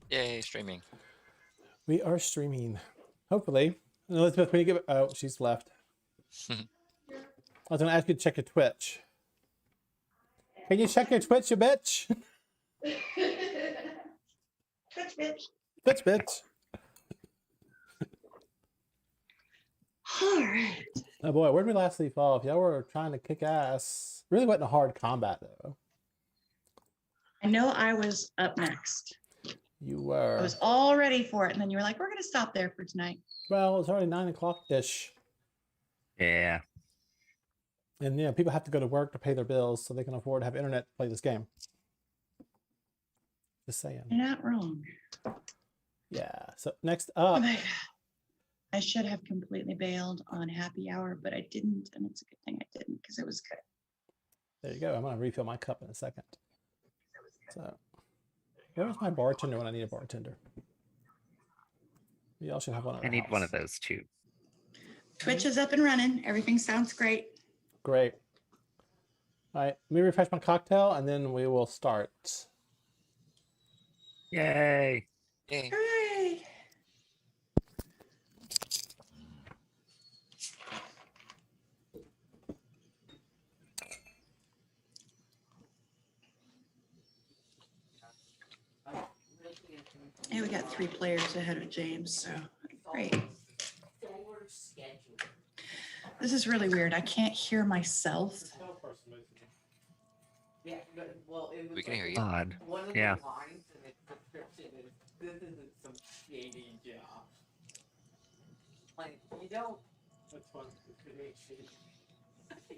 Yay, streaming. We are streaming. Hopefully. Elizabeth, when you give it... Oh, she's left. I was going to ask you to check your Twitch. Can you check your Twitch, you bitch? Twitch, bitch. Twitch, bitch. All right. Oh boy, where did we last leave off? Y'all were trying to kick ass. Really wasn't a hard combat, though. I know I was up next. You I were. was all ready for it. And then you were like, we're going to stop there for tonight. Well, it's already 9 o'clock-ish. Yeah. And, people have to go to work to pay their bills so they can afford to have internet to play this game. Just saying. You're not wrong. Yeah, so next Oh up. my God. I should have completely bailed on happy hour, but I didn't. And it's a good thing I didn't because it was good. There you go. I'm going to refill my cup in a second. So, where's my bartender when I need a bartender? Y'all should have one. I need one of those too. Twitch is up and running. Everything sounds great. Great. All right, let me refresh my cocktail and then we will start. Yay. Yay. Hooray. Hey, we got 3 players ahead of James, so great. This is really weird. I can't hear myself. We can hear you. Odd. Yeah. This isn't some shady job. Like, you don't. That's fun.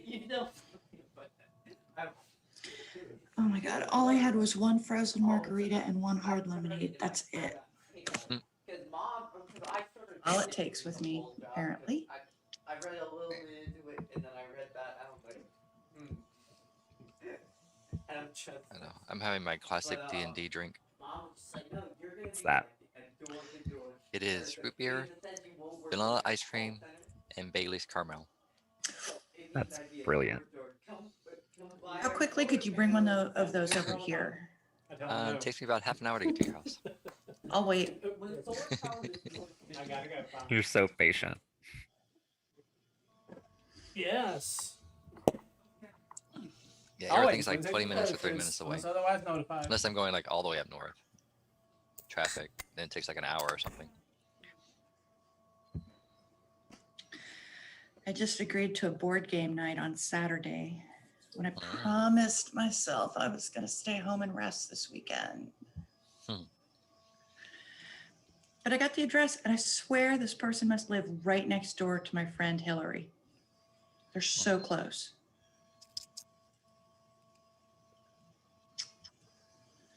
You don't. But Oh my God. All I had was 1 frozen margarita and 1 hard lemonade. That's it. All it takes with me, apparently. I read a little bit into it, and then I read that. I was like, And I'm just. I know. I'm having my classic D&D drink. What's that? It is root beer, vanilla ice cream, and Bailey's caramel. That's brilliant. How quickly could you bring one of those over here? It takes me about half an hour to get to your house. I'll wait. You're so patient. Yes. Yeah, everything's like 20 minutes or 30 minutes away. Otherwise notified. Unless I'm going like all the way up north. Traffic, then it takes like an hour or something. I just agreed to a board game night on Saturday when I promised myself I was going to stay home and rest this weekend. But I got the address, and I swear this person must live right next door to my friend Hillary. They're so close.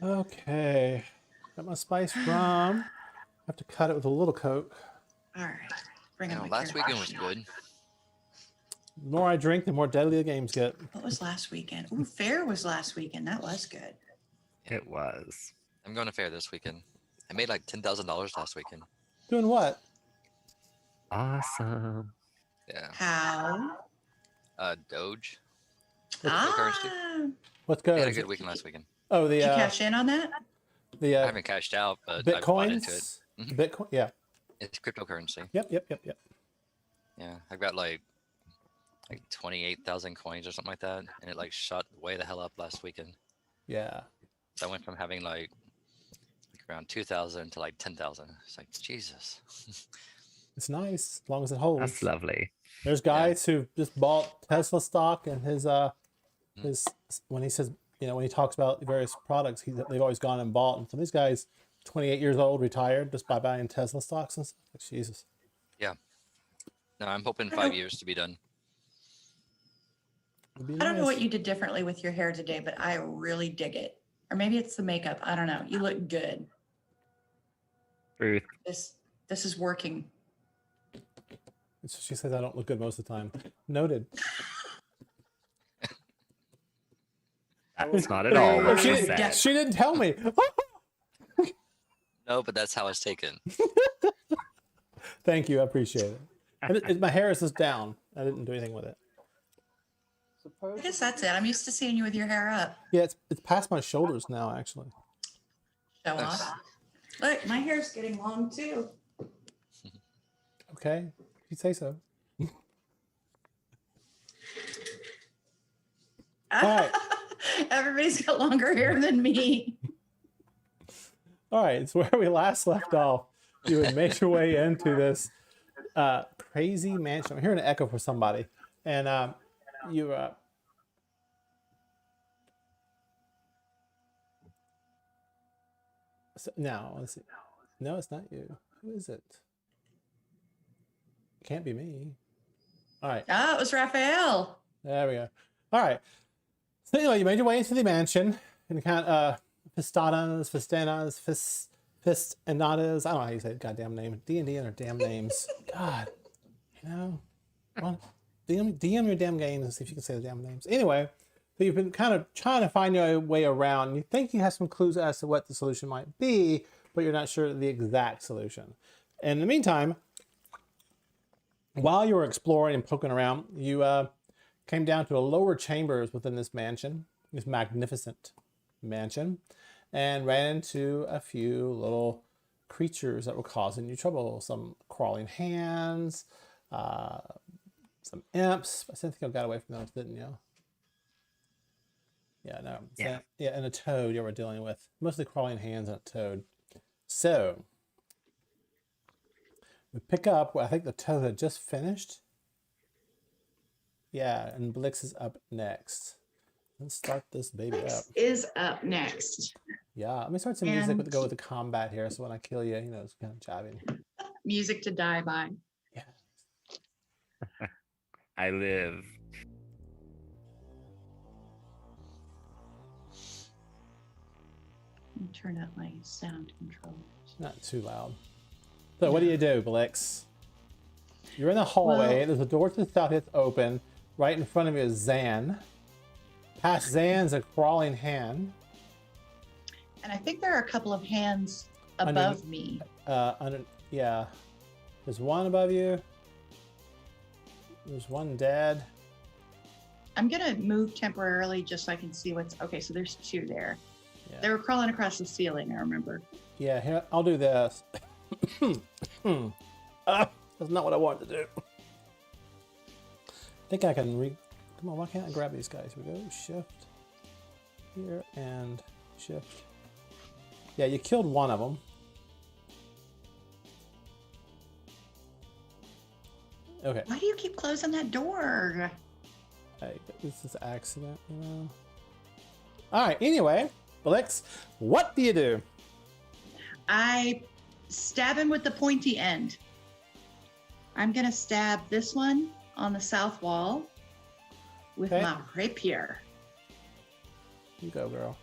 Okay. Got my spiced rum. I have to cut it with a little Coke. All right. Bring it. Last weekend was good. The more I drink, the more deadly the games get. What was last weekend? Ooh, Fair was last weekend. That was good. It was. I'm going to fair this weekend. I made like $10,000 last weekend. Doing what? Awesome. Yeah. How? Doge. Ah, What's I good? had a good weekend last weekend. Oh, the did you cash in on that? I haven't cashed out, but I bought into it. Bitcoins. Bitcoin. Yeah. It's cryptocurrency. Yep. Yeah, I've got like 28,000 coins or something like that, and it like shot way the hell up last weekend. Yeah. So I went from having like around 2,000 to like 10,000. It's like Jesus. It's nice as long as it holds. That's lovely. There's guys who just bought Tesla stock, and his when he says, when he talks about various products, they've always gone and bought. And some of these guys, 28 years old, retired just by buying Tesla stocks and stuff. Like, Jesus. Yeah. No, I'm hoping 5 years to be done. I don't know what you did differently with your hair today, but I really dig it. Or maybe it's the makeup. I don't know. You look good. Truth. This is working. She says I don't look good most of the time. Noted. That's not at all what she said. She didn't tell me. No, but that's how it's taken. Thank you. I appreciate it. My hair is just down. I didn't do anything with it. I guess that's it. I'm used to seeing you with your hair up. Yeah, it's past my shoulders now, actually. Show Nice. off. Look, my hair's getting long too. Okay, if you say so. All right. Everybody's got longer hair than me. All right, it's where we last left off. You had made your way into this crazy mansion. I'm hearing an echo for somebody, and you. Now let's see. No, it's not you. Who is it? It can't be me. All right, Ah, it was Raphael. there we go. All right. So anyway, you made your way into the mansion and kind of Fistanas, Fistanas, Fistanadas. I don't know how you say the goddamn name. D&D and their damn names. God, you know, well, DM your damn games and see if you can say the damn names. Anyway, so you've been kind of trying to find your way around. You think you have some clues as to what the solution might be, but you're not sure the exact solution. And in the meantime, while you were exploring and poking around, you came down to a lower chambers within this mansion, this magnificent mansion, and ran into a few little creatures that were causing you trouble. Some crawling hands, some imps. I think you got away from those, didn't you? Yeah, no. Yeah. Yeah, and a toad you were dealing with. Mostly crawling hands and a toad. So, we pick up where I think the toad had just finished. Yeah, and Blix is up next. Let's start this baby up. Is up next. Yeah, let me start some music And- go with the combat here. So when I kill you, you know, it's kind of jabbing. Music to die by. Yeah. I live. Let me turn up my sound controls. Not too loud. So what do you do, Blix? You're in the hallway. Well- There's a door to the south that's open. Right in front of you is Zan. Past Zan's a crawling hand. And I think there are a couple of hands above me. Yeah. There's one above you. There's one dead. I'm gonna move temporarily just so I can see what's okay. So there's two there. Yeah. They were crawling across the ceiling. I remember. Yeah, here, I'll do this. That's not what I wanted to do. I think I can come on, why can't I grab these guys? Here we go. Shift here and shift. Yeah, you killed one of them. Okay. Why do you keep closing that door? This is accident, you know. All right. Anyway, Blix, what do you do? I stab him with the pointy end. I'm gonna stab this one on the south wall with Okay. my rapier. You go, girl.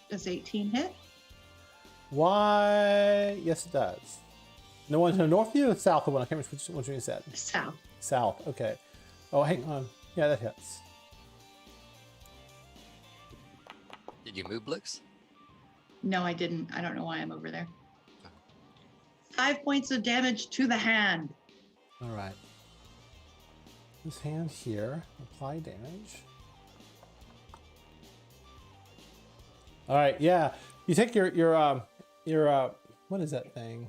Does 18 hit? Why? Yes, it does. No one to the north of you or the south of one? I can't remember which one you said. South. South. Okay. Oh, hang on. Yeah, that hits. Did you move, Blix? No, I didn't. I don't know why I'm over there. 5 points of damage to the hand. All right. This hand here. Apply damage. All right. Yeah. You take your what is that thing?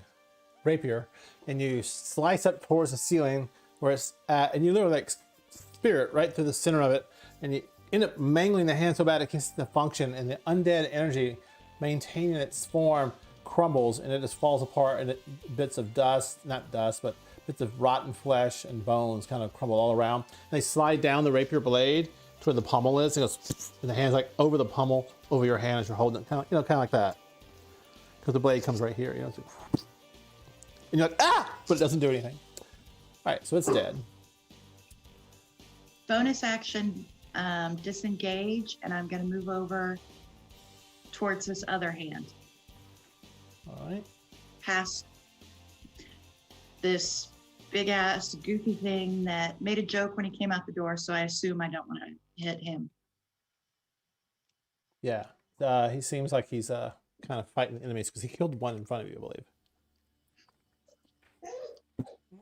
Rapier, and you slice up towards the ceiling where it's at, and you literally like spear it right through the center of it, and you end up mangling the hand so bad it can't the function, and the undead energy maintaining its form crumbles, and it just falls apart, and bits of dust, not dust, but bits of rotten flesh and bones kind of crumble all around. And they slide down the rapier blade to where the pommel is, and, and the hand's like over the pommel, over your hand as you're holding it, kind of like that, because the blade comes right here, you know. It's like, and you're like, ah, but it doesn't do anything. All right, so it's dead. Bonus action, disengage, and I'm going to move over towards this other hand. All right. Past this big ass goofy thing that made a joke when he came out the door, so I assume I don't want to hit him. Yeah, he seems like he's kind of fighting enemies because he killed one in front of you, I believe.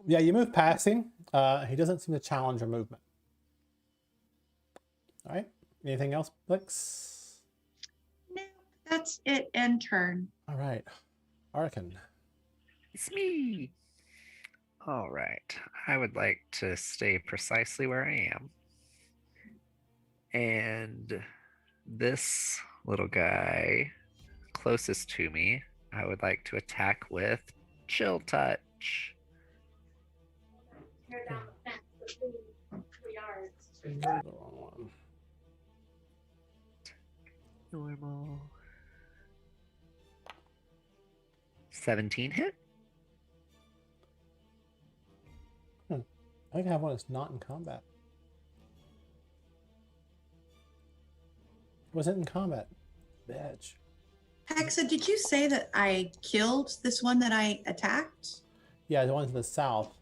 Yeah, you move past him. He doesn't seem to challenge your movement. All right. Anything else, Blix? No, that's it. End turn. All right. Arkin. It's me. All right. I would like to stay precisely where I am. And this little guy closest to me, I would like to attack with Chill Touch. Tear down the fence for 3 yards. The wrong one. Normal. 17 hit? I think I have one that's not in combat. Was it in combat? Bitch. Hexa, did you say that I killed this one that I attacked? Yeah, the one to the south.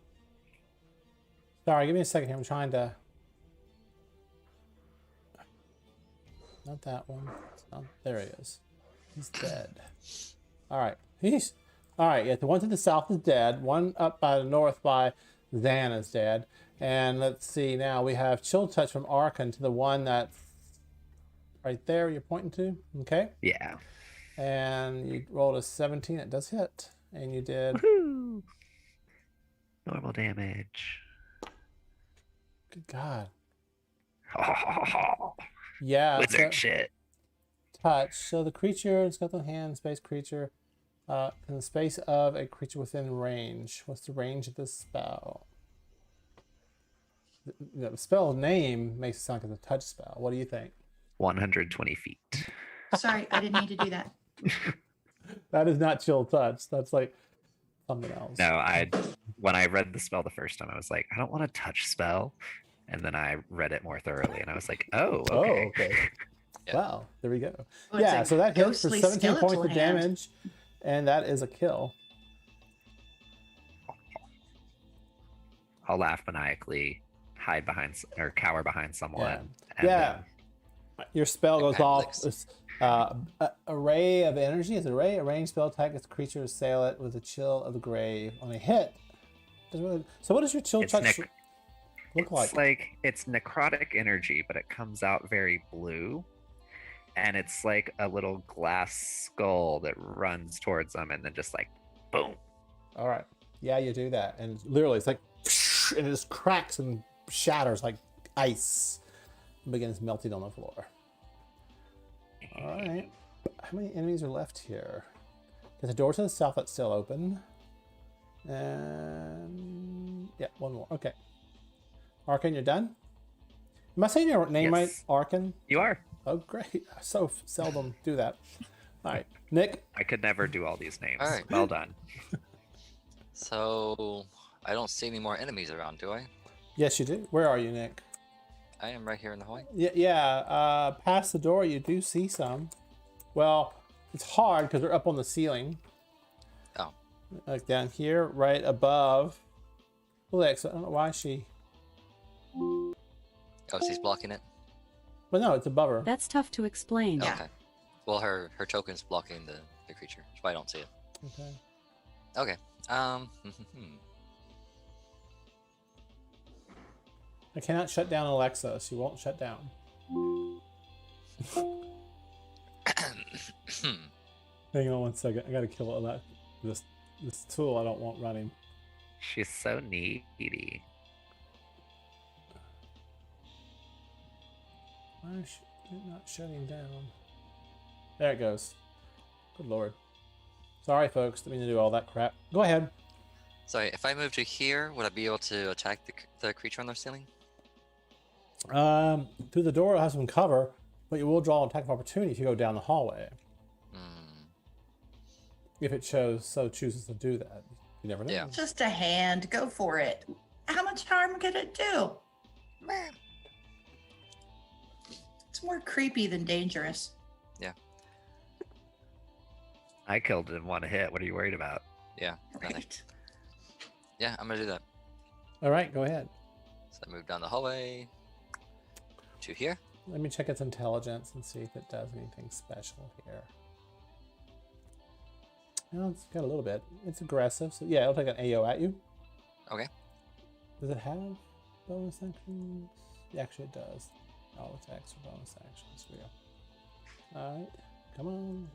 Sorry, give me a second here. I'm trying to. Not that one. It's not... There he is. He's dead. All right. All right. Yeah, the one to the south is dead. One up by the north by Zan is dead. And let's see. Now we have Chill Touch from Arkan to the one that's right there. You're pointing to. Okay. Yeah. And you rolled a 17. It does hit. And you did. Woohoo! Normal damage. Good God. Wizard Yeah. so- shit. touch. So the creature, it's got the hand, space creature, in the space of a creature within range. What's the range of this spell? The spell name makes it sound like it's a touch spell. What do you think? 120 feet. Sorry, I didn't mean to do that. That is not chill touch. That's like something else. No, when I read the spell the first time, I was like, I don't want a touch spell. And then I read it more thoroughly, and I was like, oh, okay. Oh, okay. Yeah. Wow, there we go. Well, it's Yeah, a so that hits for ghostly 17 points skeletal of hand. damage, and that is a kill. I'll laugh maniacally, hide behind or cower behind someone. Yeah. Your spell goes off. Appendix. It's, array of energy is an array. A ranged spell attack as creature assail it with a chill of the grave on a hit. Doesn't really... So what does your chill It's touch nec- look like? it's necrotic energy, but it comes out very blue. And it's like a little glass skull that runs towards them and then just like boom. All right. Yeah, you do that. And literally it's like, and it just cracks and shatters like ice and begins melting on the floor. All right. How many enemies are left here? There's a door to the south that's still open. And yeah, one more. Okay. Arkan, you're done? Am I saying your name right? Yes. Arkan? You are. Oh, great. I so seldom do that. All right. Nick? I could never do all these names. All right. Well done. So I don't see any more enemies around, do I? Yes, you do. Where are you, Nick? I am right here in the hallway. Yeah. Past the door, you do see some. Well, it's hard because they're up on the ceiling. Oh. Like down here, right above. Alexa, I don't know why she... Oh, she's blocking it? But no, it's above her. That's tough to explain. Yeah. Okay. Well, her token's blocking the creature, that's why I don't see it. Okay. Okay. I cannot shut down Alexa. She won't shut down. Hang on one second. I gotta kill this tool I don't want running. She's so needy. Why is it not shutting down? There it goes. Good lord. Sorry, folks. Didn't mean to do all that crap. Go ahead. Sorry, if I move to here, would I be able to attack the creature on the ceiling? Through the door, it has some cover, but you will draw an attack of opportunity if you go down the hallway. If it chooses to do that. You never know. Yeah. Just a hand. Go for it. How much harm could it do? It's more creepy than dangerous. I killed it in one hit. What are you worried about? Yeah. Nothing. Right. Yeah, I'm gonna do that. All right, go ahead. So I move down the hallway to here. Let me check its intelligence and see if it does anything special here. Well, it's got a little bit. It's aggressive, so yeah, it'll take an AO at you. Okay. Does it have bonus actions? Yeah, actually, it does. All attacks are bonus actions. Here we go. All right, come on.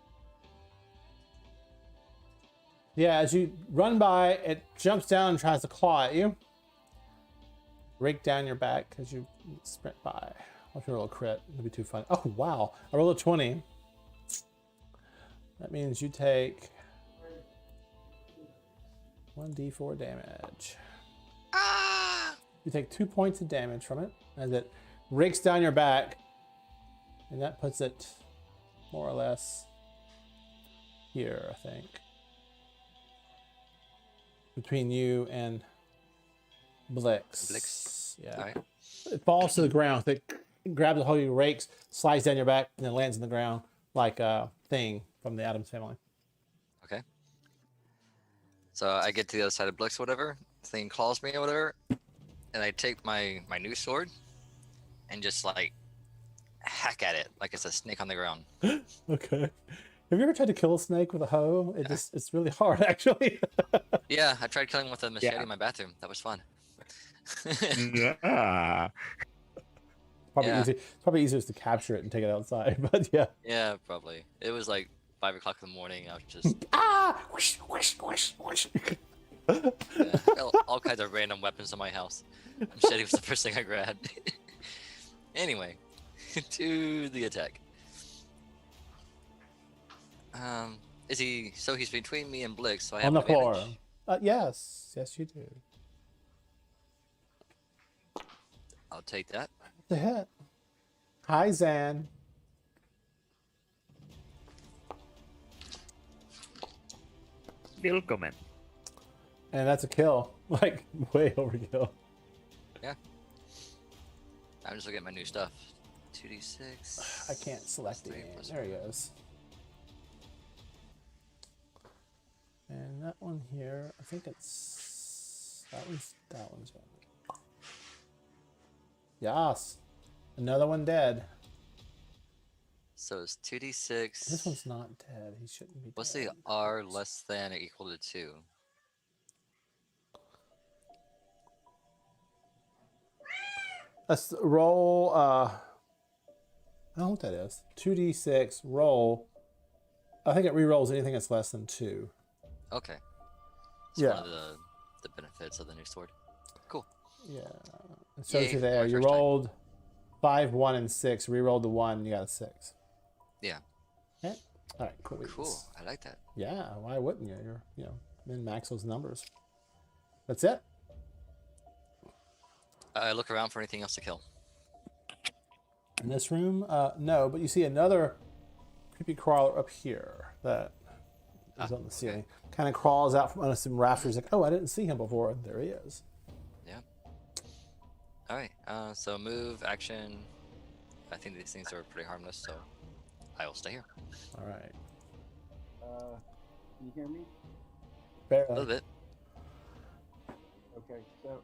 Yeah, as you run by, it jumps down and tries to claw at you. Rake down your back as you sprint by. I'll roll a crit. It'll be too fun. Oh, wow. I rolled a 20. That means you take 1d4 damage. Ah! You take 2 points of damage from it as it rakes down your back. And that puts it more or less here, I think. Between you and Blix. Blix. Yeah. All right. It falls to the ground. It grabs a hold of your rakes, slides down your back, and then lands on the ground like a thing from the Addams Family. Okay. So I get to the other side of Blix, whatever. Thing calls me or whatever, and I take my new sword and just like hack at it like it's a snake on the ground. Okay. Have you ever tried to kill a snake with a hoe? It's really hard, actually. Yeah, I tried killing with a machete Yeah. in my bathroom. That was fun. Yeah. Probably Yeah. easy. It's probably easier to capture it and take it outside. But yeah. Yeah, probably. It was like 5 o'clock in the morning. I was just Ah! Whoosh, whoosh, whoosh, whoosh. yeah, got all kinds of random weapons in my house. Machete was the first thing I grabbed. Anyway, to the attack. Is he? So he's between me and Blix. So I have On the floor. advantage? Yes, you do. I'll take that. The hit. Hi, Zan. Willkommen. And that's a kill. Like, way overkill. I'm just looking at my new stuff. 2d6. I can't select it. There he goes. And that one here, I think it's that one's one. Yes. Another one dead. So it's 2d6. This one's not dead. He shouldn't be What's dead. the R less than or equal to 2? Let's roll I don't know what that is. 2d6 roll. I think it re-rolls anything that's less than 2. Okay. It's Yeah. one of the benefits of the new sword. Cool. Yeah. It shows Yay, you there. my You first time. rolled 5, 1, and 6. Re-rolled the 1, you got a 6. Yeah. Okay. All right, cool. Cool. I like that. Yeah, why wouldn't you? You're, min max those numbers. That's it. I look around for anything else to kill. In this room, no, but you see another creepy crawler up here that is on the ceiling. Kind of crawls out from under some rafters. Like, oh, I didn't see him before. There he is. Yeah. All right. So move, action. I think these things are pretty harmless, so I will stay here. All right. Can you hear me? A little Barely. bit. Okay, so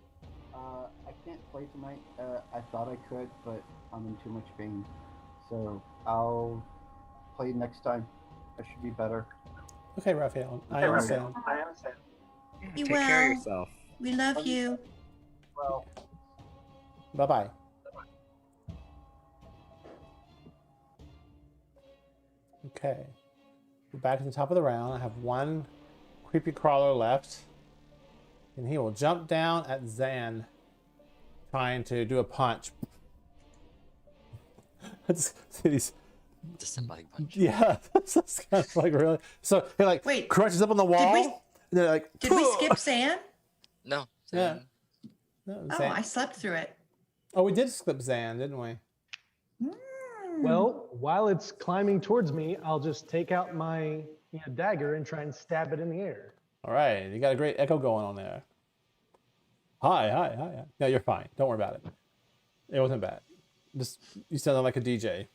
I can't play tonight. I thought I could, but I'm in too much pain. So I'll play next time. I should be better. Okay, Raphael. I understand. Yeah, Be take care well. of yourself. We love you. Well, Bye bye. Okay. We're back at the top of the round. I have one creepy crawler left. And he will jump down at Zan, trying to do a punch. I just see these. Disembodied punch. Yeah, that's kind of like really. So he like Wait, crunches up on the wall. we- and they're like, Did we skip Zan? No. Yeah. No, Oh, Zan. I slept through it. Oh, we did skip Zan, didn't we? Well, while it's climbing towards me, I'll just take out my dagger and try and stab it in the air. All right, you got a great echo going on there. Hi, hi, hi. Hi. No, you're fine. Don't worry about it. It wasn't bad. Just you sounded like a DJ.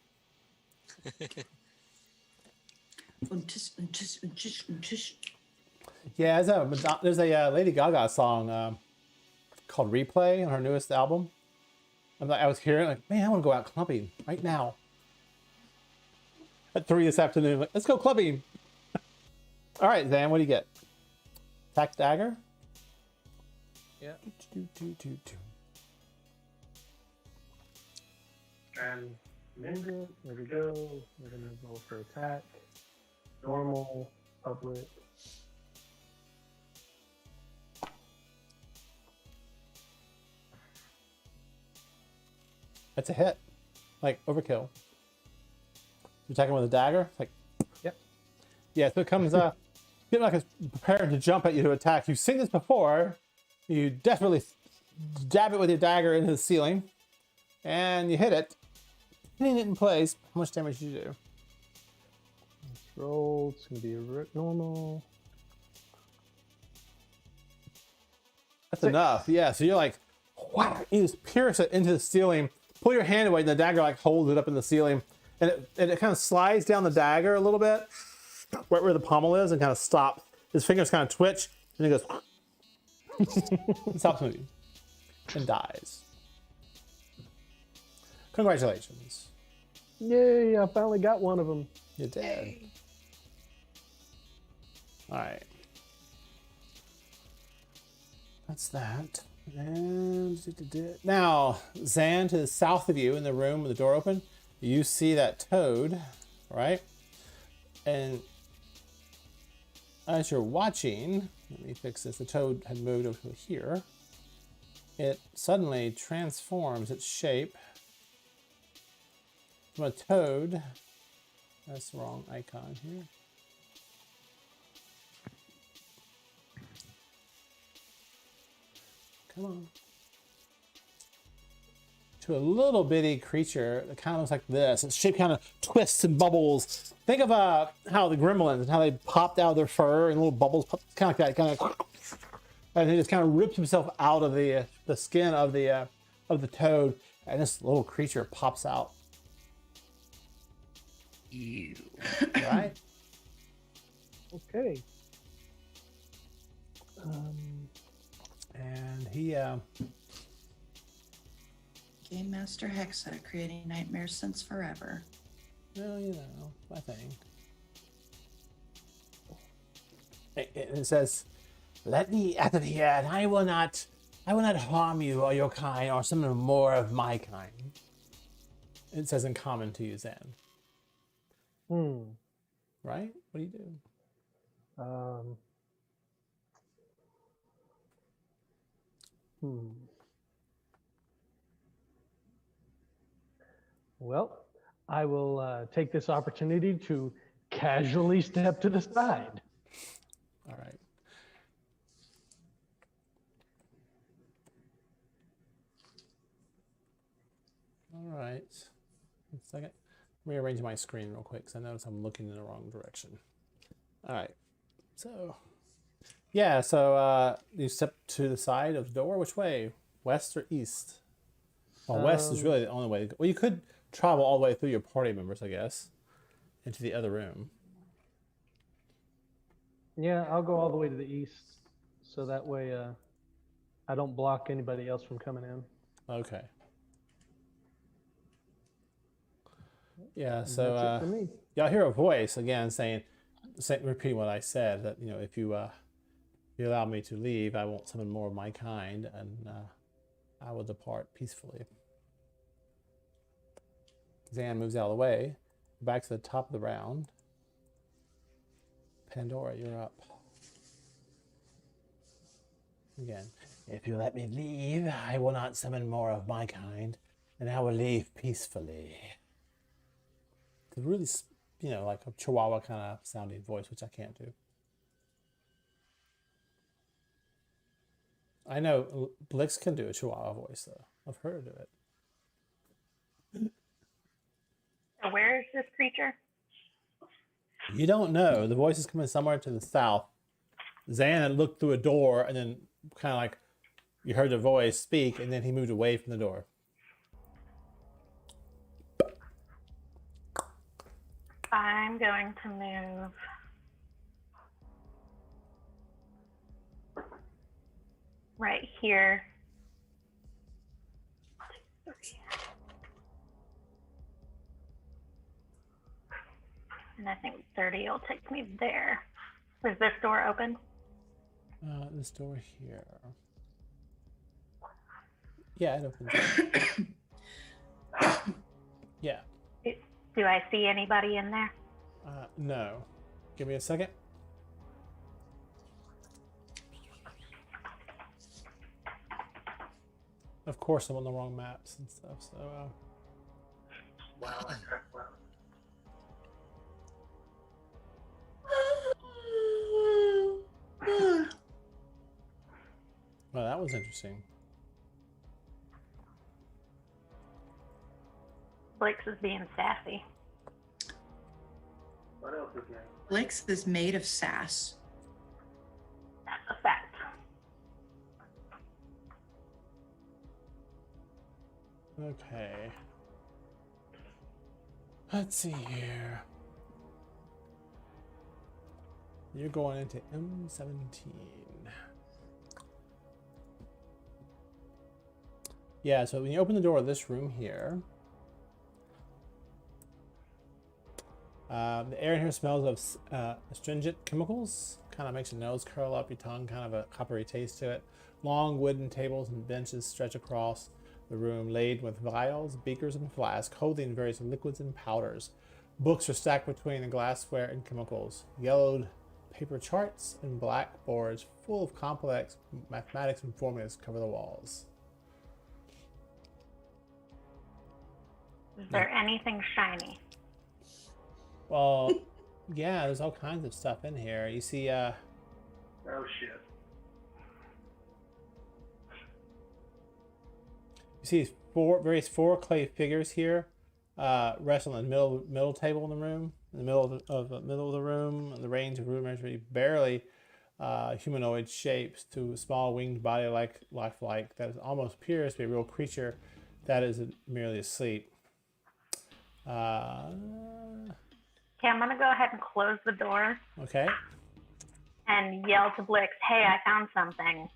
Yeah, there's a Lady Gaga song called "Replay" on her newest album. I was hearing like, man, I want to go out clubbing right now. At 3 this afternoon, like, let's go clubbing. All right, Zan, what do you get? Attack dagger. Yeah. Do, do, do, do. And ninja, there we go. We're gonna roll for attack. Normal, public. That's a hit. Like overkill. You're attacking with a dagger? Like, Yep. yeah, so it comes getting like it's prepared to jump at you to attack. You've seen this before. You definitely dab it with your dagger into the ceiling. And you hit it. Hitting it in place. How much damage do you do? Let's roll. It's gonna be normal. That's 6. enough. Yeah, so you're like, wow, you just pierce it into the ceiling, pull your hand away, and the dagger like holds it up in the ceiling. And it kind of slides down the dagger a little bit, right where the pommel is, and kind of stops. His fingers kind of twitch, and he goes, and stops moving, and dies. Congratulations. Yay! I finally got one of them. You're dead. All right. That's that. And now, Zan, to the south of you in the room with the door open, you see that toad, right? And as you're watching, let me fix this. The toad had moved over here. It suddenly transforms its shape from a toad. That's the wrong icon here. Come on. To a little bitty creature that kind of looks like this. Its shape kind of twists and bubbles. Think of how the gremlins and how they popped out of their fur and little bubbles, kind of like that, kind of, and he just kind of rips himself out of the skin of the toad, and this little creature pops out. Ew. Right? Okay. And he Game Master Hexa, creating nightmares since forever. well, you know, I think. It says, "Let me out of here, and I will not harm you or your kind, or some more of my kind." It says in common to you, Zan. Right? What do you do? Well, I will take this opportunity to casually step to the side. All right. All right. One second. Rearrange my screen real quick because I notice I'm looking in the wrong direction. All right. So, yeah. So you step to the side of the door. Which way? West or east? Well, west is really the only way to go. Well, you could travel all the way through your party members, I guess, into the other room. Yeah, I'll go all the way to the east, so that way I don't block anybody else from coming in. Okay. Yeah. And So that's it for me. y'all hear a voice again saying, repeating what I said, that if you allow me to leave, I won't summon more of my kind, and I will depart peacefully. Zan moves out of the way. Back to the top of the round. Pandora, you're up. Again, if you let me leave, I will not summon more of my kind, and I will leave peacefully. It's really, like a Chihuahua kind of sounding voice, which I can't do. I know Blix can do a Chihuahua voice, though. I've heard her do it. So where is this creature? You don't know. The voice is coming somewhere to the south. Zan had looked through a door, and then kind of like you heard the voice speak, and then he moved away from the door. I'm going to move right here. And I think 30 will take me there. Is this door open? This door here. Yeah, it opens up. Yeah. Do I see anybody in there? No. Give me a second. Of course, I'm on the wrong maps and stuff, so... Well, that was interesting. Blix is being sassy. What else is there? Blix is made of sass. That's a fact. Okay. Let's see here. You're going into M17. Yeah, so when you open the door of this room here, the air in here smells of astringent chemicals. Kind of makes your nose curl up, your tongue kind of a coppery taste to it. Long wooden tables and benches stretch across the room, laid with vials, beakers, and flasks, holding various liquids and powders. Books are stacked between the glassware and chemicals. Yellowed paper charts and black boards full of complex mathematics and formulas cover the walls. Is there anything shiny? Well, yeah, there's all kinds of stuff in here. You see, Oh shit. you see various four clay figures here, rest on the middle table in the room, in the middle of the room. The range of room measures barely humanoid shapes to a small winged body lifelike that is almost appears to be a real creature that is merely asleep. Okay, I'm gonna go ahead and close the door Okay. and yell to Blix, "Hey, I found something."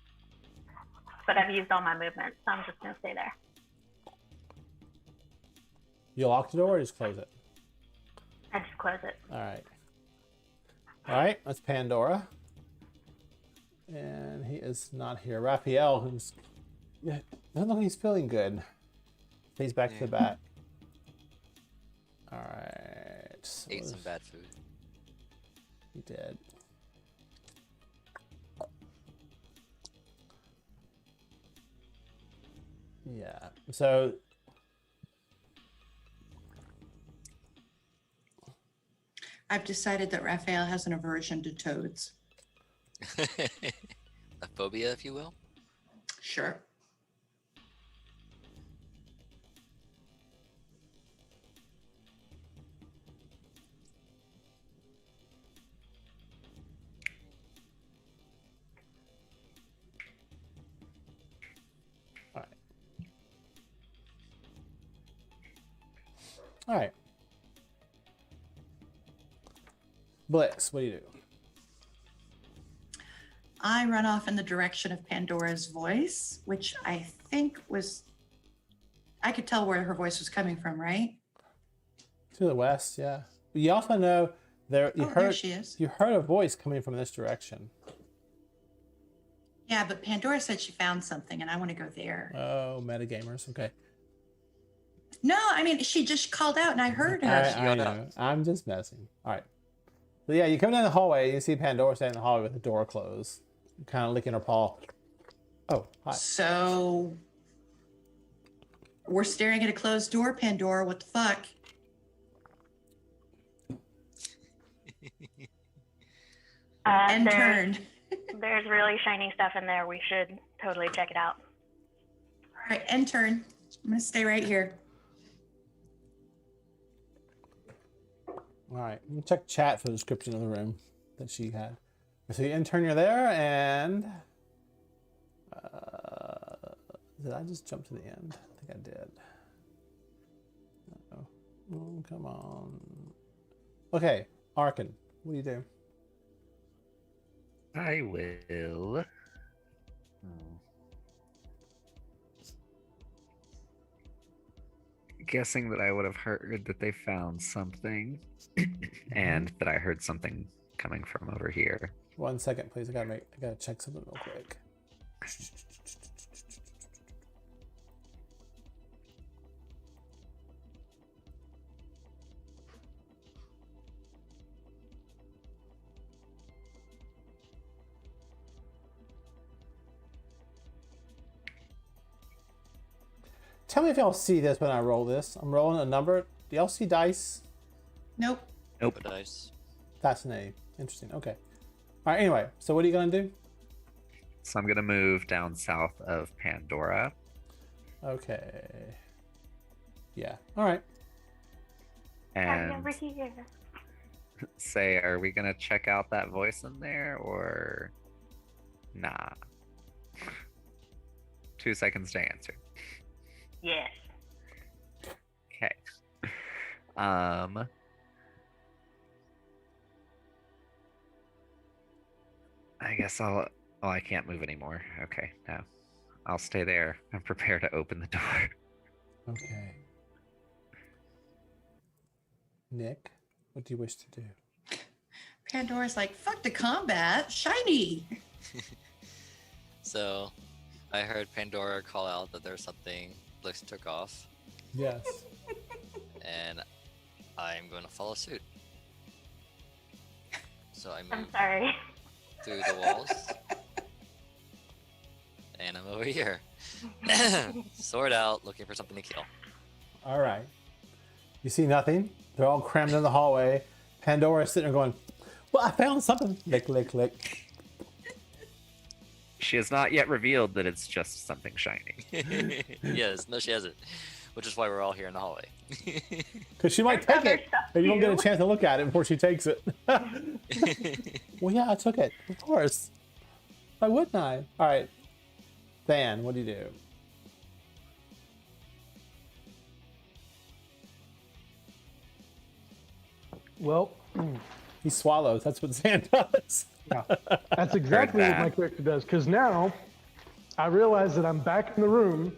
But I've used all my movement, so I'm just gonna stay there. You lock the door or just close it? I just close it. All right. All right, that's Pandora. And he is not here. Raphael, who's... Yeah, doesn't look like he's feeling good. He's back to the back. All right. So Ate some bad food. He did. Yeah. So... I've decided that Raphael has an aversion to toads. A phobia, if you will. Sure. All right. All right. Blix, what do you do? I run off in the direction of Pandora's voice, which I think was... I could tell where her voice was coming from, right? To the west, yeah. But you also know there There she is. You heard a voice coming from this direction. Yeah, but Pandora said she found something, and I want to go there. Oh, metagamers. Okay. No, I mean, she just called out, and I heard her. I know. I'm just messing. All right. So yeah, you come down the hallway. You see Pandora standing in the hallway with the door closed, kind of licking her paw. Oh, hi. So we're staring at a closed door, Pandora. What the fuck? And turn. There's really shiny stuff in there. We should totally check it out. All right, and turn. I'm gonna stay right here. All right. Let me check chat for the description of the room that she had. So you intern, you're there, and did I just jump to the end? I think I did. Uh-oh. Oh, come on. Okay, Arkin, what do you do? I will. Guessing that I would have heard that they found something, and that I heard something coming from over here. 1 second, please. I gotta check something real quick. tell me if y'all see this when I roll this. I'm rolling a number. Do y'all see dice? Nope. Nope. Dice. Fascinating. Interesting. Okay. All right. Anyway, so what are you gonna do? So I'm gonna move down south of Pandora. Okay. Yeah. All right. I'm And over here. say, are we gonna check out that voice in there or nah? 2 seconds to answer. Yes. Okay. I guess I'll. Oh, I can't move anymore. Okay, no. I'll stay there and prepare to open the door. Okay. Nick, what do you wish to do? Pandora's like, fuck the combat. Shiny. So, I heard Pandora call out that there's something Blix took off, Yes. and I'm going to follow suit. So I I'm move sorry. through the walls, and I'm over here. Sword out, looking for something to kill. All right. You see nothing. They're all crammed in the hallway. Pandora's sitting there going, well, I found something. Lick, lick, lick. She has not yet revealed that it's just something shiny. Yes, no, she hasn't. Which is why we're all here in the hallway. Because she might take Other it. stuff And you won't get a too. chance to look at it before she takes it. Well, yeah, I took it. Of course. Why wouldn't I? All right. Than, what do you do? Well, He swallows. That's what Zan does. yeah, that's exactly what that. my character does. Because now I realize that I'm back in the room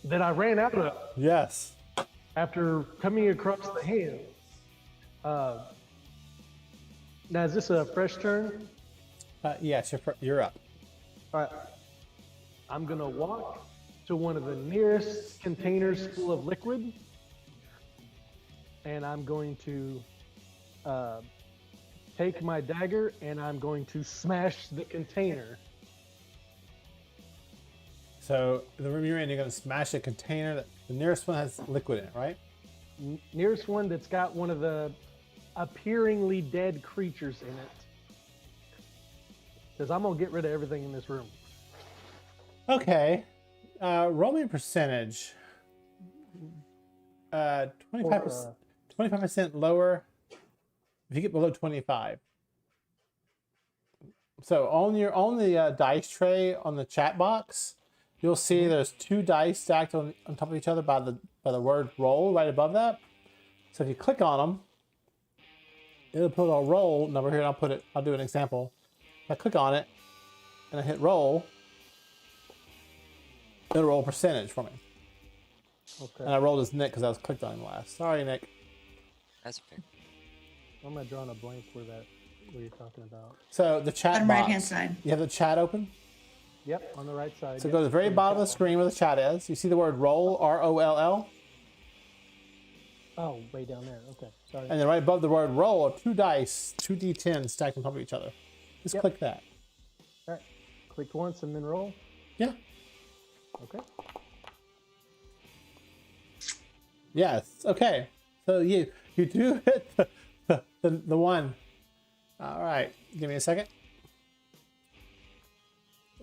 that I ran out of Yes. after coming across the hand. Now, is this a fresh turn? Yes, you're up. All right. I'm going to walk to one of the nearest containers full of liquid. And I'm going to take my dagger and I'm going to smash the container. So the room you're in, you're going to smash a container. The nearest one has liquid in it, right? Nearest one that's got one of the appearingly dead creatures in it. Because I'm going to get rid of everything in this room. Okay. Roll me a percentage. 25%, 25% lower if you get below 25. So on the dice tray on the chat box, you'll see there's 2 dice stacked on top of each other by the word roll right above that. So if you click on them, it'll put a roll number here, and I'll do an example. If I click on it and I hit roll, it'll roll percentage for me. Okay. And I rolled as Nick because I was clicked on him last. Sorry, Nick. That's okay. I'm not drawing a blank where you're talking about. So the chat Bottom box. right-hand side. You have the chat open. Yep, on the right side. So yep. go to the very Where bottom of the chat screen where the chat is. You see the word roll, R-O-L-L. Oh, way down there. Okay, sorry. And then right above the word roll are 2 dice, 2 D10s stacked on top of each other. Just Yep. click that. All right, click once and then roll. Yeah. Okay. Yes. Okay. So you do hit the one. All right. Give me a second.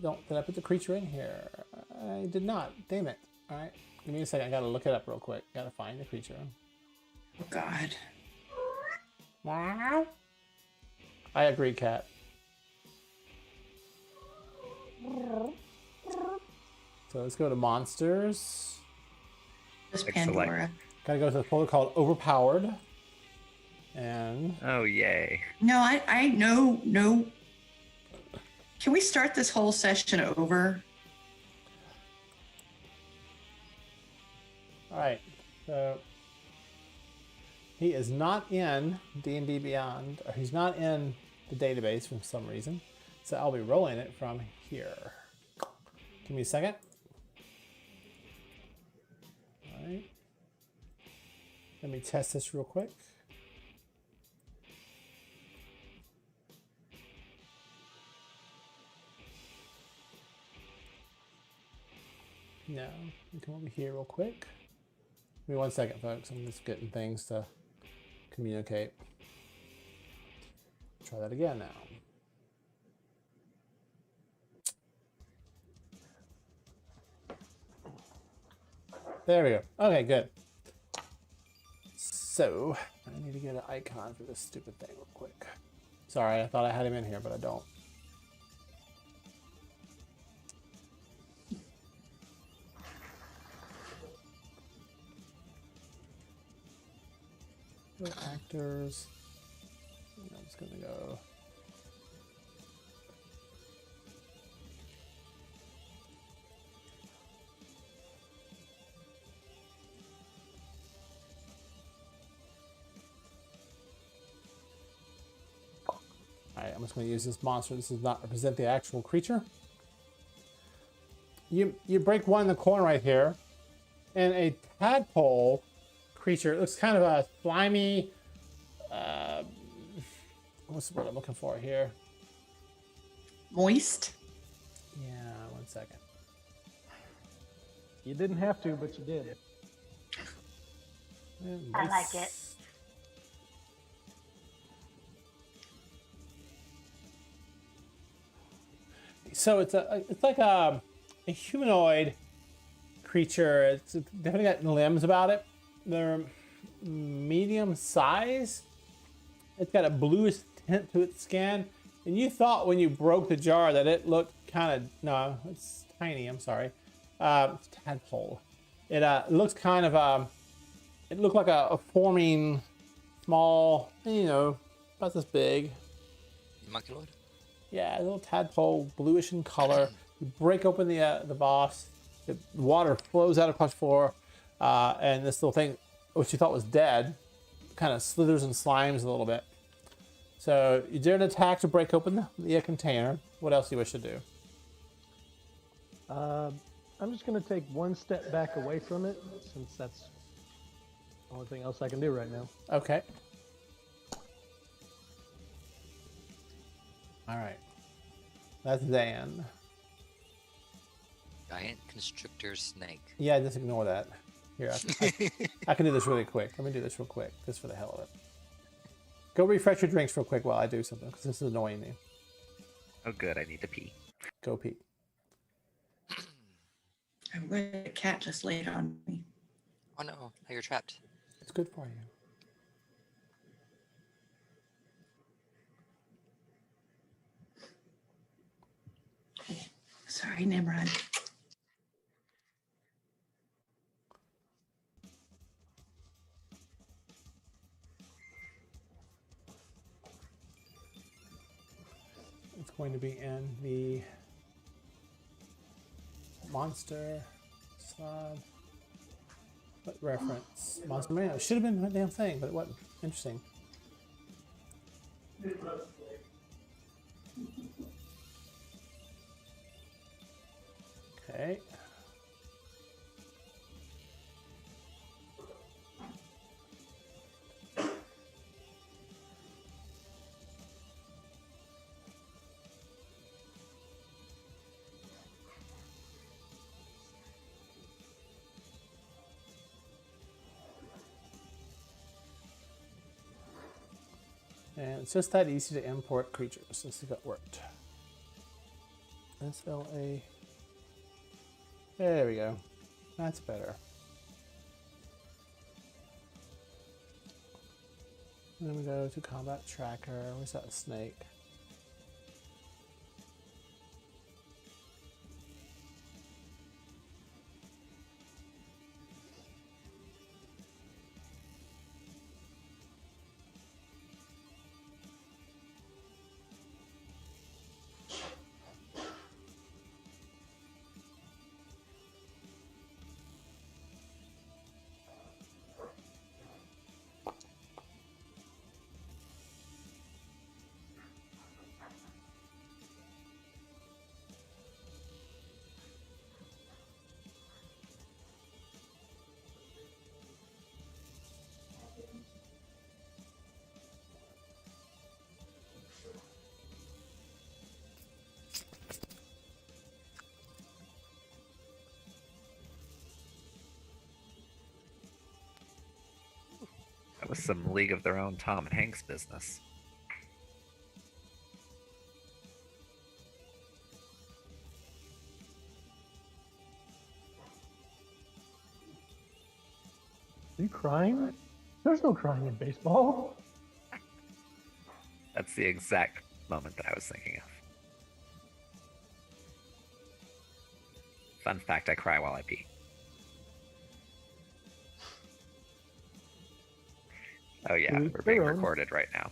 Did I put the creature in here? I did not. Damn it. All right. Give me a second. I gotta look it up real quick. Gotta find the creature. Oh, God. I agree, Cat. So let's go to monsters. This Excellent. Pandora. Gotta go to the folder called Overpowered. And Oh, yay. No, I no. Can we start this whole session over? all right. So he is not in D&D Beyond, or he's not in the database for some reason. So I'll be rolling it from here. Give me a second. All right. Let me test this real quick. Give No, you come over here real quick. Give me 1 second, folks. I'm just getting things to communicate. Try that again now. There we go. Okay, good. So, I need to get an icon for this stupid thing real quick. Sorry, I thought I had him in here, but I don't. Go to actors. I'm just gonna go. Alright, I'm just going to use this monster. This does not represent the actual creature. You break one in the corner right here, and a tadpole creature. It looks kind of a slimy. What's the word I'm looking for here? Moist. Yeah, 1 second. You didn't have to, but you did. I like it. So it's like a humanoid creature. It's definitely got limbs about it. They're medium size. It's got a bluish tint to its skin. And you thought when you broke the jar that it looked kind of, no, it's tiny, I'm sorry. It's tadpole. It looks kind of, it looked like a forming small, you know, about this big. Homunculoid? Yeah, a little tadpole, bluish in color. You break open the boss. The water flows out across the floor. And this little thing, which you thought was dead, kind of slithers and slimes a little bit. So you did an attack to break open the container. What else do you wish to do? I'm just going to take one step back away from it, since that's the only thing else I can do right now. Okay. All right. That's Dan. Giant constrictor snake. Yeah, just ignore that. Here, I can do this really quick. Let me do this real quick, just for the hell of it. Go refresh your drinks real quick while I do something, because this is annoying me. Oh, good. I need to pee. Go pee. I'm going to cat just laid on me. Oh no, now you're trapped. It's good for you. Sorry, Nimrod. It's going to be in the monster slide. What reference? Monster Man. It should have been the damn thing, but it wasn't. Interesting. Okay. And it's just that easy to import creatures. Let's see if it worked. SLA. There we go. That's better. Then we go to combat tracker. Where's that snake? That was some League of Their Own Tom and Hanks business. Are you crying? There's no crying in baseball. That's the exact moment that I was thinking of. Fun fact, I cry while I pee. Oh yeah, To each we're being their own. recorded right now.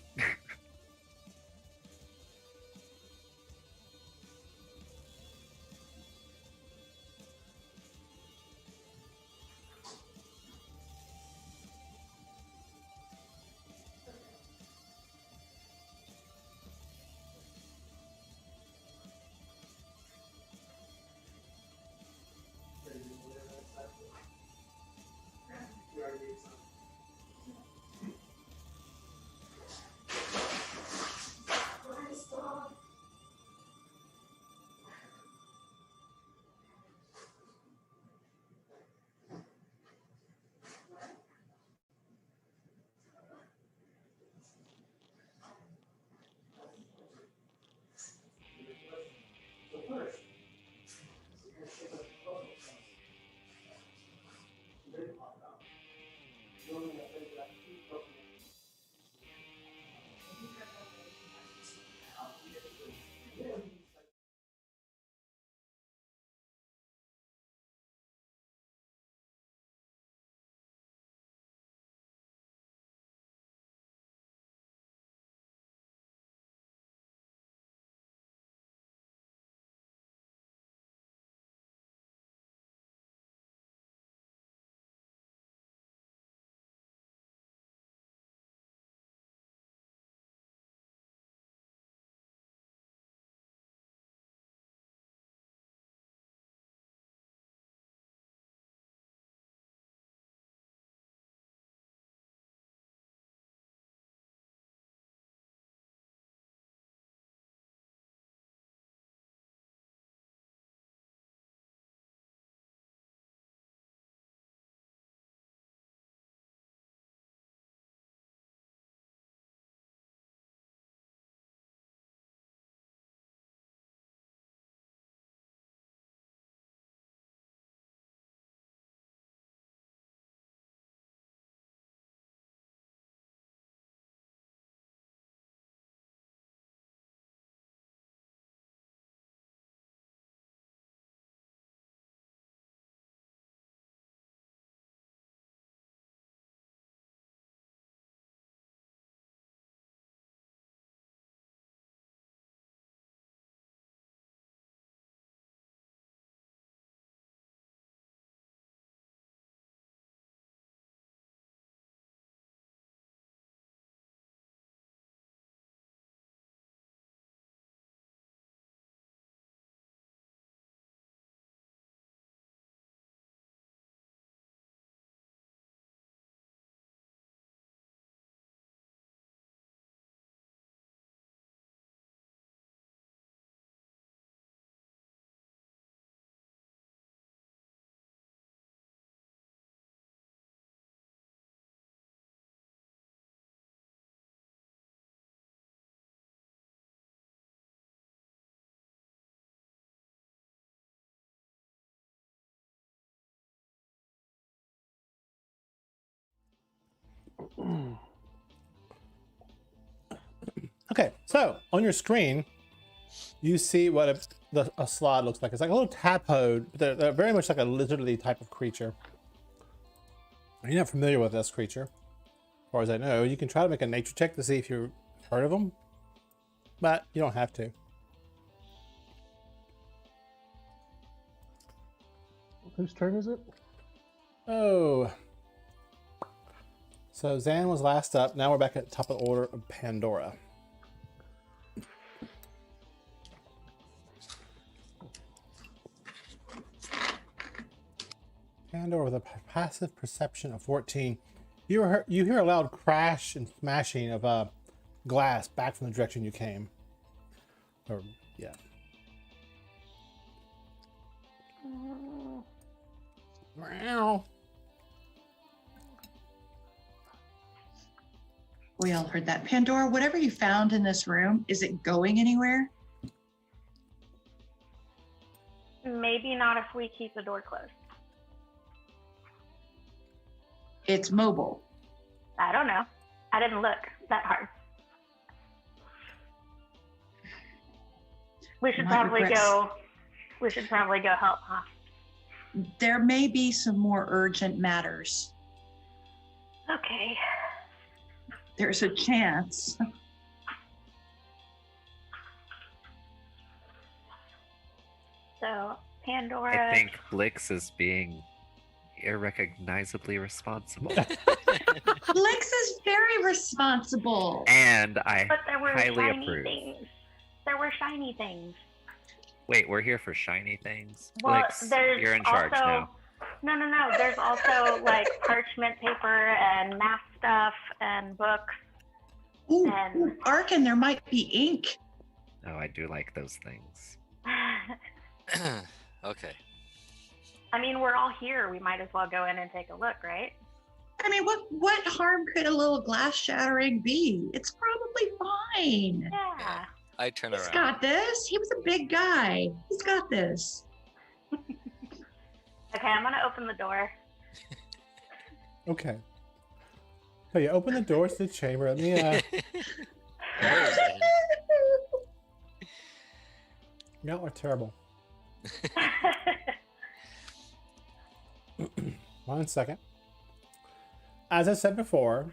Okay, so on your screen, you see what a slot looks like. It's like a little tadpole. They're very much like a lizardly type of creature. You're not familiar with this creature, as far as I know. You can try to make a nature check to see if you've heard of them, but you don't have to. Whose turn is it? Oh. So Zan was last up. Now we're back at the top of the order of Pandora. Pandora with a passive perception of 14. You hear a loud crash and smashing of glass back from the direction you came. Or yeah. Meow. We all heard that. Pandora, whatever you found in this room, is it going anywhere? Maybe not if we keep the door closed. It's mobile. I don't know. I didn't look that hard. We should probably go. We should probably go help, huh? There may be some more urgent matters. Okay. There's a chance. So, Pandora. I think Blix is being irrecognizably responsible. Blix is very responsible. And I But there were highly shiny approve. things. There were shiny things. Wait, we're here for shiny things? Well, Blix, there's you're in charge also, now. No. There's also like parchment paper and math stuff and books. Ooh, And- ooh, Arkin, there might be ink. Oh, I do like those things. Okay. I mean, we're all here. We might as well go in and take a look, right? I mean, what harm could a little glass shattering be? It's probably fine. Yeah. I turn He's around. got this. He was a big guy. He's got this. Okay, I'm gonna open the door. Okay. So you open the doors to the chamber. Let me, Where is it? y'all are terrible. 1 second. As I said before,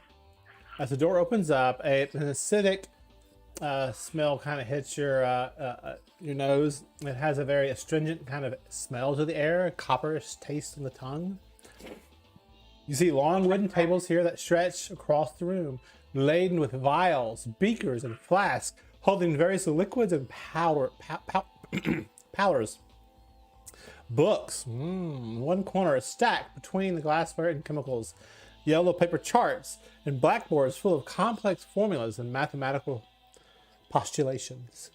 as the door opens up, an acidic smell kind of hits your nose. It has a very astringent kind of smell to the air, a copperish taste in the tongue. You see long wooden tables here that stretch across the room, laden with vials, beakers, and flasks, holding various liquids and powders. Books, one corner is stacked between the glassware and chemicals, yellow paper charts, and blackboards full of complex formulas and mathematical postulations.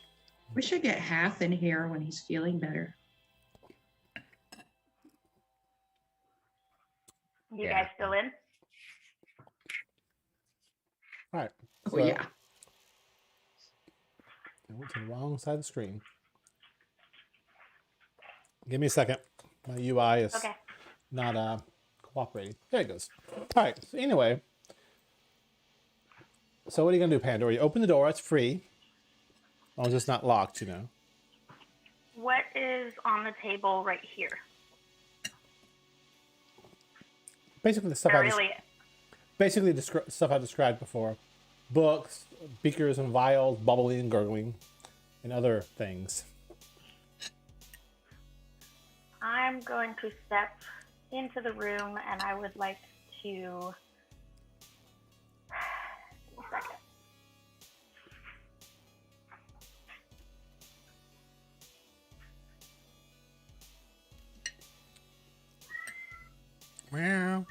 We should get Half in here when he's feeling better. You Yeah. guys still in? All right. Oh, yeah. I went to the wrong side of the screen. Give me a second. My UI is Okay. not cooperating. There it goes. All right. So anyway, so what are you gonna do, Pandora? You open the door. It's free, as long as it's not locked. You know. What is on the table right here? Basically, the stuff Not really. stuff I described before: books, beakers and vials, bubbling and gurgling, and other things. I'm going to step into the room and I would like to. One second. Meow.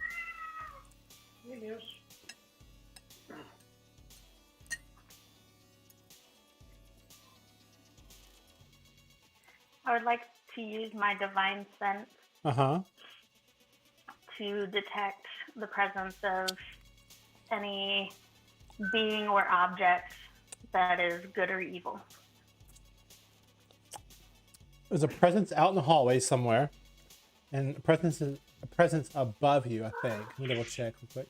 I would like to use my divine sense Uh-huh. to detect the presence of any being or object that is good or evil. There's a presence out in the hallway somewhere, and a presence above you, I think. Let me double check real quick.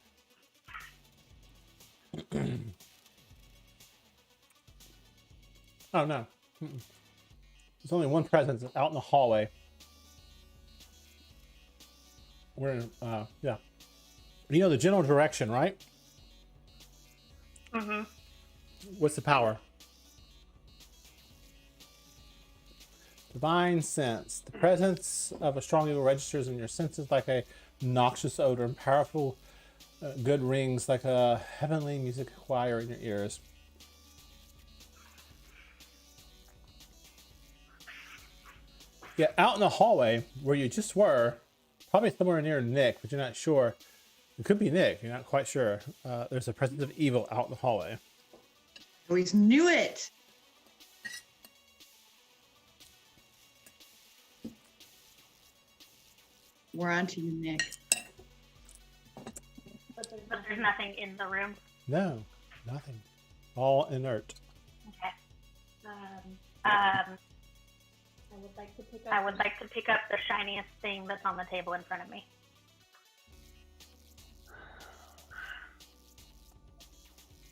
Oh no. There's only one presence out in the hallway. We're in, yeah. You know the general direction, right? Mm-hmm. What's the power? Divine sense. The presence of a strong evil registers in your senses like a noxious odor, and powerful good rings like a heavenly music choir in your ears. Yeah, out in the hallway where you just were, probably somewhere near Nick, but you're not sure. It could be Nick, you're not quite sure. There's a presence of evil out in the hallway. Always knew it. We're on to you, Nick. But there's nothing in the room. No. Nothing. All inert. Okay. I would like to pick up the shiniest thing that's on the table in front of me.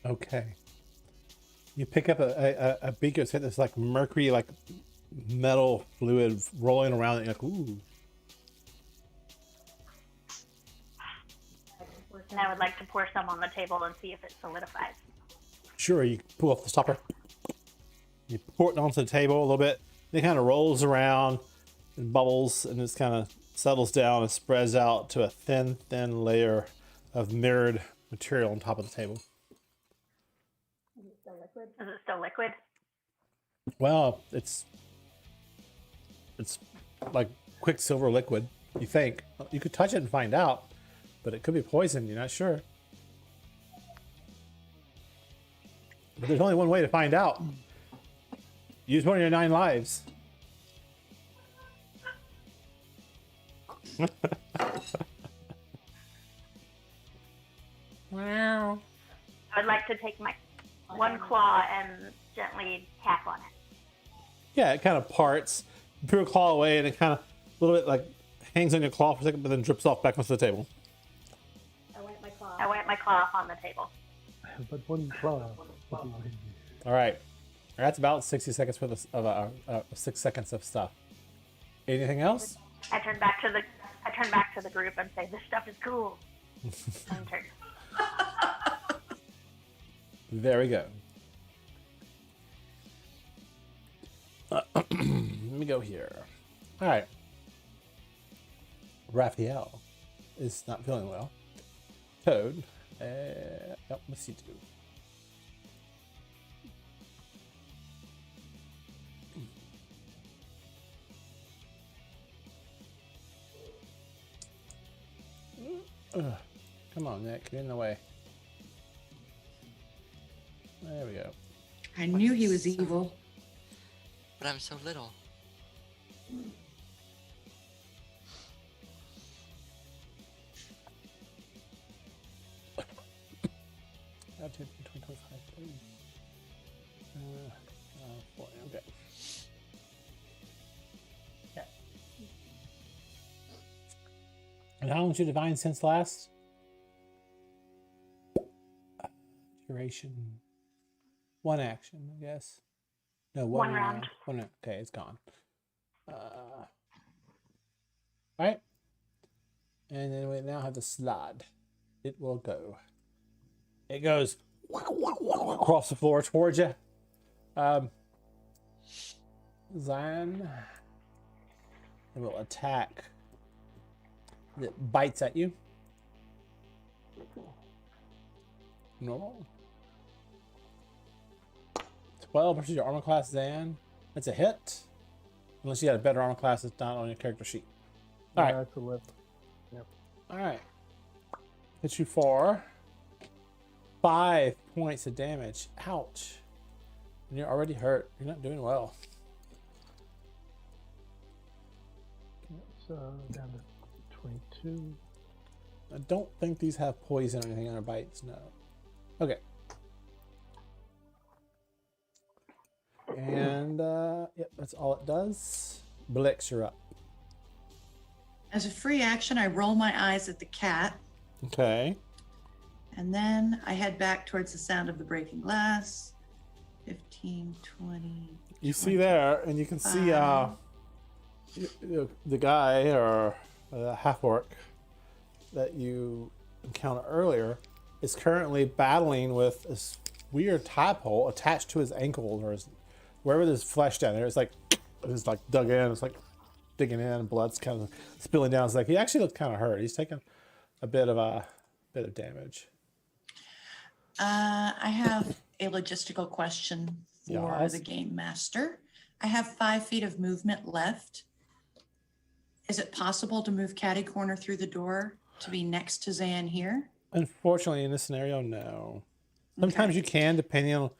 Okay. You pick up a beaker. It's got this like mercury, like metal fluid rolling around. And you're like, ooh. And I would like to pour some on the table and see if it solidifies. Sure. You pull off the stopper. You pour it onto the table a little bit. It kind of rolls around and bubbles, and just kind of settles down and spreads out to a thin layer of mirrored material on top of the table. Is it still liquid? Well, it's like quicksilver liquid. You think you could touch it and find out, but it could be poison. You're not sure. But there's only one way to find out. Use one of your 9 lives. Wow. I would like to take my one claw and gently tap on it. Yeah, it kind of parts. You peel your claw away, and it kind of a little bit like hangs on your claw for a second, but then drips off back onto the table. I wipe my claw off on the table. But one claw. All right, that's about 60 seconds worth of 6 seconds of stuff. Anything else? I turn back to the group and say, "This stuff is cool." And turn. There we go. Let me go here. All right. Raphael is not feeling well. Toad. What's he do? Come on, Nick. Get in the way. There we go. I knew he was evil. But I'm so little. 40, okay. Yeah. And how long did your divine sense last? Duration. 1 action, I guess. No, one round. Okay, it's gone. Right. And then we now have the slide. It will go. It goes across the floor towards you. Zion. It will attack. It bites at you. Normal. 12 versus your armor class, Zan. That's a hit. Unless you got a better armor class that's not on your character sheet. All right. That's a lip. Yep. All right. Hit you for 5 points of damage. Ouch. And you're already hurt. You're not doing well. So down to 22. I don't think these have poison or anything on their bites. No. Okay. And yep, that's all it does. Blix, you're up. As a free action, I roll my eyes at the cat. Okay. And then I head back towards the sound of the breaking glass. 15, 20. You see there, and you can see the guy or the half orc that you encountered earlier is currently battling with this weird tadpole attached to his ankles or his wherever there's flesh down there. It's like dug in. It's like digging in. Blood's kind of spilling down. It's like he actually looks kind of hurt. He's taking a bit of damage. I have a logistical question for Yes. the game master. I have 5 feet of movement left. Is it possible to move catty corner through the door to be next to Zan here? Unfortunately, in this scenario, no. Sometimes you can, depending on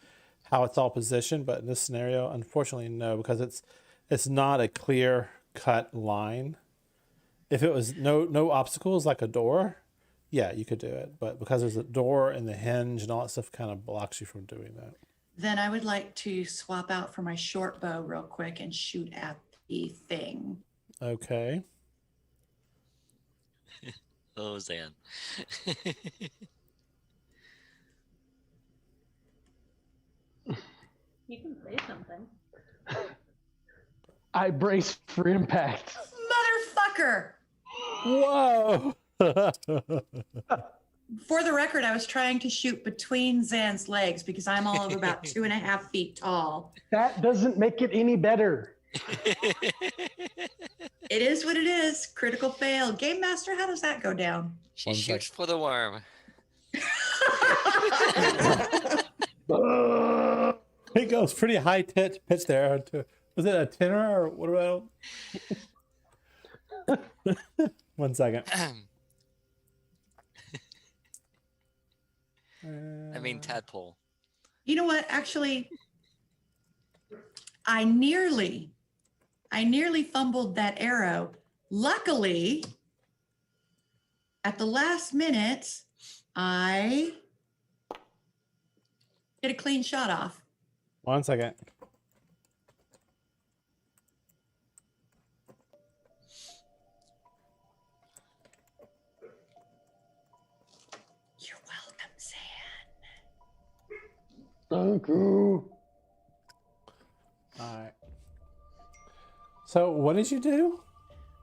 how it's all positioned, but in this scenario, unfortunately, no, because it's not a clear cut line. If it was no obstacles like a door, yeah, you could do it, but because there's a door and the hinge and all that stuff, kind of blocks you from doing that. Then I would like to swap out for my short bow real quick and shoot at the thing. Okay. Oh, Zan. You can say something. I brace for impact. Motherfucker! Whoa! For the record, I was trying to shoot between Zan's legs because I'm all of about 2.5 feet tall. That doesn't make it any better. It is what it is. Critical fail. Game Master, how does that go down? She One shoots for the worm. It goes pretty high pitch there. Was it a tenor or what about? 1 second. I mean, tadpole. You know what? Actually, I nearly fumbled that arrow. Luckily, at the last minute, I get a clean shot off. 1 second. You're welcome, Zan. Thank you. All right. So what did you do?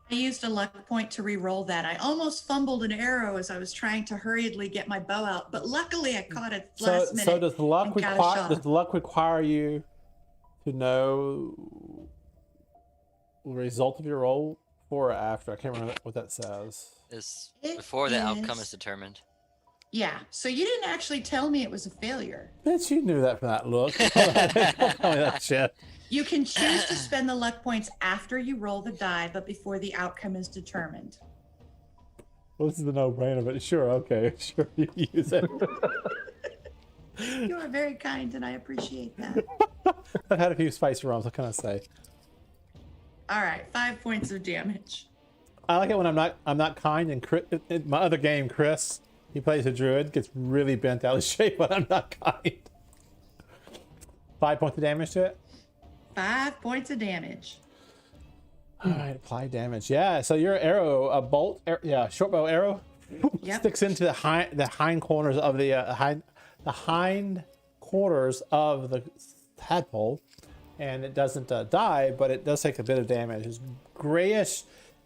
I used a luck point to re-roll that. I almost fumbled an arrow as I was trying to hurriedly get my bow out, but luckily I caught it last minute. So does the luck and got a shot. does the luck require you to know the result of your roll before or after? I can't remember what that says. Is It before the outcome is- is determined. Yeah, so you didn't actually tell me it was a failure. Bitch, you knew that from that look. Don't tell me that shit. You can choose to spend the luck points after you roll the die, but before the outcome is determined. Well, this is the no-brainer, but sure, okay, sure, you use it. You are very kind, and I appreciate that. I've had a few spicy rums. What can I say? All right, 5 points of damage. I like it when I'm not kind. And in my other game, Chris, he plays a druid, gets really bent out of shape when I'm not kind. 5 points of damage to it. 5 points of damage. All right, apply damage. Yeah, so your arrow, a bolt, short bow arrow, Yep. sticks into the hind corners of the hind quarters of the tadpole, and it doesn't die, but it does take a bit of damage. This grayish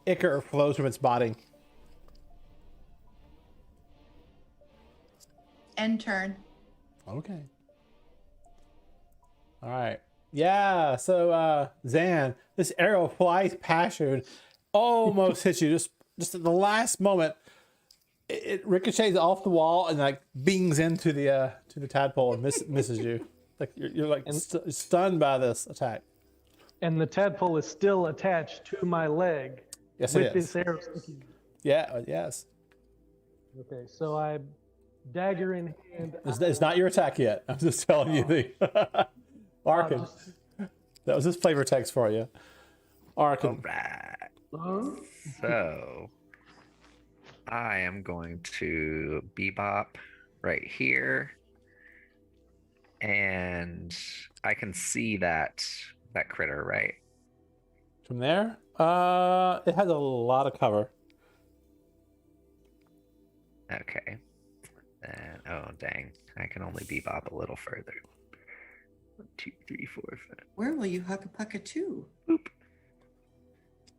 ichor flows from its body. End turn. Okay. All right. Yeah. So Zan, this arrow flies past you, and almost hits you just at the last moment. It ricochets off the wall and like bings into the tadpole and misses you. Like you're like stunned by this attack. And the tadpole is still attached to my leg. Yes, with it is. this arrow sticking. Yeah. Yes. Okay, so I dagger in hand. It's not your attack yet. I'm just telling you the Arkin. That was his flavor text for you. Arkin. Alright. So I am going to bebop right here. And I can see that critter, right? From there, it has a lot of cover. Okay. And oh dang. I can only bebop a little further. 1, 2, 3, 4, 5. Where will you hucka-pucka to? Boop.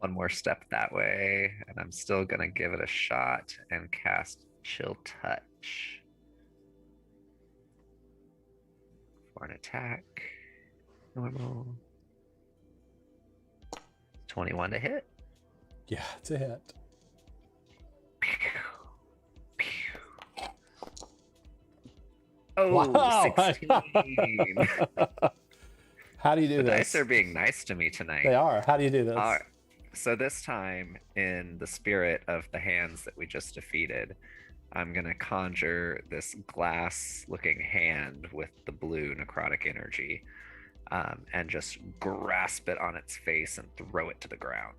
One more step that way, and I'm still gonna give it a shot and cast Chill Touch for an attack. Normal. 21 to hit. Yeah, it's a hit. Oh, Wow. 16. How do you do The this? dice are being nice to me tonight. They are. How do you do this? All right. So this time, in the spirit of the hands that we just defeated, I'm going to conjure this glass-looking hand with the blue necrotic energy and just grasp it on its face and throw it to the ground.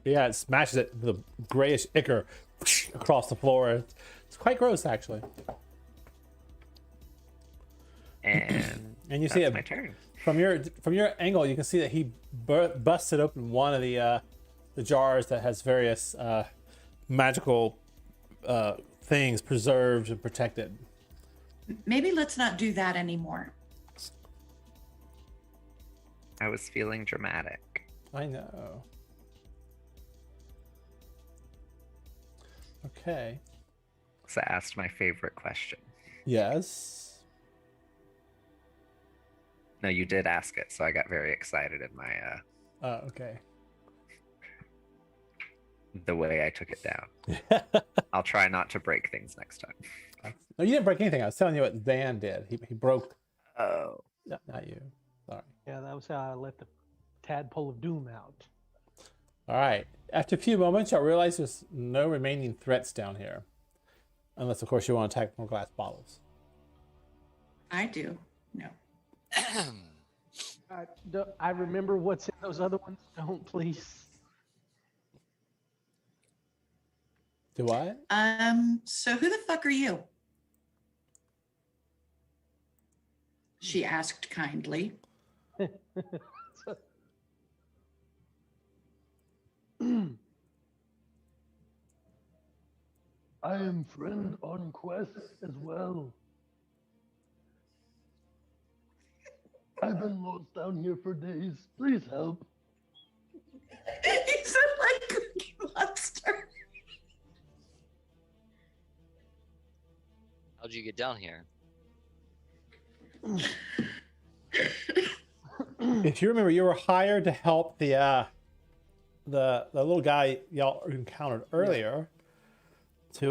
Yeah, it smashes it. The grayish ichor across the floor. It's quite gross, actually. And And you see that's it my turn. from your angle. You can see that he busted open one of the jars that has various magical things preserved and protected. Maybe let's not do that anymore. I was feeling dramatic. I know. Okay. So I asked my favorite question. Yes. No, you did ask it, so I got very excited in my Okay. the way I took it down. I'll try not to break things next time. No, you didn't break anything. I was telling you what Zan did. He broke. Oh. No, not you. Sorry. Yeah, that was how I let the tadpole of doom out. All right. After a few moments, you'll realize there's no remaining threats down here. Unless, of course, you want to attack more glass bottles. I do. No. I remember what's in those other ones. Don't, please. Do what? So who the fuck are you? She asked kindly. I am friend on quest as well. I've been lost down here for days. Please help. He said like Cookie Monster. How'd you get down here? If you remember, you were hired to help the little guy y'all encountered earlier to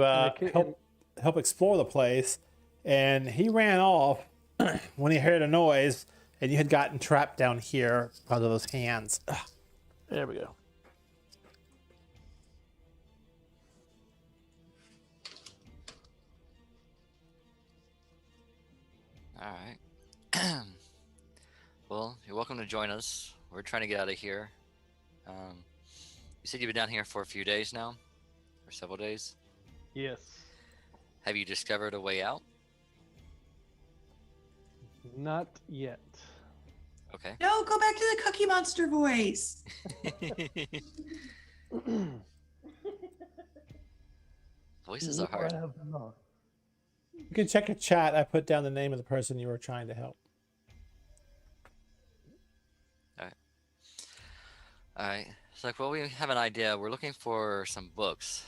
help explore the place, and he ran off when he heard a noise, and you had gotten trapped down here because of those hands. Ugh. There we go. All right. Well, you're welcome to join us. We're trying to get out of here. You said you've been down here for a few days now, or several days. Yes. Have you discovered a way out? Not yet. Okay. No, go back to the Cookie Monster voice. Voices are No, hard. I have not. You can check your chat. I put down the name of the person you were trying to help. All right. It's like, well, we have an idea. We're looking for some books.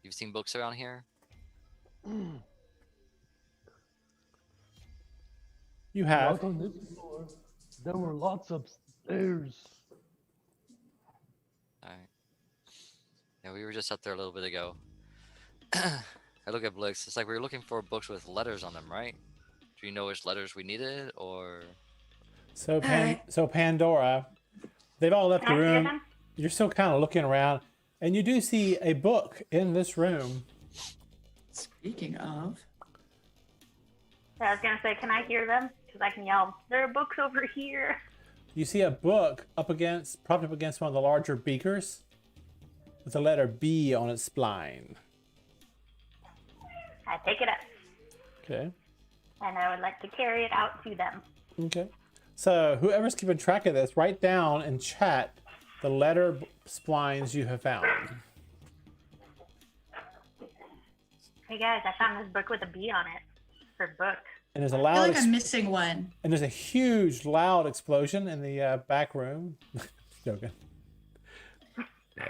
You've seen books around here? You have. Not on this floor. There were lots upstairs. All right. Yeah, we were just up there a little bit ago. I look at books. It's like we were looking for books with letters on them, right? Do you know which letters we needed, or? So Pandora, they've all left the Can I hear room. them? You're still kind of looking around, and you do see a book in this room. Speaking of, I was gonna say, can I hear them? Because I can yell, there are books over here. You see a book propped up against one of the larger beakers with the letter B on its spine. I take it up, Okay. and I would like to carry it out to them. Okay. So whoever's keeping track of this, write down in chat the letter splines you have found. Hey guys, I found this book with a B on it. For book. And there's a I feel loud like I'm missing one. and there's a huge loud explosion in the back room. Joking. No.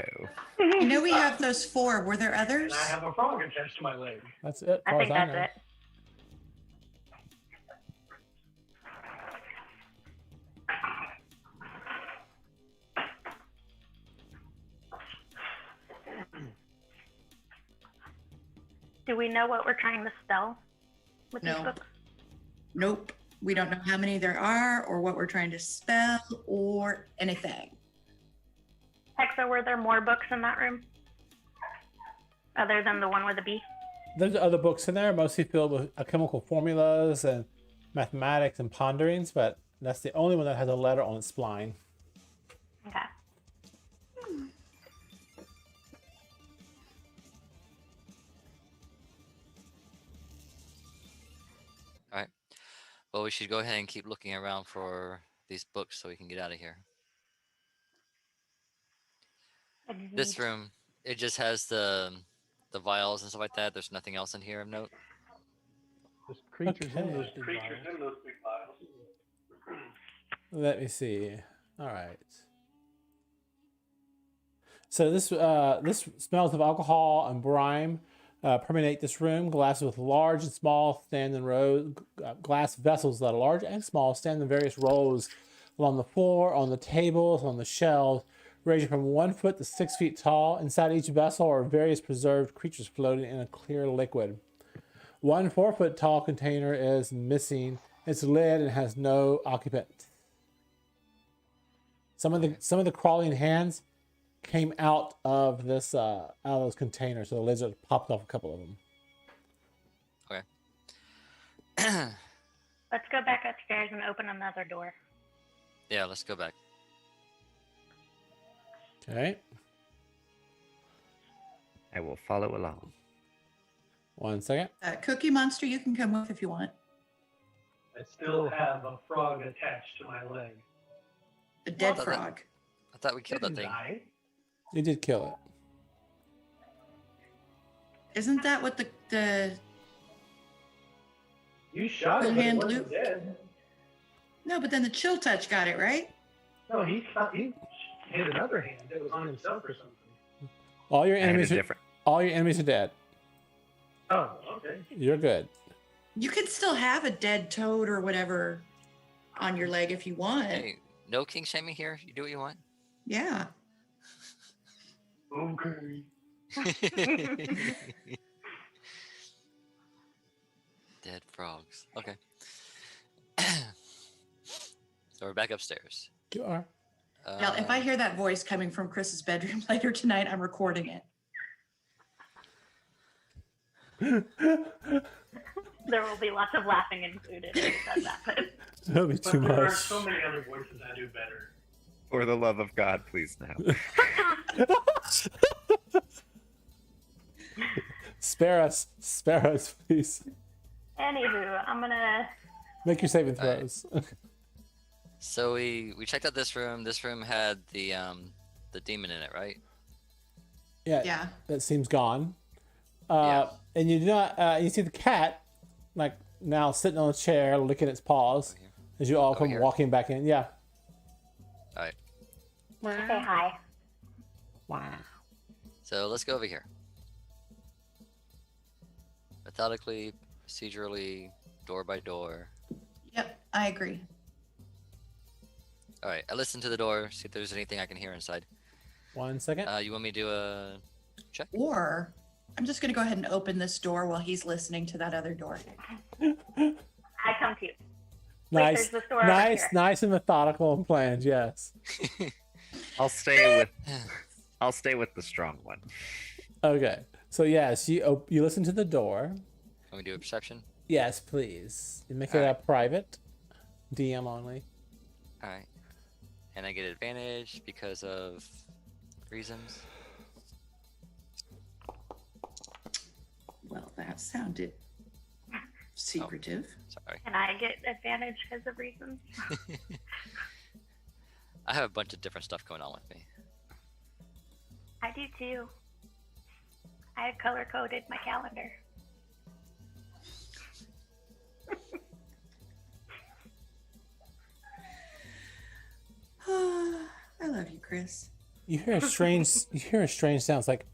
I know we have those 4. Were there others? And I have a frog attached to my leg. That's it. I Far think as I that's know. it. Do we know what we're trying to spell with these No. books? Nope. We don't know how many there are or what we're trying to spell or anything. Hexa, were there more books in that room? Other than the one with a B? There's other books in there, mostly filled with chemical formulas and mathematics and ponderings, but that's the only one that has a letter on its spine. Okay. Well, we should go ahead and keep looking around for these books so we can get out of here. This Agreed. room, it just has the vials and stuff like that. There's nothing else in here of note. There's creatures in Okay. those big Creatures vials. in those big vials. Let me see. All right. So this smells of alcohol and brine permeate this room. Glasses with large and small stand in rows. Glass vessels that are large and small stand in various rows along the floor, on the tables, on the shelves, ranging from 1 foot to 6 feet tall. Inside each vessel are various preserved creatures floating in a clear liquid. One 4 foot tall container is missing its lid and has no occupant. Some of the crawling hands came out of this out of those containers, so the lizard popped off a couple of them. Let's go back upstairs and open another door. Yeah, let's go back. Okay, I will follow along. 1 second. Cookie Monster, you can come with if you want. I still have a frog attached to my leg. A dead Well, frog. I thought we killed that Didn't thing. die. You did kill it. Isn't that what the You shot it, but it Hand wasn't loop. dead. no? But then the chill touch got it right. No, he hit another hand. It was on himself or something. All your I had a enemies are different. dead. Oh, okay. You're good. You could still have a dead toad or whatever on your leg if you want. Hey, no king shaming here. You do what you want. Yeah. Okay. Dead frogs. Okay. So we're back upstairs. You are. Now, if I Uh, hear that voice coming from Chris's bedroom later tonight, I'm recording it. There will be lots of laughing included if that happens. That'll be But too there are much. so many other voices I do better. For the love of God, please now. Spare us, please. Anywho, I'm gonna. Make your saving Alright. throws. So we checked out this room. This room had the demon in it, right? Yeah, Yeah. that seems gone. Yeah. And you do not. You see the cat, like now sitting on a chair, licking its paws, Over here. as you all Over come here. walking back in. Yeah. All right. Say hi. Wow. So let's go over here. Methodically, procedurally, door by door. Yep, I agree. All right. I listen to the door. See if there's anything I can hear inside. 1 second. You want me to do a check? Or I'm just going to go ahead and open this door while he's listening to that other door. I come to you. Nice, there's this door over nice, here. nice and methodical and planned. Yes. I'll stay with the strong one. Okay. So yes, you listen to the door. Can we do a perception? Yes, please. You make it Alright. a private, DM only. All right. And I get advantage because of reasons. Well, that sounded secretive. Sorry. Can I get advantage because of reasons? I have a bunch of different stuff going on with me. I do too. I have color coded my calendar. I love you, Chris. You hear a strange sounds like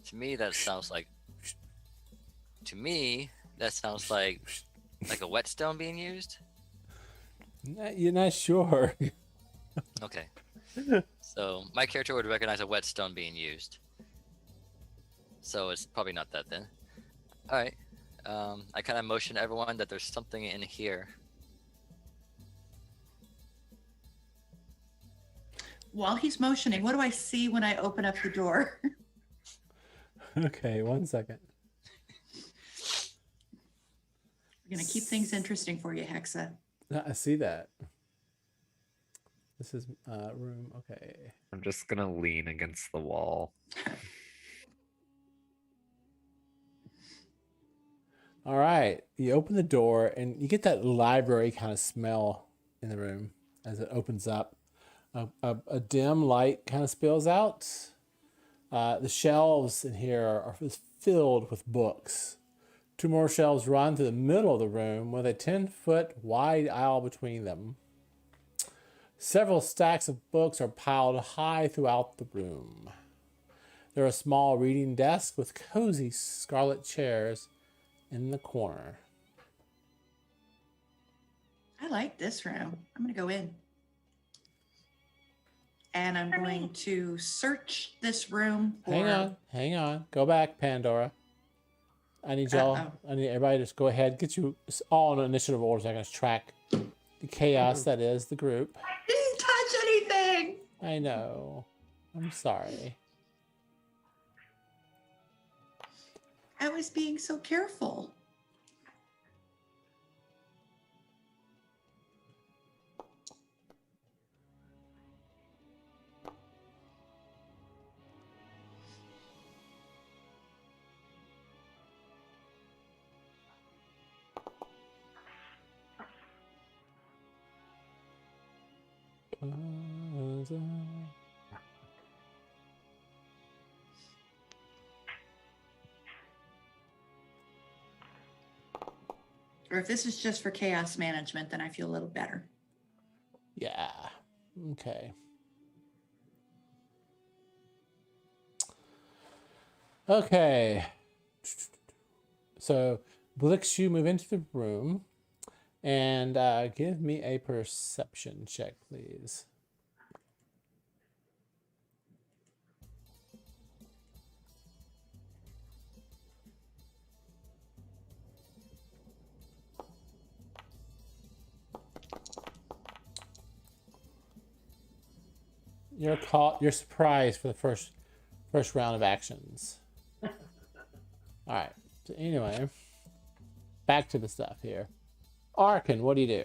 To me, that sounds like. To me, that sounds like a whetstone being used. you're not sure. Okay. So my character would recognize a whetstone being used. So it's probably not that then. All right. I kind of motion everyone that there's something in here. While he's motioning, what do I see when I open up the door? Okay, 1 second. We're going to keep things interesting for you, Hexa. I see that. This is room. Okay. I'm just gonna lean against the wall. All right. You open the door and you get that library kind of smell in the room as it opens up. A dim light kind of spills out. The shelves in here are filled with books. Two more shelves run through the middle of the room with a 10-foot wide aisle between them. Several stacks of books are piled high throughout the room. There are small reading desks with cozy scarlet chairs in the corner. I like this room. I'm going to go in. And I'm going to search this room for... Hang on. Go back, Pandora. I need y'all. I need everybody to just go ahead. Get you all in initiative order so I can track the chaos that is the group. I didn't touch anything. I know. I'm sorry. I was being so careful. Or if this is just for chaos management, then I feel a little better. Yeah. Okay. Okay. So, Blix, you move into the room and give me a perception check, please. You're surprised for the first round of actions. All right. So anyway, back to the stuff here. Arkin, what do you do?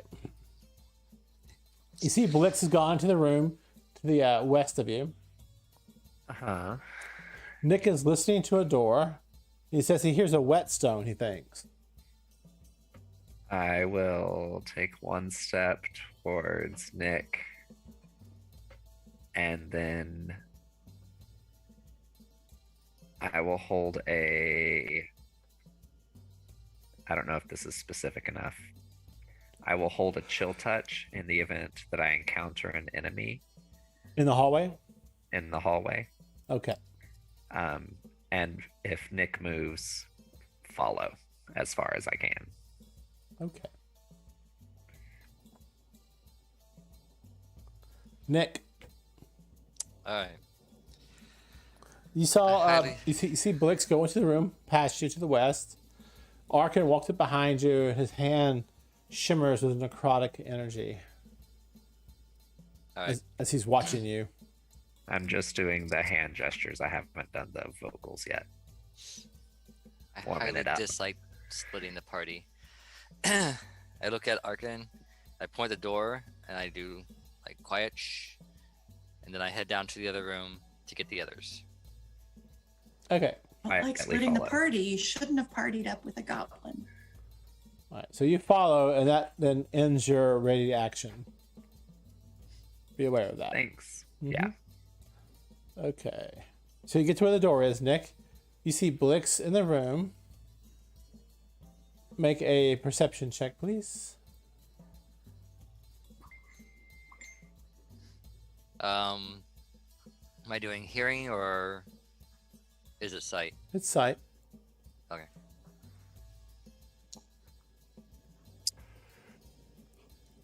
You see Blix has gone to the room to the west of you. Uh-huh. Nick is listening to a door. He says he hears a whetstone, he thinks. I will take one step towards Nick. And then I will hold I don't know if this is specific enough. I will hold a chill touch in the event that I encounter an enemy. In the hallway? In the hallway. Okay. And if Nick moves, follow as far as I can. Okay. Nick. All right. You saw you see Blix go into the room past you to the west. Arkin walks up behind you, and his hand shimmers with necrotic energy. All right. As he's watching you. I'm just doing the hand gestures. I haven't done the vocals yet. I highly dislike splitting the party. I look at Arkin, I point the door, and I do like quiet shh, and then I head down to the other room to get the others. Okay. Well, like splitting the party, you shouldn't have partied up with a goblin. All right, so you follow, and that then ends your ready action. Be aware of that. Thanks. Mm-hmm. Yeah. Okay. So you get to where the door is, Nick. You see Blix in the room. Make a perception check, please. Am I doing hearing or is it sight? It's sight. Okay.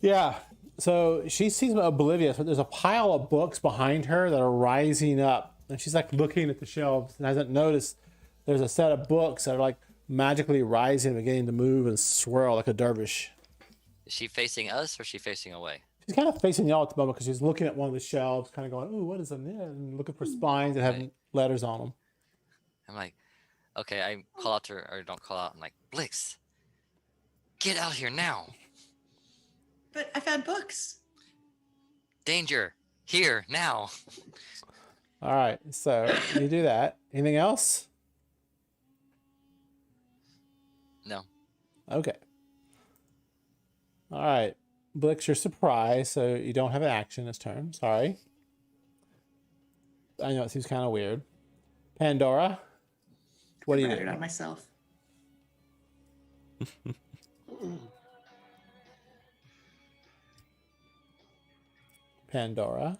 Yeah. So she seems oblivious, but there's a pile of books behind her that are rising up. And she's like looking at the shelves and hasn't noticed there's a set of books that are like magically rising and beginning to move and swirl like a dervish. Is she facing us or is she facing away? She's kind of facing y'all at the moment because she's looking at one of the shelves, kind of going, "Ooh, what is in there?" And looking for spines that have letters on them. I'm like, okay, I call out to her, or don't call out. I'm like, Blix, get out here now. But I found books. Danger! Here, now! All right, so you do that. Anything else? No. Okay. All right. Blix, you're surprised, so you don't have an action this turn. Sorry. I know it seems kind of weird. Pandora, what do you Ratted do? on myself. Pandora.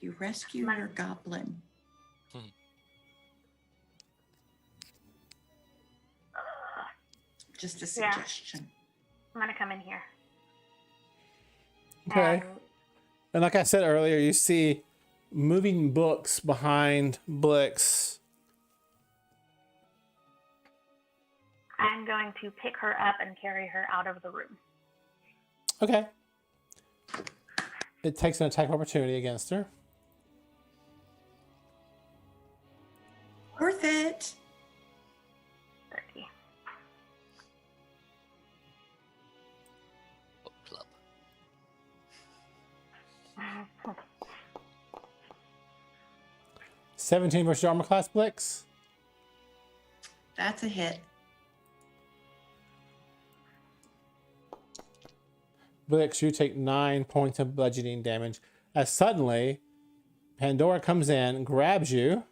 You rescue your goblin. Just a suggestion. I'm gonna come in here. Okay. And like I said earlier, you see moving books behind Blix. I'm going to pick her up and carry her out of the room. Okay. It takes an attack opportunity against her. Worth it. 30. Book club. 17 versus your armor class, Blix. That's a hit. Blix, you take 9 points of bludgeoning damage as suddenly Pandora comes in, grabs you,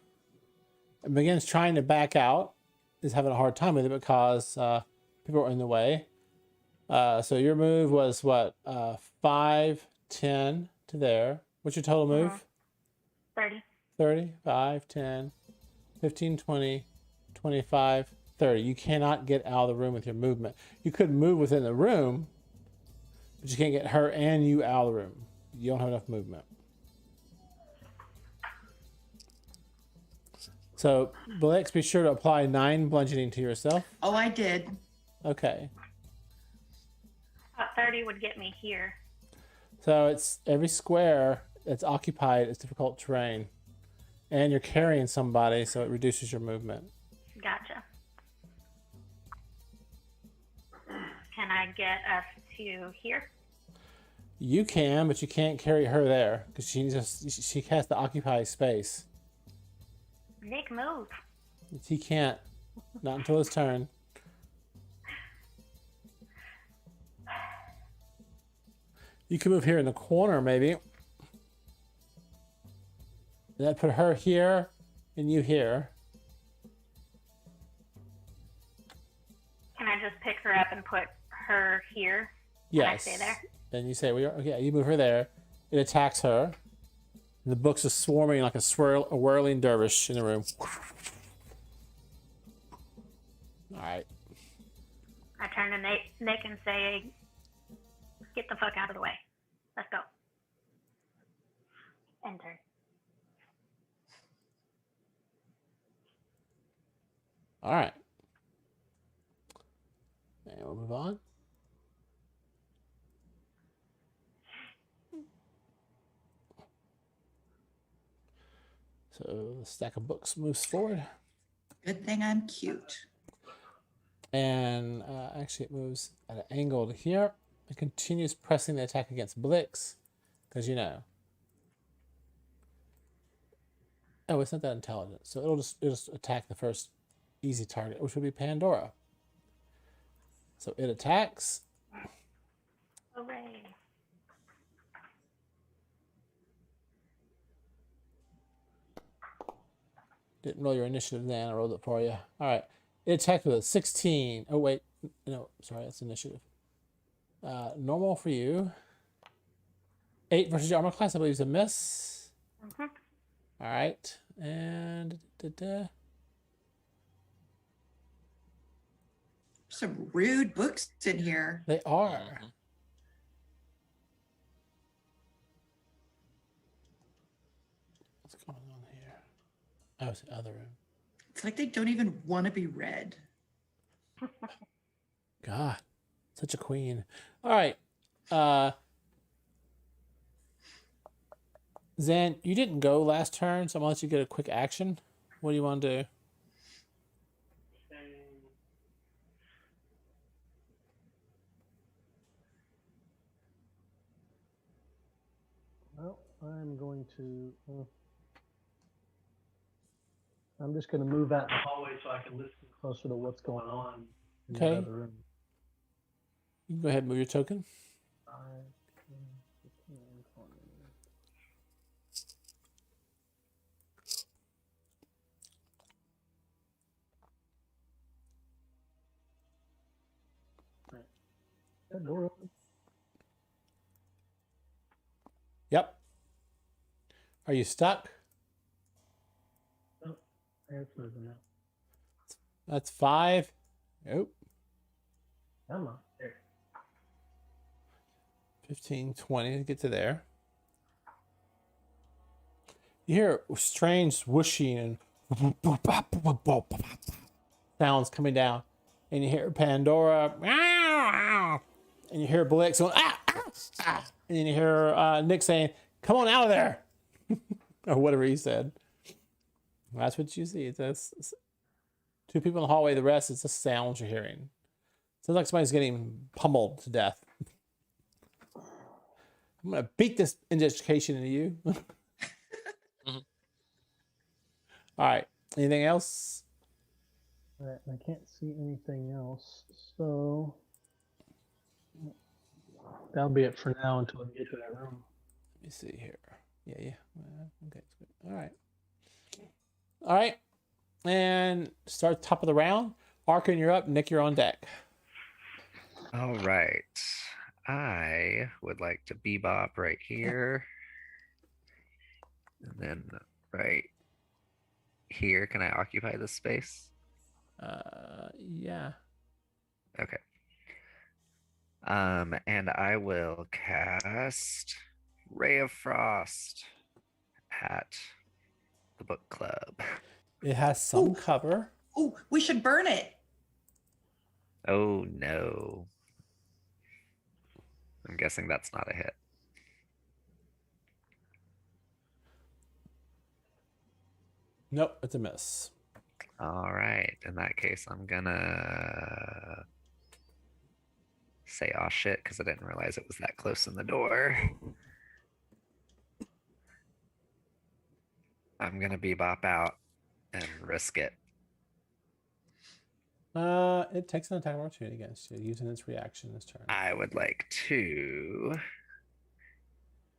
and begins trying to back out. Is having a hard time with it because people are in the way. So your move was what? 5, 10 to there. What's your total move? 30. 30, 5, 10, 15, 20, 25, 30. You cannot get out of the room with your movement. You could move within the room, but you can't get her and you out of the room. You don't have enough movement. So, Blix, be sure to apply 9 bludgeoning to yourself. Oh, I did. Okay. 30 would get me here. So it's every square that's occupied is difficult terrain. And you're carrying somebody, so it reduces your movement. Gotcha. Can I get us to here? You can, but you can't carry her there because she has to occupy space. Nick, move. He can't. Not until his turn. You can move here in the corner, maybe. That put her here and you here. Can I just pick her up and put her here? Yes. Can I stay there? And you say, well, okay, you move her there. It attacks her. And the books are swarming like a whirling dervish in the room. All right. I turn to Nick and say, get the fuck out of the way. Let's go. Enter. All right. And we'll move on. So the stack of books moves forward. Good thing I'm cute. And actually it moves at an angle to here. It continues pressing the attack against Blix. Because, you know. Oh, it's not that intelligent. So it'll just attack the first easy target, which would be Pandora. So it attacks. Hooray. Didn't roll your initiative then. I rolled it for you. All right. It attacked with a 16. Oh, wait. No, sorry. That's initiative. Normal for you. 8 versus your armor class, I believe, is a miss. Mm-hmm. All right. And... Some rude books in here. They are. Mm-hmm. What's going on here? Oh, it's the other room. It's like they don't even want to be read. God, such a queen. All right. Zan, you didn't go last turn, so I'm going to let you get a quick action. What do you want to do? I'm going to. I'm just going to move out in the hallway so I can listen closer to what's going on in the Okay. other room. You can go ahead and move your token. 5, 10, 15, 20. Right. That door open? Yep. Are you stuck? Oh, it's moving now. That's 5. Nope. Come on. There. 15, 20 to get to there. You hear strange whooshing and sounds coming down. And you hear Pandora. And you hear Blix going, ah, ah, ah. And then you hear Nick saying, come on out of there. Or whatever he said. That's what you see. It's 2 people in the hallway. The rest is the sounds you're hearing. Sounds like somebody's getting pummeled to death. I'm going to beat this education into you. Mhm. All right. Anything else? All right, I can't see anything else, so that'll be it for now until we get to that room. Let me see here. Yeah. Okay, it's good. All right. All right. And start top of the round. Arkin, you're up. Nick, you're on deck. All right. I would like to bebop right here. And then right here. Can I occupy this space? Yeah. Okay. And I will cast Ray of Frost at the book club. It has some cover. Oh, we should burn it. Oh no. I'm guessing that's not a hit. Nope, it's a miss. All right. In that case, I'm gonna say "aw shit" because I didn't realize it was that close in the door. I'm gonna bebop out and risk it. It takes an attack of opportunity against you, using its reaction this turn. I would like to,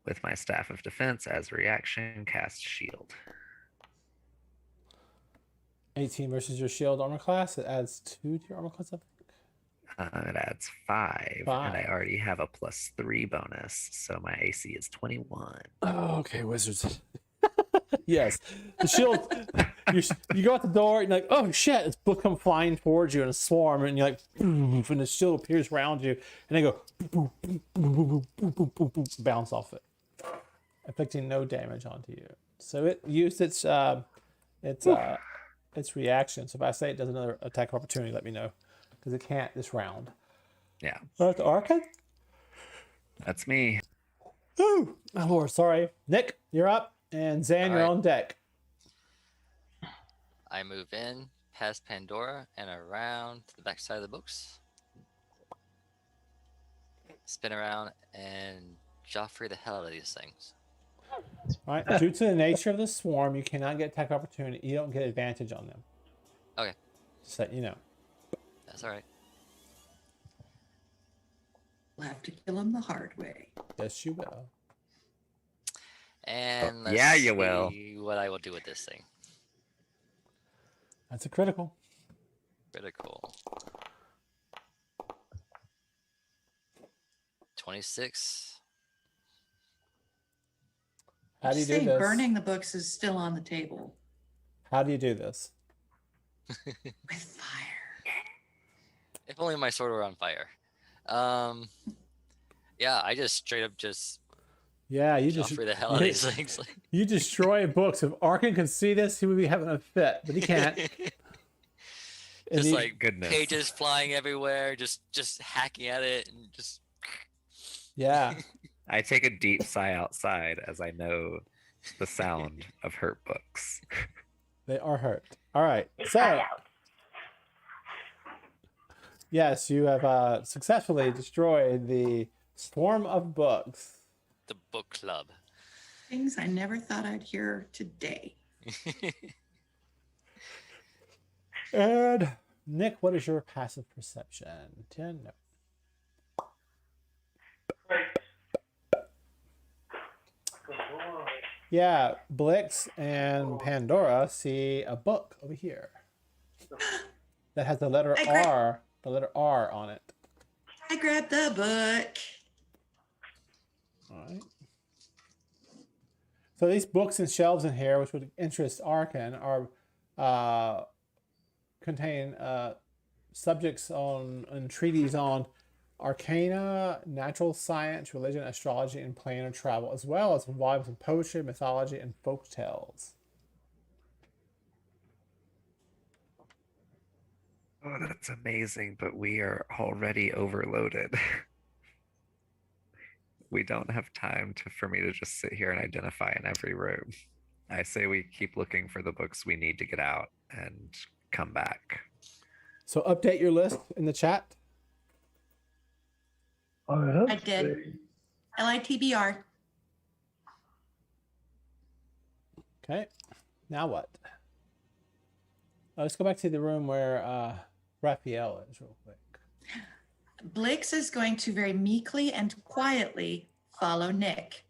with my Staff of Defense as reaction, cast Shield. 18 versus your shield armor class. It adds 2 to your armor class, I think. It adds 5, and I already have a +3 bonus, so my AC is 21. Oh, okay, wizards. Yes, the shield. You go out the door, and you're like, oh shit! It's come flying towards you in a swarm, and you're like, and the shield appears around you, and they go, boom, boom, boom, boom, boom, boom, boom, boom, bounce off it, inflicting no damage onto you. So it used its reaction. So if I say it does another attack of opportunity, let me know, because it can't this round. Yeah. That's Arkin. That's me. Oh, my lord, sorry. Nick, you're up, and Zan, you're Alright. on deck. I move in past Pandora and around to the back side of the books. Spin around and Joffrey the hell out of these things. All right. Due to the nature of the swarm, you cannot get attack opportunity. You don't get advantage on them. Okay. Just that you know. That's all right. We'll have to kill him the hard way. Yes, you will. And let's yeah, you will. see what I will do with this thing. That's a critical. Critical. 26. How do you do Say this? burning the books is still on the table How do you do this? with fire. If only my sword were on fire. Yeah, I just straight up just Yeah, you just Joffrey the hell out of these things. you destroy books. If Arkin could see this, he would be having a fit, but he can't. And Just he- like Goodness. pages flying everywhere, just hacking at it and just yeah. I take a deep sigh outside as I know the sound of hurt books. They are hurt. All right. So, yes, you have successfully destroyed the swarm of books. the book club. Things I never thought I'd hear today. And Nick, what is your passive perception? 10. No. Yeah, Blix and Pandora see a book over here that has the letter R, on it. I grabbed the book. All right. So these books and shelves in here, which would interest Arkan, are contain subjects on and treaties on arcana, natural science, religion, astrology, and planar travel, as well as volumes of poetry, mythology, and folk tales. Oh, that's amazing, but we are already overloaded. We don't have time for me to just sit here and identify in every room. I say we keep looking for the books we need to get out and come back. So update your list in the chat. I did. LITBR. Okay. Now what? Let's go back to the room where Raphael is real quick. Blix is going to very meekly and quietly follow Nick.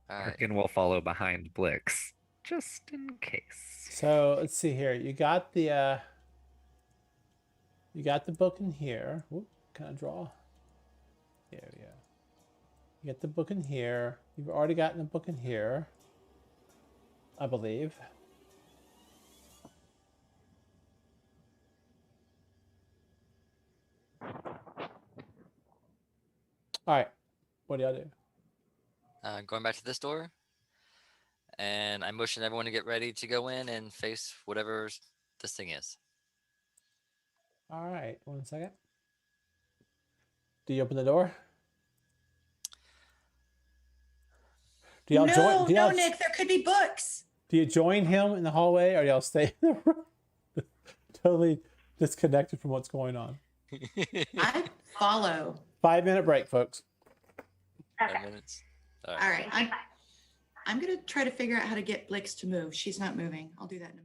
Arkin will follow behind Blix, just in case. So let's see here. You got the book in here. Whoop, can I draw? Here we go. You get the book in here. You've already gotten the book in here, I believe. All right. What do y'all do? Going back to this door, and I motion everyone to get ready to go in and face whatever this thing is. All right. 1 second. Do you open the door? Do y'all join? No, Nick. There could be books. Do you join him in the hallway, or do y'all stay in the room? Totally disconnected from what's going on. I follow. 5-minute break, folks. 5 minutes. All right. I'm going to try to figure out how to get Blix to move. She's not moving. I'll do that in a minute.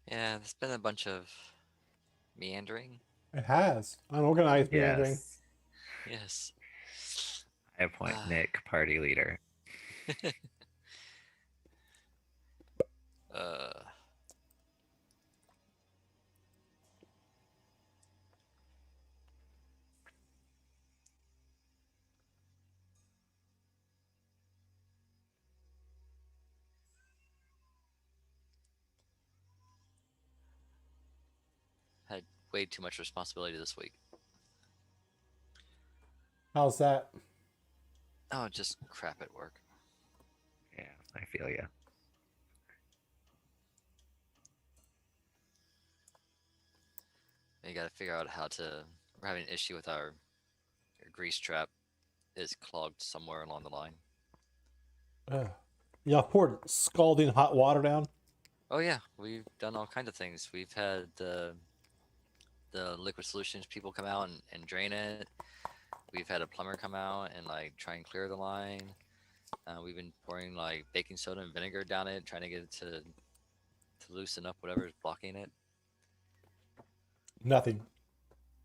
Yeah, there's been a bunch of meandering. It has unorganized meandering. Yes. Yes. I appoint Ah. Nick party leader. uh, had way too much responsibility this week. How's that? Oh, just crap at work. Yeah, I feel you. You got to figure out how to. We're having an issue with our grease trap is clogged somewhere along the line. Y'all poured scalding hot water down. Oh yeah, we've done all kinds of things. We've had the liquid solutions people come out and drain it. We've had a plumber come out and like try and clear the line. We've been pouring like baking soda and vinegar down it, trying to get it to loosen up whatever's blocking it. Nothing.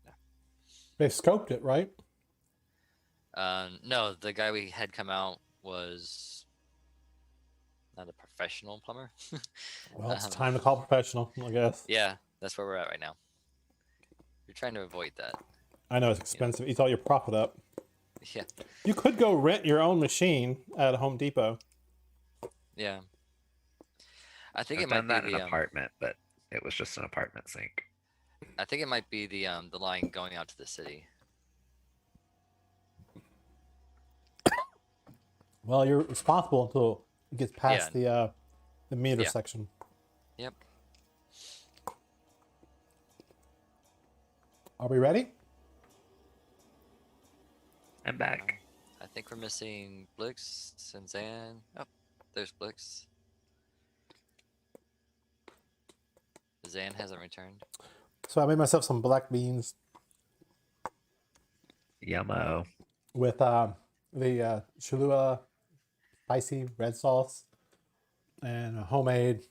No. They scoped it, right? No, the guy we had come out was not a professional plumber. Well, it's time to call professional, I guess. Yeah, that's where we're at right now. You're trying to avoid that. I know it's expensive. Eats all your profit up. Yeah. You could go rent your own machine at Home Depot. Yeah. I think I've it might done that be in the an apartment, but it was just an apartment sink. I think it might be the line going out to the city. Well, you're responsible until it gets past the meter section. Yep. Are we ready? I'm back. I think we're missing Blix and Zan. Oh, there's Blix. Zan hasn't returned. So I made myself some black beans Yummo. with the Cholula spicy red sauce and a homemade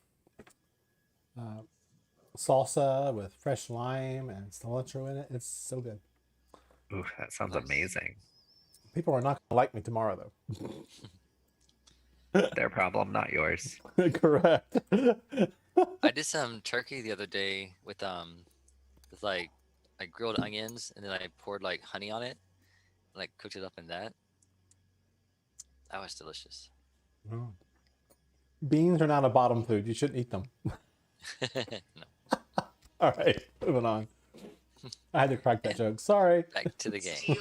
salsa with fresh lime and cilantro in it. It's so good. Ooh, that sounds Nice. amazing. People are not going to like me tomorrow, though. Their problem, not yours. Correct. I did some turkey the other day with like grilled onions, and then I poured like honey on it, like cooked it up in that. That was delicious. Beans are not a bottom food. You shouldn't eat them. No. All right, moving on. I had to crack that joke. Sorry. Back to the game.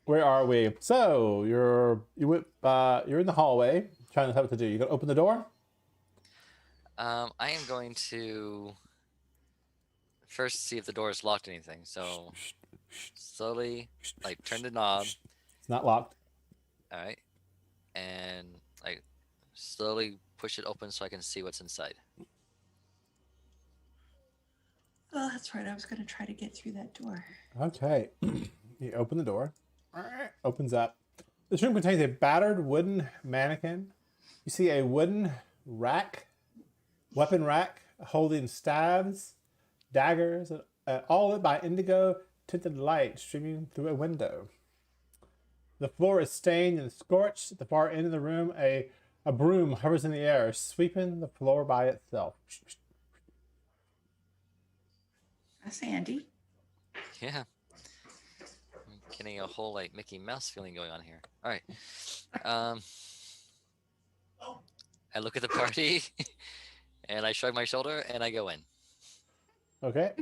Where are we? So you're in the hallway trying to decide what to do. You gonna open the door? I am going to first see if the door is locked or anything. So slowly, like turn the knob. It's not locked. All right, and like slowly push it open so I can see what's inside. Oh, that's right. I was going to try to get through that door. Okay. You open the door. Opens up. This room contains a battered wooden mannequin. You see a wooden rack, weapon rack, holding stabs, daggers, and all lit by indigo tinted light streaming through a window. The floor is stained and scorched. At the far end of the room, a broom hovers in the air, sweeping the floor by itself. That's Andy. Yeah. I'm getting a whole like Mickey Mouse feeling going on here. All right. I look at the party and I shrug my shoulder and I go in. Okay.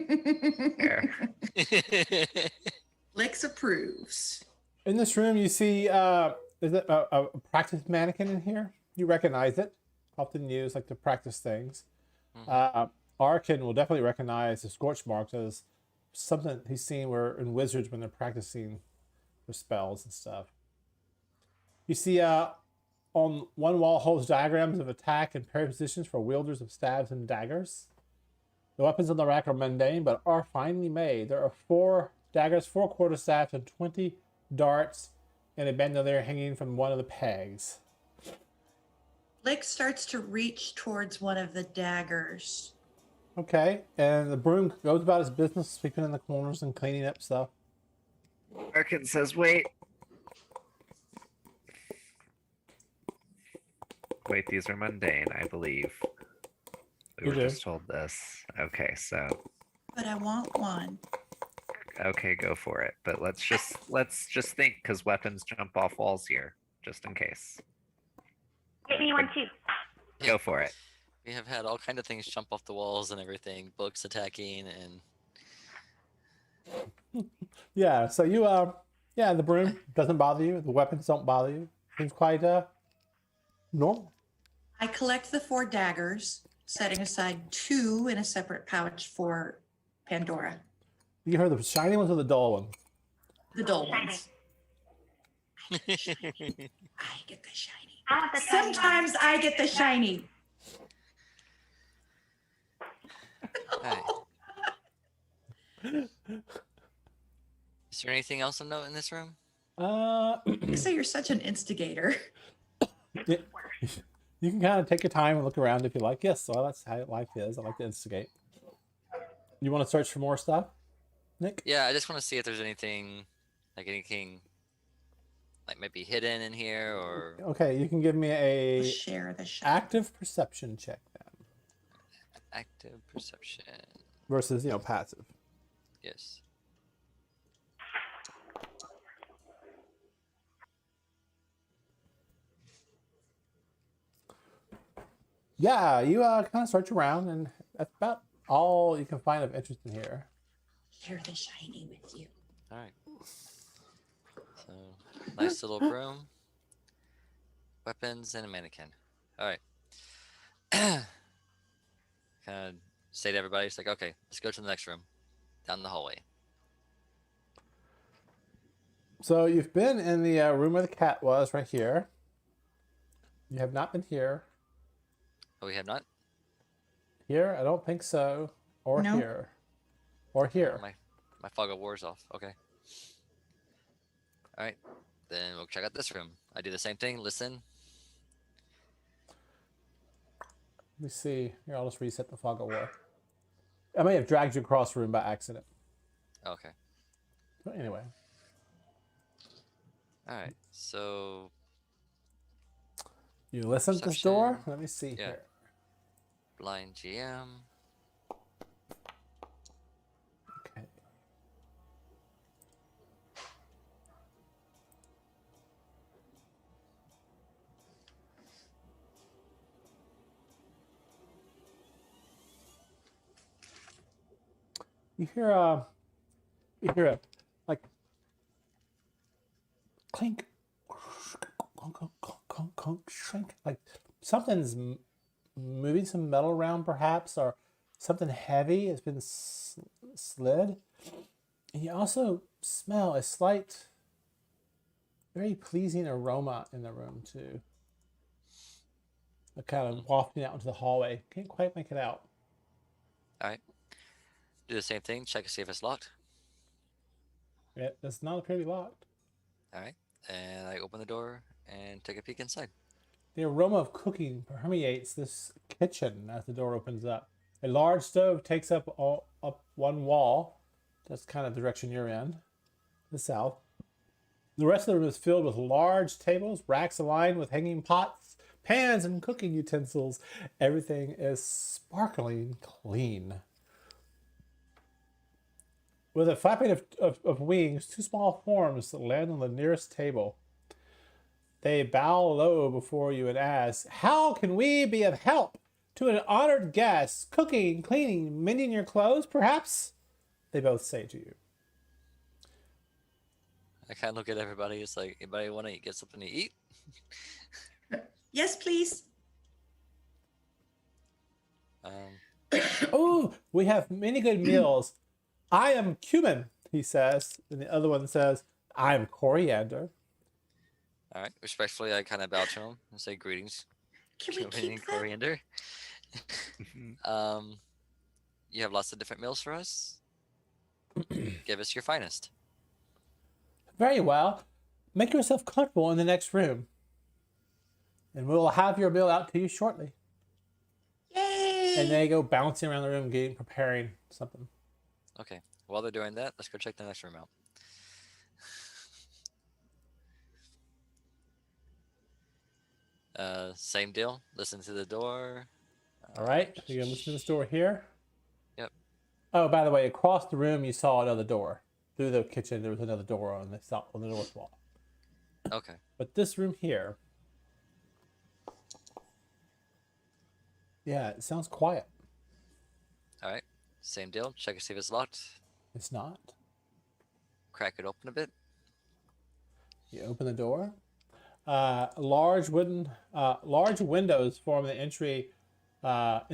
Lex approves. In this room, you see there's a practice mannequin in here. You recognize it. Often used like to practice things. Arkin will definitely recognize the scorch marks as something he's seen where in wizards when they're practicing their spells and stuff. You see on one wall holds diagrams of attack and parry positions for wielders of stabs and daggers. The weapons on the rack are mundane but are finely made. There are 4 daggers, 4 quarterstaffs, and 20 darts and a bandolier hanging from one of the pegs. Lick starts to reach towards one of the daggers. Okay, and the broom goes about his business, sweeping in the corners and cleaning up stuff. Arkin says, wait. Wait, these are mundane, I believe. We You were do. just told this. Okay, so But I want one. okay, go for it. But let's just think, because weapons jump off walls here, just in case. Get me one too. Go for it. We have had all kind of things jump off the walls and everything, books attacking, and Yeah, so you yeah, the broom doesn't bother you, the weapons don't bother you. Seems quite normal. I collect the 4 daggers, setting aside 2 in a separate pouch for Pandora. You heard the shiny ones or the dull ones? The dull Shiny. ones. I get the shiny. I want the shiny. Sometimes I get the shiny. Alright. Is there anything else of note in this room? So you're such an instigator. Yeah, you can kind of take your time and look around if you like. Yes, well, that's how life is. I like to instigate. You want to search for more stuff, Nick? Yeah, I just want to see if there's anything like maybe hidden in here or Okay, you can give me a Share the shiny. active perception check then, active perception. versus passive. Yes. Yeah, you kind of search around, and that's about all you can find of interest in here. Share the shiny with you. All right. So nice little broom, weapons, and a mannequin. All right. Kind of say to everybody, it's like, okay, let's go to the next room, down the hallway. So you've been in the room where the cat was, right here. You have not been here. Oh, we have not. Here, I don't think so. Or No. here. Or here. My fog of war's off. Okay. All right. Then we'll check out this room. I do the same thing. Listen. Let me see. Here, I'll just reset the fog of war. I may have dragged you across the room by accident. Okay. But anyway. All right. So You listen to this door? Let me see Yeah. here. blind GM. Okay. You hear a like clink, clunk, clunk, clunk, clunk, clunk, shrink. Like something's moving some metal around, perhaps, or something heavy has been slid. And you also smell a slight, very pleasing aroma in the room too. Kind of wafting out into the hallway. Can't quite make it out. All right. Do the same thing. Check to see if it's locked. It does not appear to be locked. All right. And I open the door and take a peek inside. The aroma of cooking permeates this kitchen as the door opens up. A large stove takes up one wall. That's kind of the direction you're in, the south. The rest of the room is filled with large tables, racks aligned with hanging pots, pans, and cooking utensils. Everything is sparkling clean. With a flapping of wings, 2 small forms land on the nearest table. They bow low before you and ask, "How can we be of help to an honored guest? Cooking, cleaning, mending your clothes, perhaps?" They both say to you. I kind of look at everybody. It's like, anybody want to get something to eat? Yes, please. "Oh, we have many good meals. I am cumin," he says. And the other one says, "I am coriander." All right. Respectfully, I kind of bow to him and say, "Greetings, Can we cumin keep and them? coriander." You have lots of different meals for us. Give us your finest. "Very well. Make yourself comfortable in the next room." And we'll have your bill out to you shortly. Yay! And they go bouncing around the room, preparing something. Okay. While they're doing that, let's go check the next room out. Same deal. Listen to the door. All right, you're gonna listen to this door here. Yep. Oh, by the way, across the room you saw another door. Through the kitchen, there was another door on the north wall. Okay. But this room here, yeah, it sounds quiet. All right. Same deal. Check and see if it's locked. It's not. Crack it open a bit. You open the door. Large windows form the entry. Large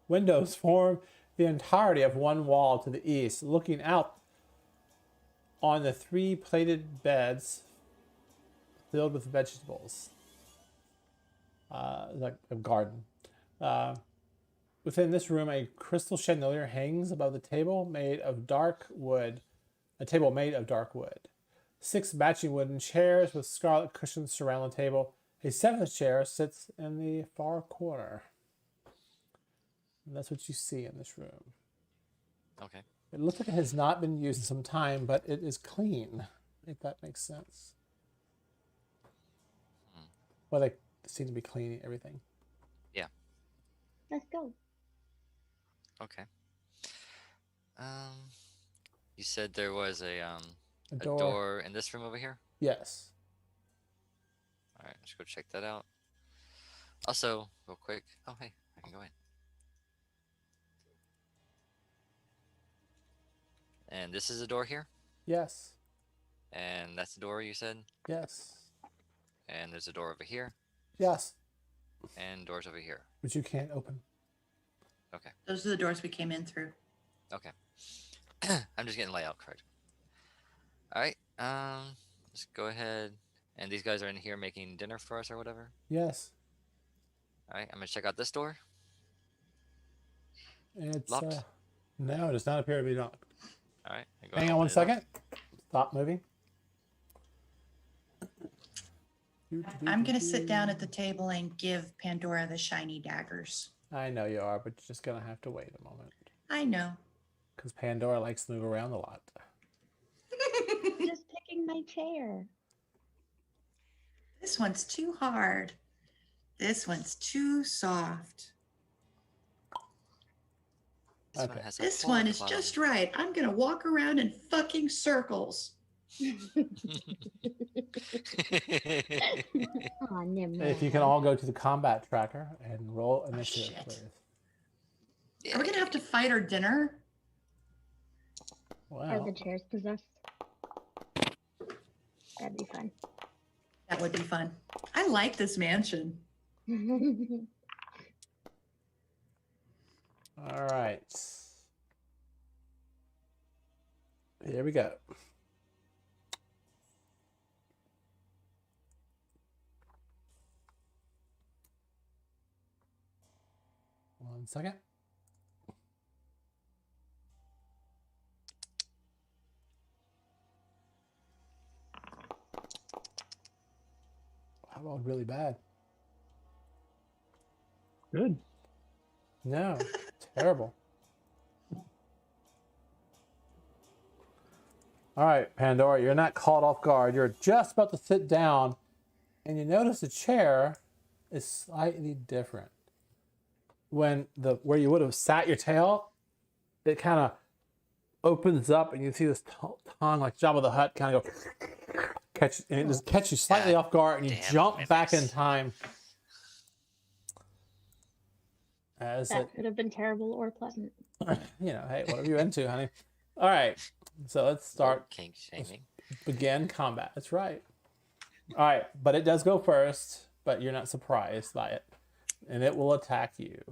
windows form the entirety of one wall to the east, looking out on the 3 plated beds filled with vegetables. Like a garden. Within this room, a crystal chandelier hangs above the table made of dark wood. A table made of dark wood. 6 matching wooden chairs with scarlet cushions surround the table. A 7th chair sits in the far corner. And that's what you see in this room. Okay. It looks like it has not been used in some time, but it is clean, if that makes sense. Well, they seem to be cleaning everything. Yeah. Let's go. Okay. You said there was a door in this room over here? Yes. All right, let's go check that out. Also, real quick. Oh, hey, I can go in. And this is a door here? Yes. And that's the door you said? Yes. And there's a door over here? Yes. And doors over here? Which you can't open. Okay. Those are the doors we came in through. Okay. I'm just getting layout correct. All right. Let's go ahead. And these guys are in here making dinner for us or whatever? Yes. All right. I'm going to check out this door. It's locked. No, it does not appear to be locked. All right. Hang on one second. Stop moving. I'm going to sit down at the table and give Pandora the shiny daggers. I know you are, but you're just going to have to wait a moment. I know. Because Pandora likes to move around a lot. Just picking my chair. This one's too hard. This one's too soft. Okay. This one is just right. I'm going to walk around in fucking circles. If you can all go to the combat tracker and roll initiative, please. Are we going to have to fight our dinner? Are Wow. the chairs possessed? That'd be fun. That would be fun. I like this mansion. All right. Here we go. One second. I rolled really bad. Good. No, terrible. All right, Pandora, you're not caught off guard. You're just about to sit down, and you notice the chair is slightly different. When where you would have sat your tail, it kind of opens up, and you see this tongue like Jabba the Hutt kind of go catch, and it just catch you slightly off guard, and you jump back in time. That could have been terrible or pleasant. You know, hey, whatever you're into, honey. All right, so let's start. Kink shaming. Begin combat. That's right. All right, but it does go first, but you're not surprised by it, and it will attack you.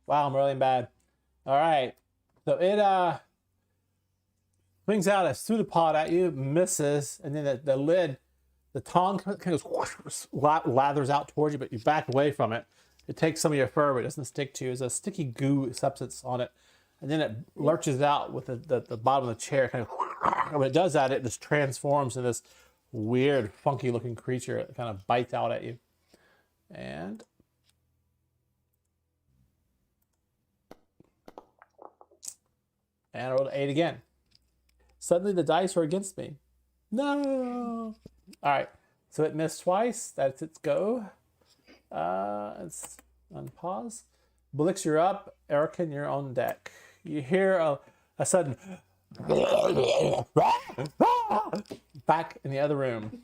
Wow, I'm rolling bad. All right. So it brings out a pseudopod at you, misses, and then the lid, the tongue kind of goes, lathers out towards you, but you back away from it. It takes some of your fur, but it doesn't stick to you. There's a sticky goo substance on it. And then it lurches out with the bottom of the chair. Kind of, when it does that, it just transforms into this weird, funky looking creature. It kind of bites out at you. And I rolled 8 again. Suddenly the dice are against me. No. All right. So it missed twice. That's its go. It's unpause. Blix, you're up. Erican, you're on deck. You hear a sudden back in the other room.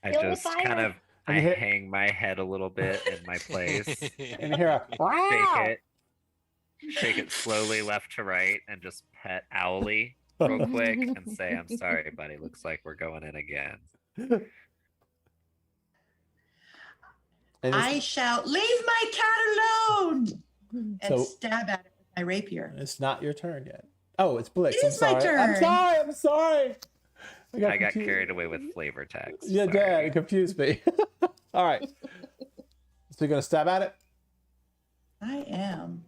I Feel the just fire. kind of And I you hear- hang my head a little bit in my place, And you hear a shake it slowly left to right, and just pet Owly real quick and say, "I'm sorry, buddy. Looks like we're going in again." And I shout, "Leave my cat alone!" and So- stab at it with my rapier. it's not your turn yet. Oh, it's Blix. It I'm is my sorry. I'm turn. sorry. I'm sorry. I got confused. carried away with flavor text. Yeah, sorry. Dad, it confused me. All right. So you're gonna stab at it? I am.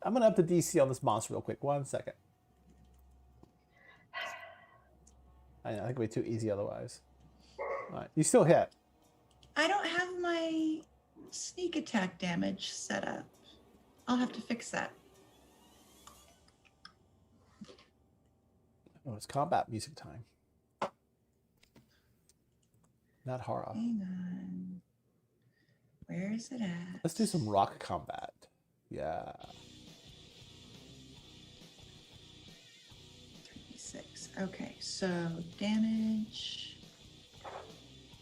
I'm gonna up the DC on this monster real quick. 1 second. I know, I think it'd be too easy otherwise. All right, you still hit. I don't have my sneak attack damage set up. I'll have to fix that. Oh, it's combat music time. Not horror. Hang on. Where is it at? Let's do some rock combat. Yeah. 36. Okay, so damage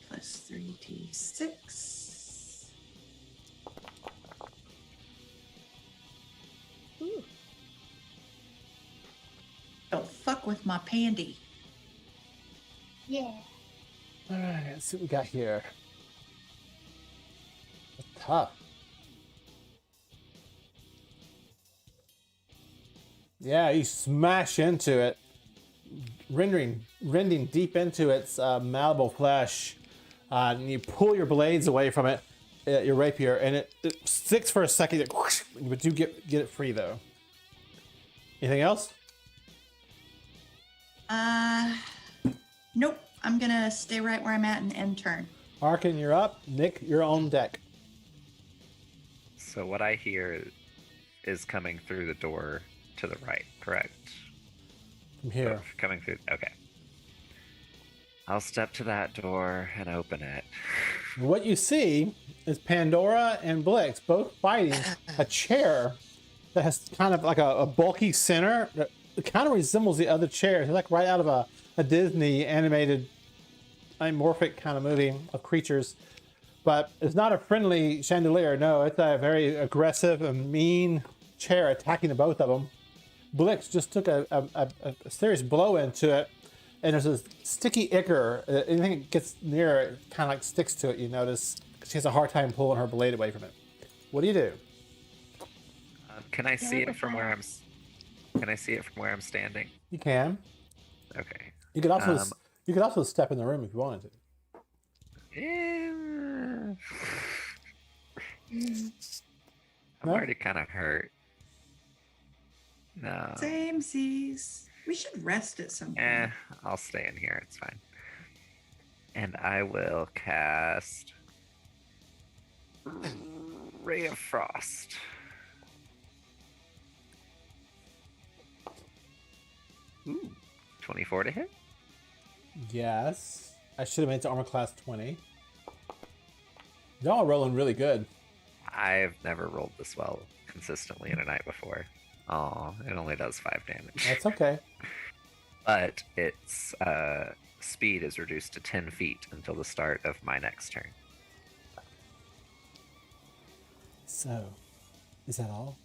plus 3d6. Ooh. Don't fuck with my pandy. Yeah. All right, let's see what we got here. That's tough. Yeah, you smash into it, rending deep into its malleable flesh, and you pull your blades away from it, your rapier, and it sticks for a second, but you get it free though. Anything else? Nope. I'm gonna stay right where I'm at and end turn. Arkin, you're up. Nick, you're on deck. So what I hear is coming through the door to the right, correct? From here. Oh, coming through. Okay. I'll step to that door and open it. What you see is Pandora and Blix both fighting a chair that has kind of like a bulky center that kind of resembles the other chairs. It's like right out of a Disney animated amorphic kind of movie of creatures. But it's not a friendly chandelier. No, it's a very aggressive and mean chair attacking the both of them. Blix just took a serious blow into it, and there's a sticky ichor. Anything that gets near it kind of like sticks to it, you notice. She has a hard time pulling her blade away from it. What do you do? Can I see it from where I'm? Can I see it from where I'm standing? You can. Okay. You could also step in the room if you wanted to. I'm No? already kind of hurt. No. Same seas. We should rest at some point. I'll stay in here. It's fine. And I will cast Ray of Frost. Ooh, 24 to hit. Yes. I should have made it to armor class 20. Y'all are rolling really good. I've never rolled this well consistently in a night before. Oh, it only does 5 damage. That's okay. But its speed is reduced to 10 feet until the start of my next turn. So, is that all?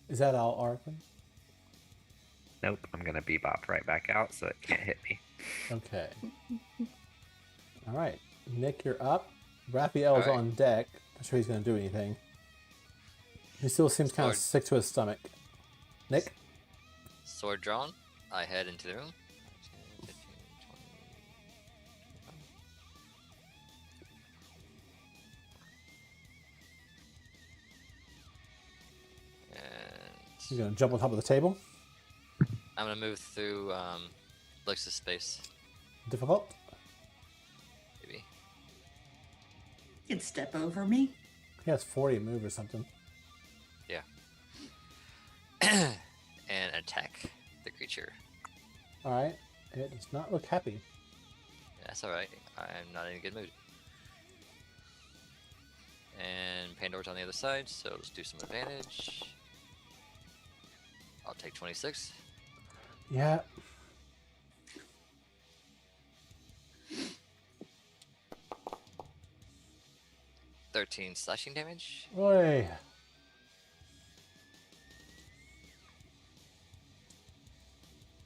Is that all, Arkin? Nope, I'm going to bebop right back out so it can't hit me. Okay. All right. Nick, you're up. Raphael's Alright. on deck. Not sure he's going to do anything. He still seems kind of Sword. sick to his stomach. Nick? Sword drawn. I head into the room. 15, 20. And He's going to jump on top of the table. I'm gonna move through Blix's space. Difficult. Maybe. You can step over me. He has 40 move or something. Yeah. And attack the creature. Alright. It does not look happy. That's alright. I'm not in a good mood. And Pandora's on the other side, so let's do some advantage. I'll take 26. Yeah. $13 slashing damage. Oi.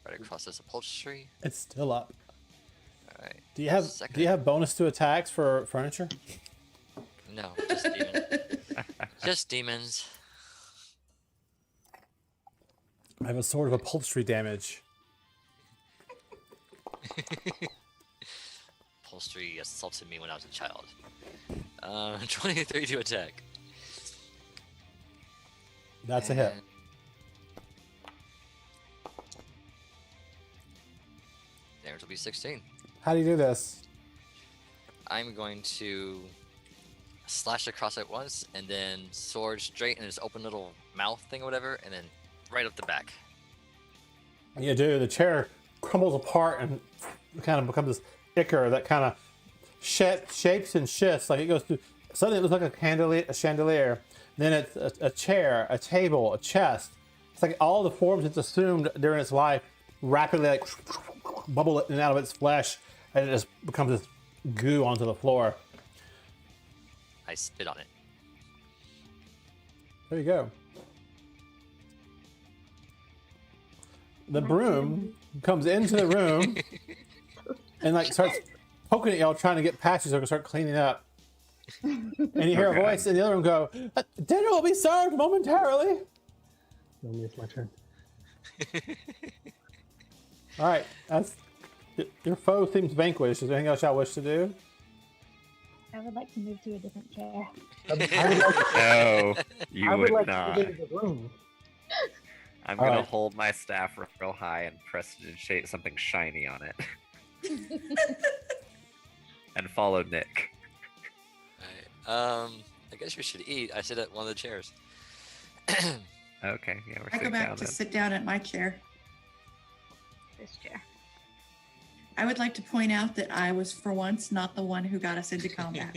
Right across this upholstery. It's still up. Alright. Do you have bonus to attacks for furniture? No, just demons. Just demons. I have a sword of upholstery damage. Upholstery assaulted me when I was a child. 23 to attack. That's a hit. And damage will be 16. How do you do this? I'm going to slash across it once, and then sword straight in his open little mouth thing or whatever, and then right up the back. You do. The chair crumbles apart and kind of becomes this ichor that kind of shapes and shifts. Like it goes through. Suddenly it looks like a chandelier. Then it's a chair, a table, a chest. It's like all the forms it's assumed during its life rapidly like bubble in and out of its flesh, and it just becomes this goo onto the floor. I spit on it. There you go. The broom comes into the room and like starts poking at y'all, trying to get patches so it can start cleaning up. And you hear a voice in the other room go, "Dinner will be served momentarily." No, it's my turn. All right, that's your foe seems vanquished. Is there anything else y'all wish to do? I would like to move to a different chair. I would like, No, you I would like not. to get into the room. I'm All gonna right. hold my staff real high and press something shiny on it. And follow Nick. Alright. I guess we should eat. I sit at one of the chairs. Okay, yeah, we're I go sitting back down to then. sit down at my chair. This chair. I would like to point out that I was, for once, not the one who got us into combat.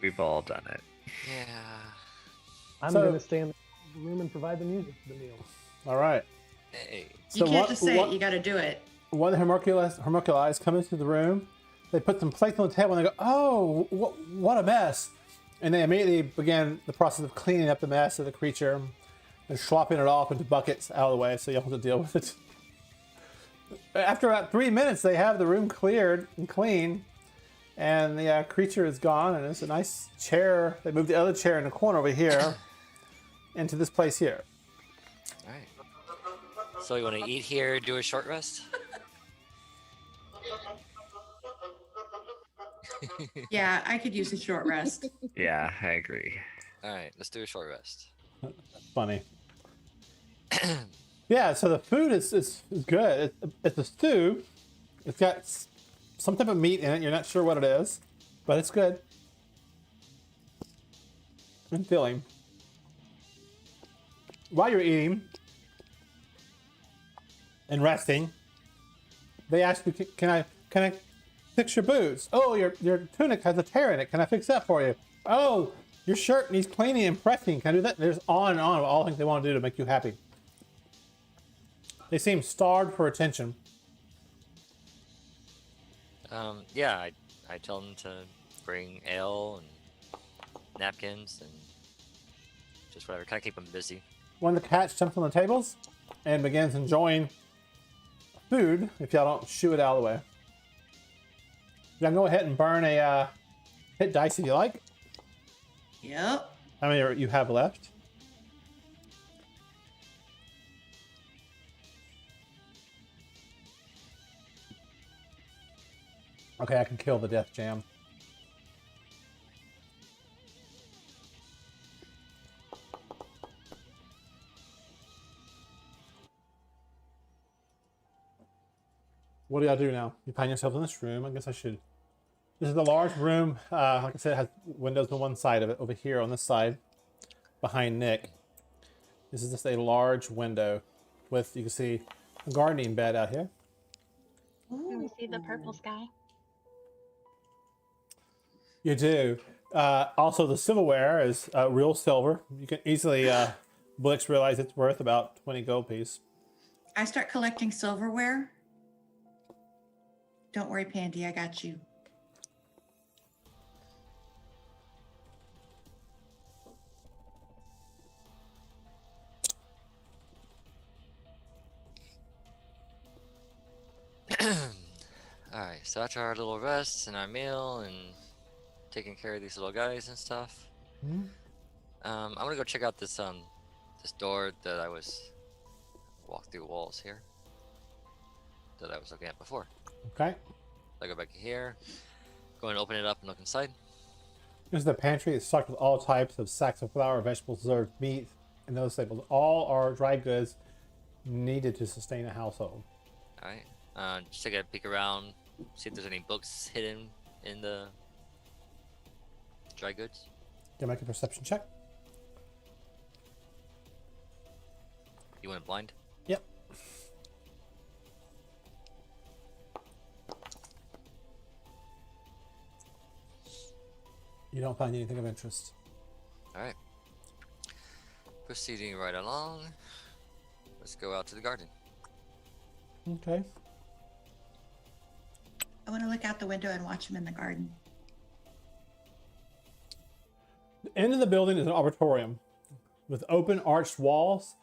We've all done it. Yeah. I'm So- going to stay in the room and provide the music for the meal. All right. Hey. You can't just say it, you got to do it. One of the homunculi come into the room. They put some plates on the table and they go, "Oh, what a mess!" And they immediately began the process of cleaning up the mess of the creature and slopping it off into buckets out of the way so you don't have to deal with it. After about 3 minutes, they have the room cleared and clean, and the creature is gone. And it's a nice chair. They moved the other chair in the corner over here into this place here. Alright. So you want to eat here, do a short rest? Yeah, I could use a short rest. Yeah, I agree. Alright, let's do a short rest. Funny. Yeah, so the food is good. It's a stew. It's got some type of meat in it. You're not sure what it is, but it's good and filling. While you're eating and resting, they ask you, "Can I fix your boots? Oh, your tunic has a tear in it. Can I fix that for you? Oh, your shirt needs cleaning and pressing. Can I do that?" There's on and on of all things they want to do to make you happy. They seem starved for attention. Yeah, I tell them to bring ale and napkins and just whatever, kind of keep them busy. One of the cats jumps on the tables and begins enjoying food if y'all don't shoo it out of the way. You can go ahead and burn a hit dice if you like. Yep. How many you have left? Okay, I can kill the death jam. What do y'all do now? You find yourselves in this room. I guess I should. This is a large room. Like I said, it has windows on one side of it. Over here on this side, behind Nick, this is just a large window with, you can see, a gardening bed out here. Can we see the purple sky? You do. Also, the silverware is real silver. You can easily, Blix realize it's worth about 20 gold piece. I start collecting silverware. Don't worry, Pandy, I got you. Alright, so after our little rest and our meal and taking care of these little guys and stuff, I'm gonna go check out this this door that I was walk through walls here that I was looking at before. Okay. I go back here, go and open it up and look inside. This is the pantry. It's stocked with all types of sacks of flour, vegetables, desserts, meat, and those staples. All are dry goods needed to sustain a household. Alright, just take a peek around, see if there's any books hidden in the dry goods. Can make a perception check. You went blind? Yep. You don't find anything of interest. Alright. Proceeding right along. Let's go out to the garden. Okay. I want to look out the window and watch him in the garden. The end of the building is an arboretum with open arched walls.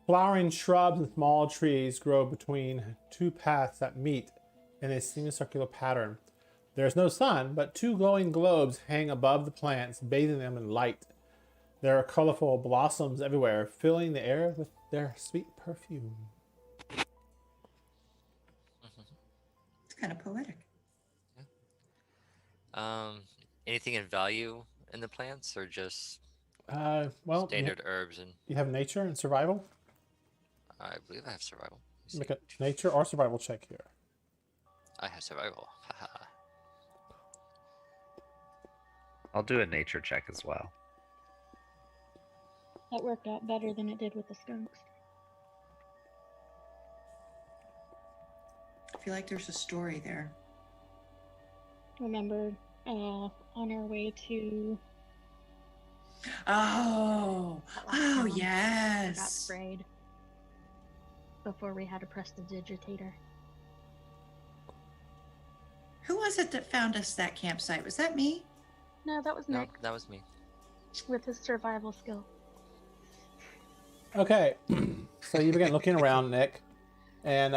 Flowering shrubs and small trees grow between two paths that meet in a semicircular pattern. There is no sun, but two glowing globes hang above the plants, bathing them in light. There are colorful blossoms everywhere, filling the air with their sweet perfume. It's kind of poetic. Anything in value in the plants, or just Well, standard herbs? And you have nature and survival. I believe I have survival. Make a nature or survival check here. I have survival. Haha. I'll do a nature check as well. That worked out better than it did with the skunks. I feel like there's a story there. Remember, on our way to Oh, that last oh town, I got yes. sprayed before we had to press the digitator. Who was it that found us that campsite? Was that me? No, that was No, Nick that was me. with his survival skill. Okay, so you begin looking around, Nick, and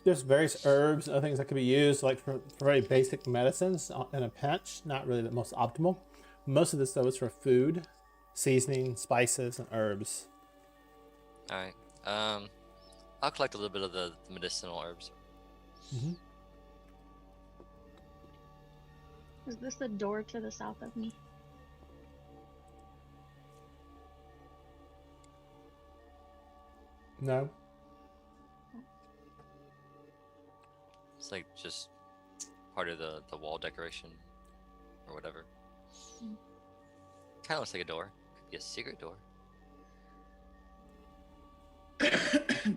there's various herbs and other things that could be used, like for very basic medicines in a pinch. Not really the most optimal. Most of this though is for food, seasoning, spices, and herbs. All right. I'll collect a little bit of the medicinal herbs. Mm-hmm. Is this the door to the south of me? No. It's like just part of the wall decoration or whatever. Mm. Kind of looks like a door. Could be a secret door. I'm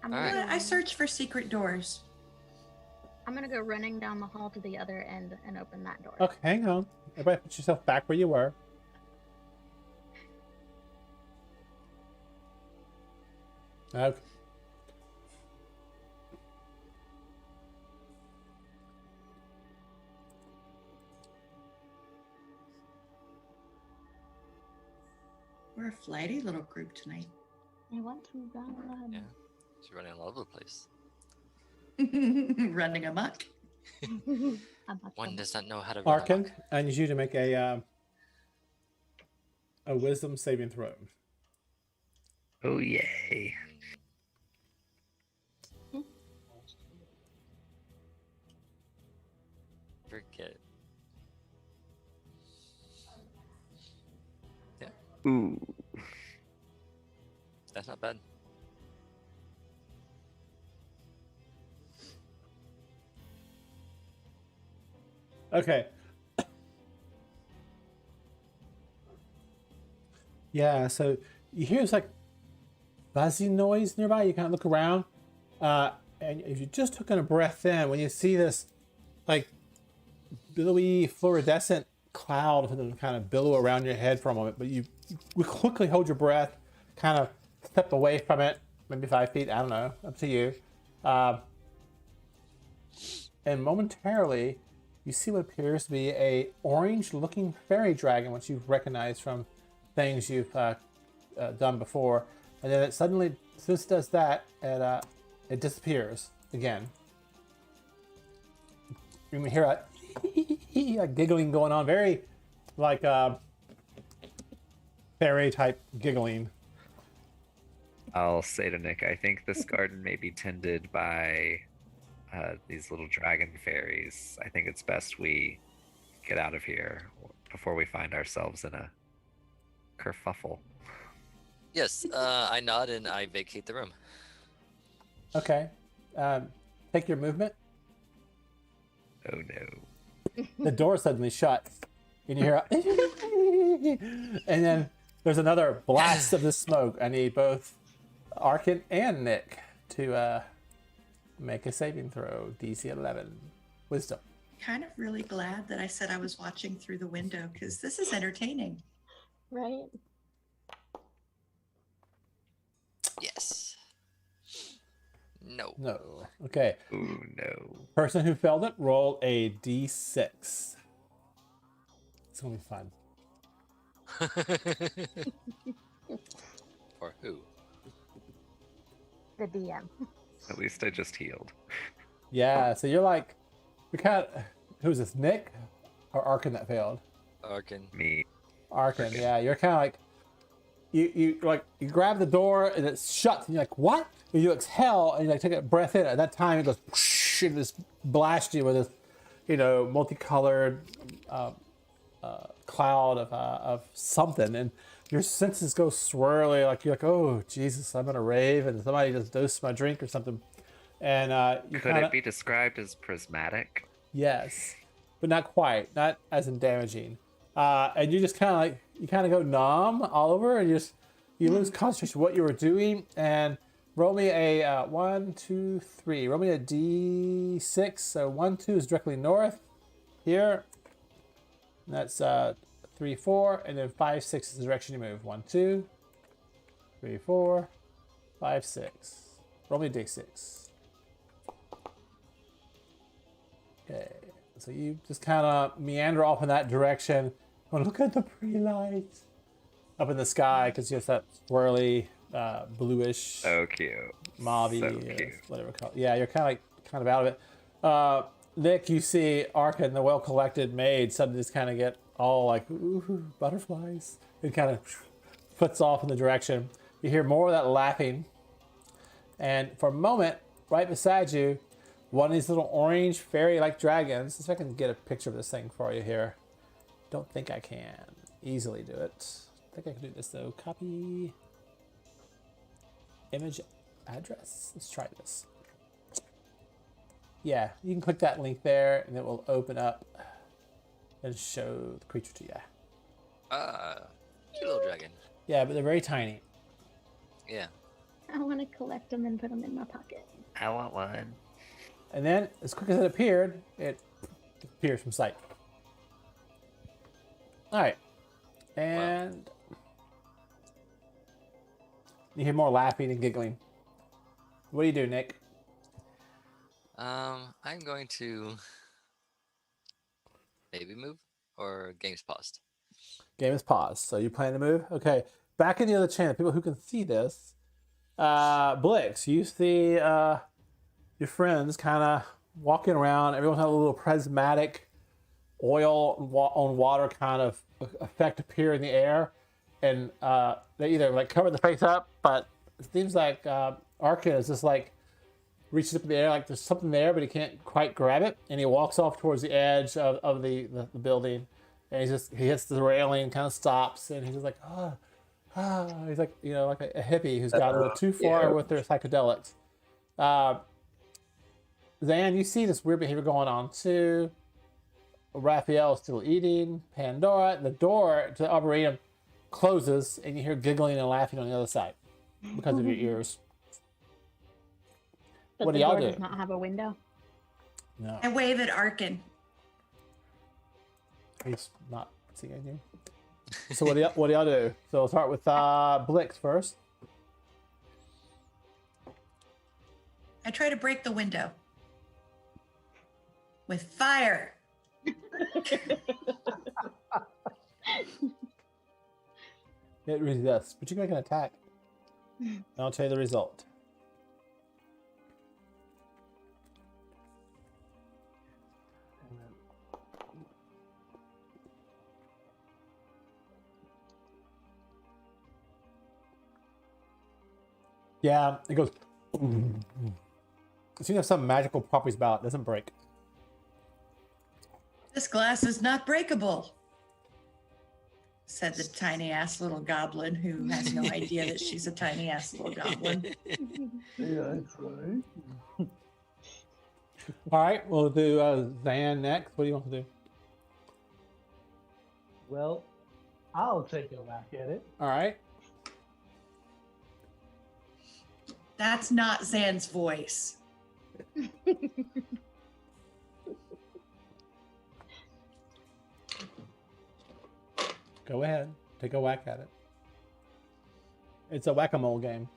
All gonna right. go, I search for secret doors. I'm gonna go running down the hall to the other end and open that door. Okay, hang on. Everybody put yourself back where you were. Okay. We're a flighty little group tonight. I want to run. Yeah. She's running all over the place. Running amok. One does not know how to run Arkin, amok. I need you to make a wisdom saving throw. Oh yay! Forget it. Yeah, Ooh. that's not bad. Okay. Yeah, so you hear this like buzzing noise nearby. You kind of look around, and if you just took in a breath in, when you see this like billowy fluorescent cloud kind of billow around your head for a moment, but you quickly hold your breath, kind of step away from it, maybe 5 feet, I don't know, up to you. And momentarily, you see what appears to be a orange-looking fairy dragon, which you've recognized from things you've done before. And then it suddenly, as soon as it does that, it disappears again. You can hear a like giggling going on, very like fairy type giggling. I'll say to Nick, I think this garden may be tended by these little dragon fairies. I think it's best we get out of here before we find ourselves in a kerfuffle. Yes, I nod and I vacate the room. Okay. Take your movement. Oh no. The door suddenly shuts, and you hear and then there's another blast of the smoke. I need both Arkin and Nick to make a saving throw, DC 11, Wisdom. Kind of really glad that I said I was watching through the window because this is entertaining. Right? Yes. No. No. Okay. Ooh no. Person who failed it, roll a D6. It's gonna be fun. For who? The DM. At least I just healed. Yeah. So you're kind of. Who's this? Nick or Arkin that failed? Arkin. Me. Arkin. Yeah. You're kind of like. You grab the door and it shuts and you're like, what? And you exhale and you like take a breath in. At that time it goes whoosh, and just blasts you with this, multicolored cloud of something, and your senses go swirly. Like you're like, oh Jesus, I'm in a rave, and somebody just dosed my drink or something. And Could it be described as prismatic? Yes, but not quite, not as in damaging. And you just kind of go numb all over, and you lose concentration of what you were doing. And roll me a 1, 2, 3. Roll me a D6. So 1, 2 is directly north here. And that's 3, 4, and then 5, 6 is the direction you move. 1, 2, 3, 4, 5, 6. Roll me a D6. Okay, so you just kind of meander off in that direction. Oh, look at the pretty lights up in the sky, because you have that swirly, bluish, So cute. mauve-y, So cute. whatever color. Yeah, you're kind of out of it. Nick, you see Arkin, the well-collected maid, suddenly just kind of get all like, ooh, butterflies. It kind of puts off in the direction. You hear more of that laughing, and for a moment, right beside you, one of these little orange fairy-like dragons. See if I can get a picture of this thing for you here. Don't think I can easily do it. I think I can do this though. Copy image address. Let's try this. Yeah, you can click that link there and it will open up and show the creature to you. Cute little dragon. Yeah, but they're very tiny. Yeah. I want to collect them and put them in my pocket. I want one. And then, as quick as it appeared, it appears from sight. All right, and you hear more laughing and giggling. What do you do, Nick? I'm going to maybe move, or game's paused. Game is paused. So you plan to move? Okay. Back in the other channel, people who can see this. Blix, you see your friends kind of walking around. Everyone has a little prismatic oil on water kind of effect appear in the air, and they either like cover the face up, but it seems like Arkin is just like reaches up in the air like there's something there, but he can't quite grab it, and he walks off towards the edge of the building, and he hits the railing, kind of stops, and he's just like he's like like a hippie who's got a little too far with their psychedelics. Zan, you see this weird behavior going on too. Raphael is still eating. Pandora, the door to the Arboretum closes, and you hear giggling and laughing on the other side because of your ears. But What do the y'all door do? does not have a window. No, I wave at Arkin. he's not seeing you. So what do y'all do? So we'll start with Blix first. I try to break the window with fire. It resists, but you can make an attack. And I'll tell you the result. Yeah, it goes. It seems to have some magical properties about it. It doesn't break. This glass is not breakable, said the tiny ass little goblin who has no idea that she's a tiny ass little goblin. Yeah, that's right. All right, we'll do Zan next. What do you want to do? Well, I'll take a whack at it. All right. That's not Zan's voice. Go ahead. Take a whack at it. It's a whack-a-mole game.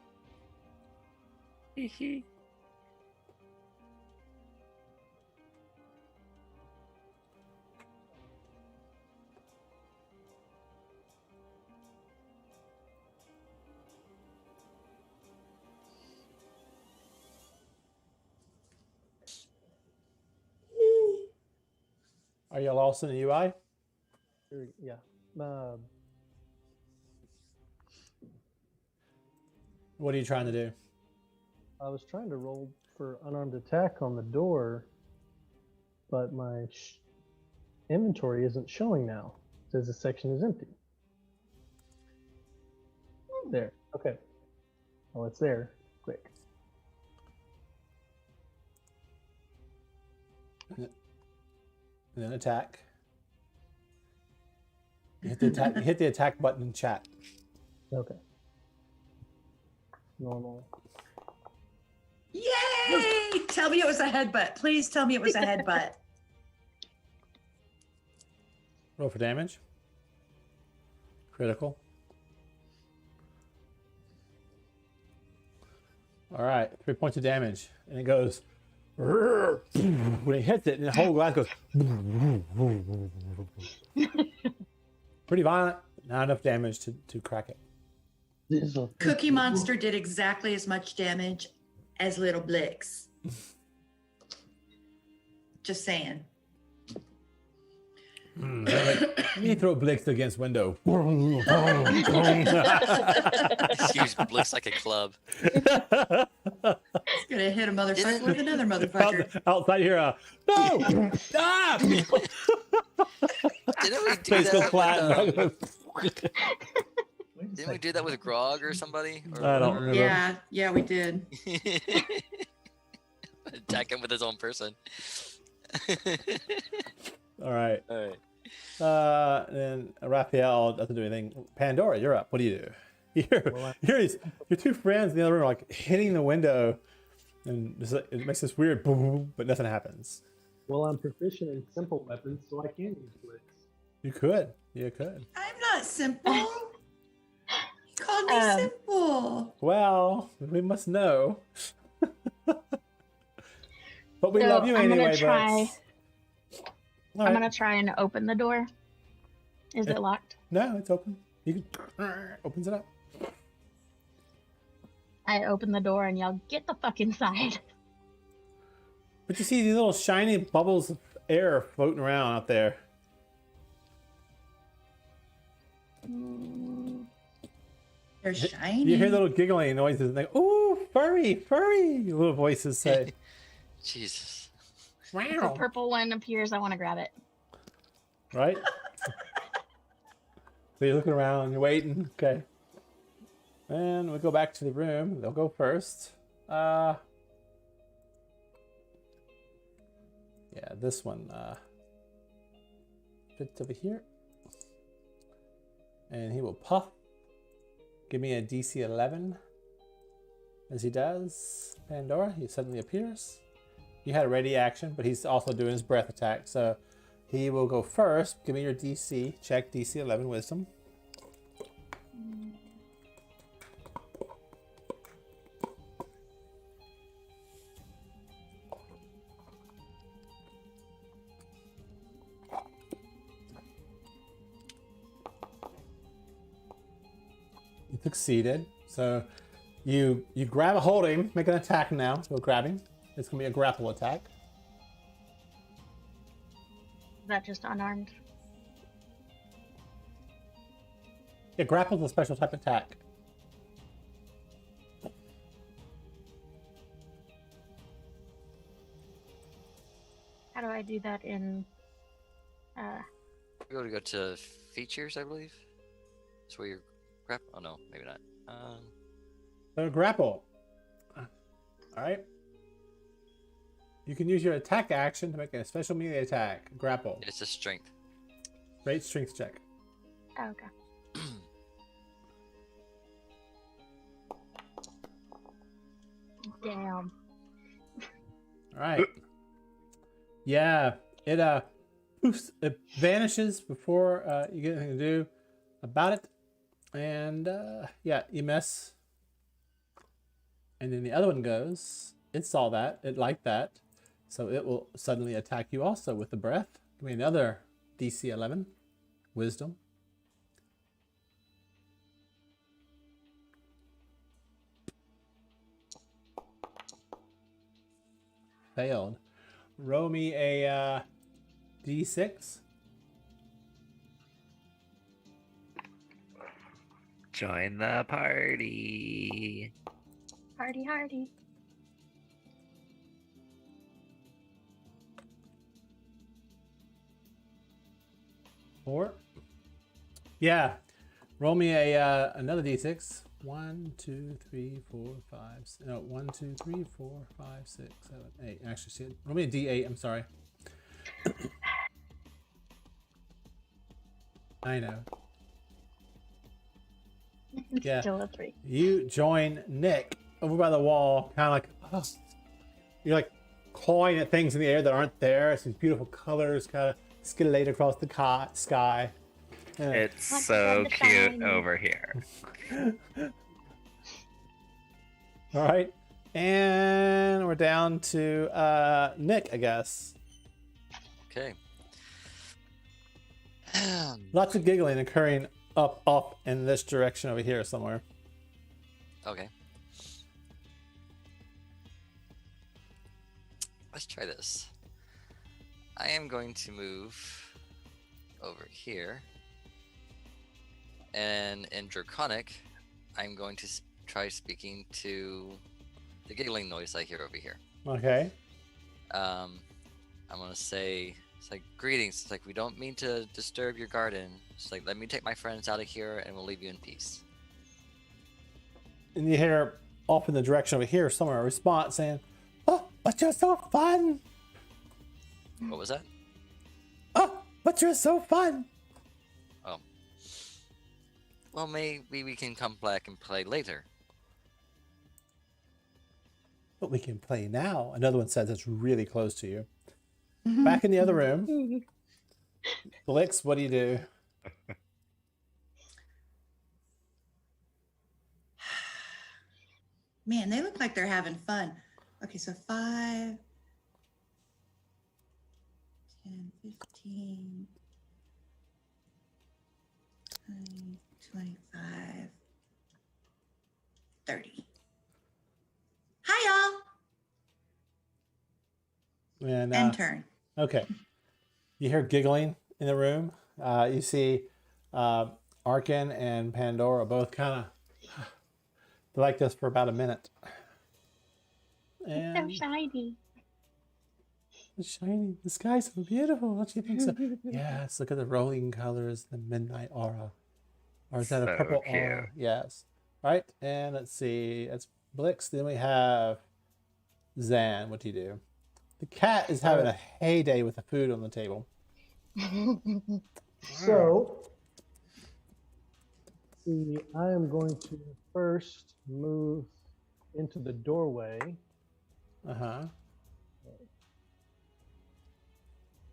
Are you lost in the UI? Yeah. What are you trying to do? I was trying to roll for unarmed attack on the door, but my inventory isn't showing now. It says the section is empty. There. Okay. Oh, it's there. Quick. And then attack. You hit the attack button in chat. Okay. Normal. Yay! Tell me it was a headbutt. Please tell me it was a headbutt. Roll for damage. Critical. All right, 3 points of damage, and it goes. When it hits it, and the whole glass goes. Pretty violent. Not enough damage to crack it. Cookie Monster did exactly as much damage as Little Blix. Just saying. Me throw Blix against window. Use Blix like a club. It's gonna hit a motherfucker with another motherfucker. Outside here, no! Stop! Didn't we do Face goes that? flat. Didn't we do that with Grog or somebody? Or I don't whatever? remember. Yeah, we did. Attack him with his own person. All right. All right. Then Raphael doesn't do anything. Pandora, you're up. What do you do? Your two friends in the other room are like hitting the window, and it makes this weird boom, but nothing happens. Well, I'm proficient in simple weapons, so I can use Blitz. You could. I'm not simple. Call me simple. Well, we must know. But we So love you I'm anyway. gonna try. All I'm right. gonna try and open the door. Is it locked? No, it's open. You can opens it up. I open the door and yell, "Get the fuck inside!" But you see these little shiny bubbles of air floating around out there. They're shiny. You hear little giggling noises and they go, ooh, furry, furry, little voices say. Jesus. If a purple one appears, I want to grab it. Right? So you're looking around, you're waiting, okay. And we go back to the room. They'll go first. Yeah, this one fits over here. And he will puff. Give me a DC 11. As he does, Pandora, he suddenly appears. You had a ready action, but he's also doing his breath attack. So he will go first. Give me your DC. Check DC 11 Wisdom. You succeeded. So you grab a hold of him, make an attack now. So grab him. It's gonna be a grapple attack. Is that just unarmed? Yeah, grapple is a special type attack. How do I do that in? We're going to go to features, I believe. That's where you're grab. Oh no, maybe not. So grapple. All right. You can use your attack action to make a special melee attack. Grapple. It's a strength. Great strength check. Oh, okay. Damn. All right. Yeah, it poofs, it vanishes before you get anything to do about it, and yeah, you miss. And then the other one goes. It saw that. It liked that, so it will suddenly attack you also with the breath. Give me another DC 11, Wisdom. Failed. Roll me a D6. Join the party. Hardy, hardy. Four. Yeah. Roll me a another D6. 1, 2, 3, 4, 5. No, 1, 2, 3, 4, 5, 6, 7, 8. Actually, see, roll me a D8. I'm sorry. I know. Yeah. Still a 3. You join Nick over by the wall, kind of like, oh. You're like clawing at things in the air that aren't there. It's these beautiful colors kind of skittlate across the sky. Yeah. It's What's so the cute shine? over here. All right. And we're down to Nick, I guess. Okay. Lots of giggling occurring up in this direction over here somewhere. Okay. Let's try this. I am going to move over here. And in Draconic, I'm going to try speaking to the giggling noise I hear over here. Okay. I'm going to say, it's like, greetings. It's like, we don't mean to disturb your garden. It's like, let me take my friends out of here and we'll leave you in peace. And you hear off in the direction over here somewhere a response saying, "Oh, but you're so fun. What was that? Oh, but you're so fun." Oh. Well, maybe we can come back and play later. But we can play now. Another one says it's really close to you. Back in the other room. Blix, what do you do? Man, they look like they're having fun. Okay, so 5, 10, 15, 20, 25, 30. Hi, y'all. And End turn. okay, you hear giggling in the room. You see Arkin and Pandora both kind of like this for about a minute. And So shiny. it's shiny. The sky's so beautiful. Don't you think so? Yes. Look at the rolling colors, the midnight aura. Or is that a So purple cute. aura? Yes. All right. And let's see. That's Blix. Then we have Zan. What do you do? The cat is having a heyday with the food on the table. So, see, I am going to first move into the doorway. Uh-huh.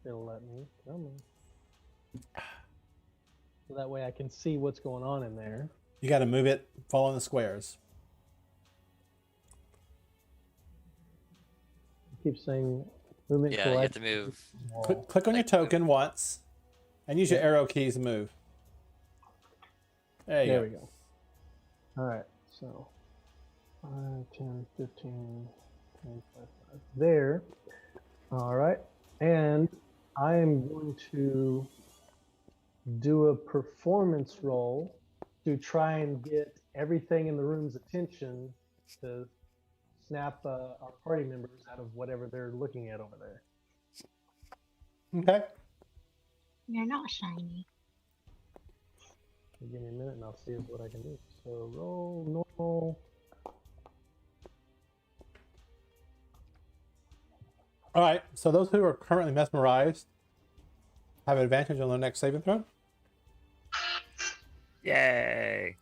It'll let me. Come on. So that way I can see what's going on in there. You got to move it following the squares. Keep saying movement. Yeah, you have to move. Click on your token once and use your arrow keys to move. There you There go. we go. All right. So 5, 10, 15, 25. There. All right. And I am going to do a performance roll to try and get everything in the room's attention to snap our party members out of whatever they're looking at over there. Okay. You're not shiny. Give me a minute and I'll see what I can do. So roll normal. All right. So those who are currently mesmerized have an advantage on their next saving throw. Yay!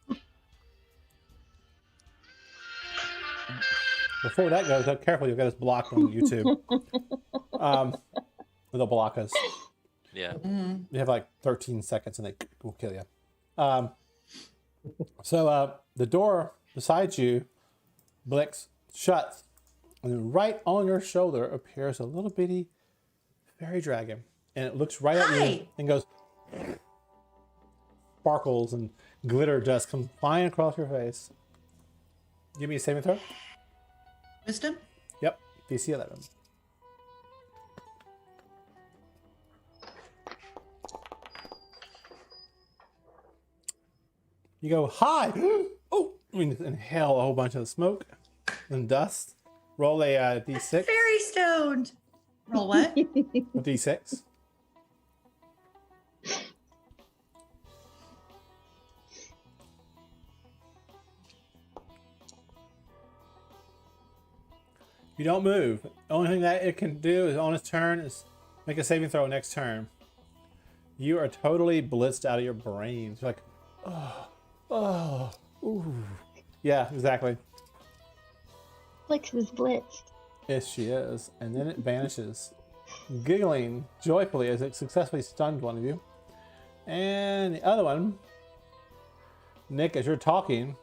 Before that goes, careful, you'll get us blocked on YouTube. They'll block us. Yeah. You have like 13 seconds and they will kill you. So the door beside you, Blix, shuts. And then right on your shoulder appears a little bitty fairy dragon. And it looks right at you and goes, sparkles and glitter dust come flying across your face. Give me a saving throw. Wisdom? Yep, DC 11. You go, hi! Oh, I mean, inhale a whole bunch of smoke and dust. Roll a d6. Fairy stoned. Roll what? A d6. You don't move. The only thing that it can do is on its turn is make a saving throw next turn. You are totally blitzed out of your brains. You're like, ooh. Yeah, exactly. Blix is blitzed. Yes, she is. And then it vanishes, giggling joyfully as it successfully stunned one of you. And the other one, Nick, as you're talking,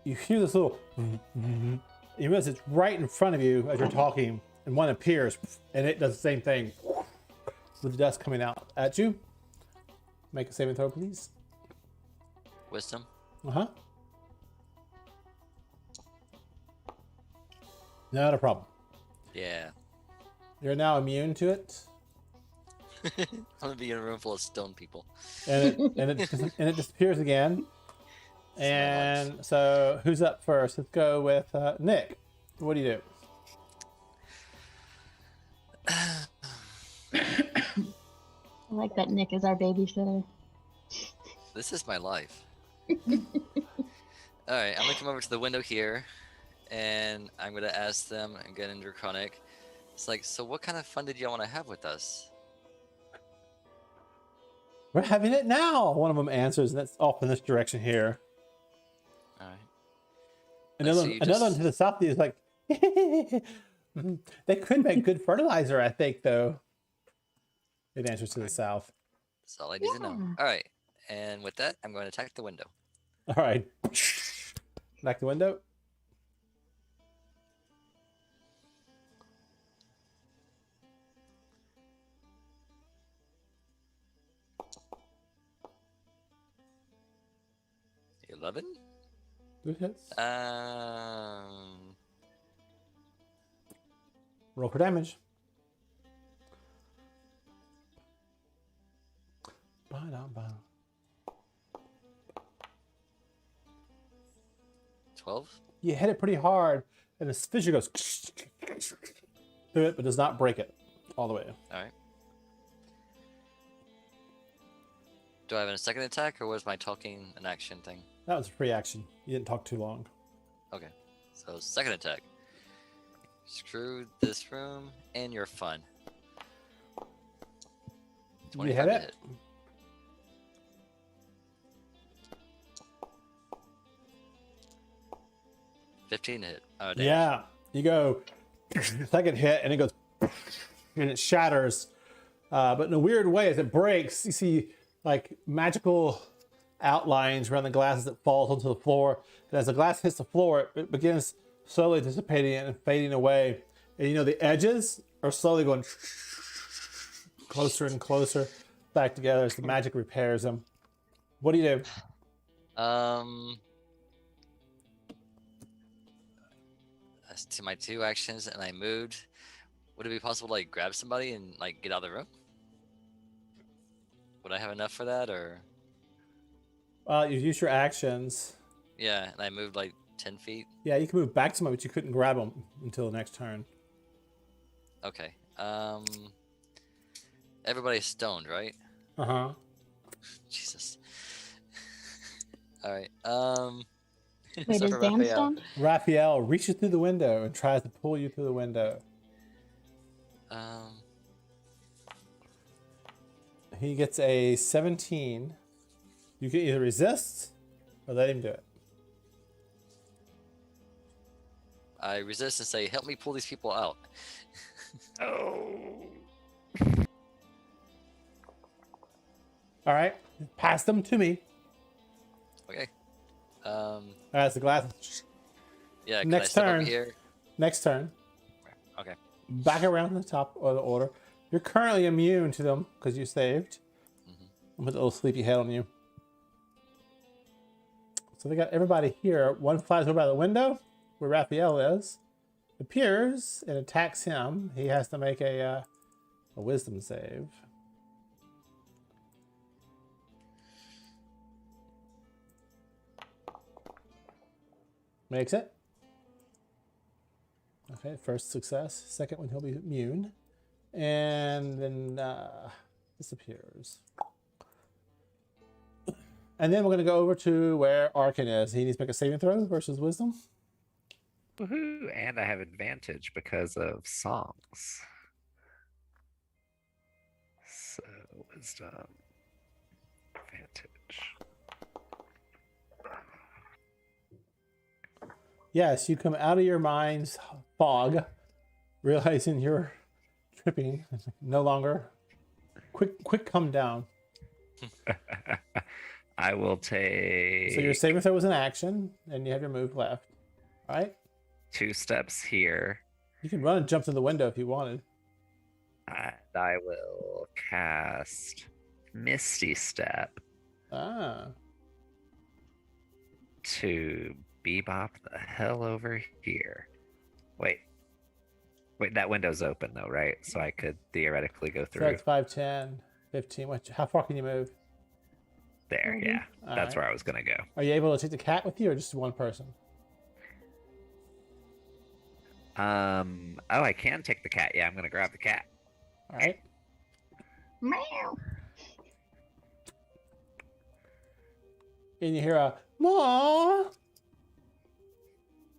you hear this little... You realize it's right in front of you as you're talking, and one appears, and it does the same thing with the dust coming out at you. Make a saving throw, please. Wisdom. Uh-huh. Not a problem. Yeah. You're now immune to it, I'm gonna be in a room full of stone people. and it disappears again. And so, who's up first? Let's go with Nick. What do you do? I like that Nick is our babysitter. This is my life. All right, I'm gonna come over to the window here, and I'm gonna ask them again in Draconic. It's like, so what kind of fun did y'all want to have with us? We're having it now. One of them answers, and that's off in this direction here. All right. Another one to the south is like, they could make good fertilizer, I think, though. It answers to the south. That's all I need to know. All right, and with that, I'm going to attack the window. All right. Back the window. $11? Good hits. Roll for damage. Ba-da-ba. 12. You hit it pretty hard, and this fissure goes through it, but does not break it all the way. All right. Do I have a second attack, or was my talking an action thing? That was a free action. You didn't talk too long. Okay. So second attack. Screw this room and your fun. You hit 25 to it? 15 to hit. Oh, damn. Yeah. You go second hit, and it goes and it shatters. But in a weird way, as it breaks, you see like magical outlines around the glass as it falls onto the floor. And as the glass hits the floor, it begins slowly dissipating and fading away. And you know, the edges are slowly going closer and closer back together as the magic repairs them. What do you do? That's to my 2 actions, and I moved. Would it be possible to like grab somebody and like get out of the room? Would I have enough for that, or? You've used your actions. Yeah, and I moved like 10 feet. Yeah, you can move back to somebody, but you couldn't grab them until the next turn. Okay. Everybody's stoned, right? Uh-huh. Jesus. All right. Wait, except is for Dan Raphael. stoned? Raphael reaches through the window and tries to pull you through the window. He gets a 17. You can either resist or let him do it. I resist and say, "Help me pull these people out." Oh. All right, pass them to me. Okay. As the glass. Yeah. Can Next I step turn. up here? Next turn. Okay. Back around the top of the order. You're currently immune to them because you saved. With a little sleepy head on you. So they got everybody here. One flies over by the window where Raphael is, appears and attacks him. He has to make a wisdom save. Makes it. Okay, first success. Second one, he'll be immune. And then disappears. And then we're going to go over to where Arkin is. He needs to make a saving throw versus wisdom. Woohoo! And I have advantage because of songs. So, wisdom. Advantage. Yes, you come out of your mind's fog, realizing you're tripping. No longer. Quick come down. I will take. So your saving throw was an action, and you have your move left. All right? 2 steps here. You can run and jump to the window if you wanted. And I will cast Misty Step Ah. to bebop the hell over here. Wait, that window's open though, right? So I could theoretically go So through. that's 5, 10, 15. How far can you move? There, yeah. All That's right. where I was gonna go. Are you able to take the cat with you or just one person? Oh, I can take the cat. Yeah, I'm gonna grab the cat. All right. Meow. And you hear a "Maw."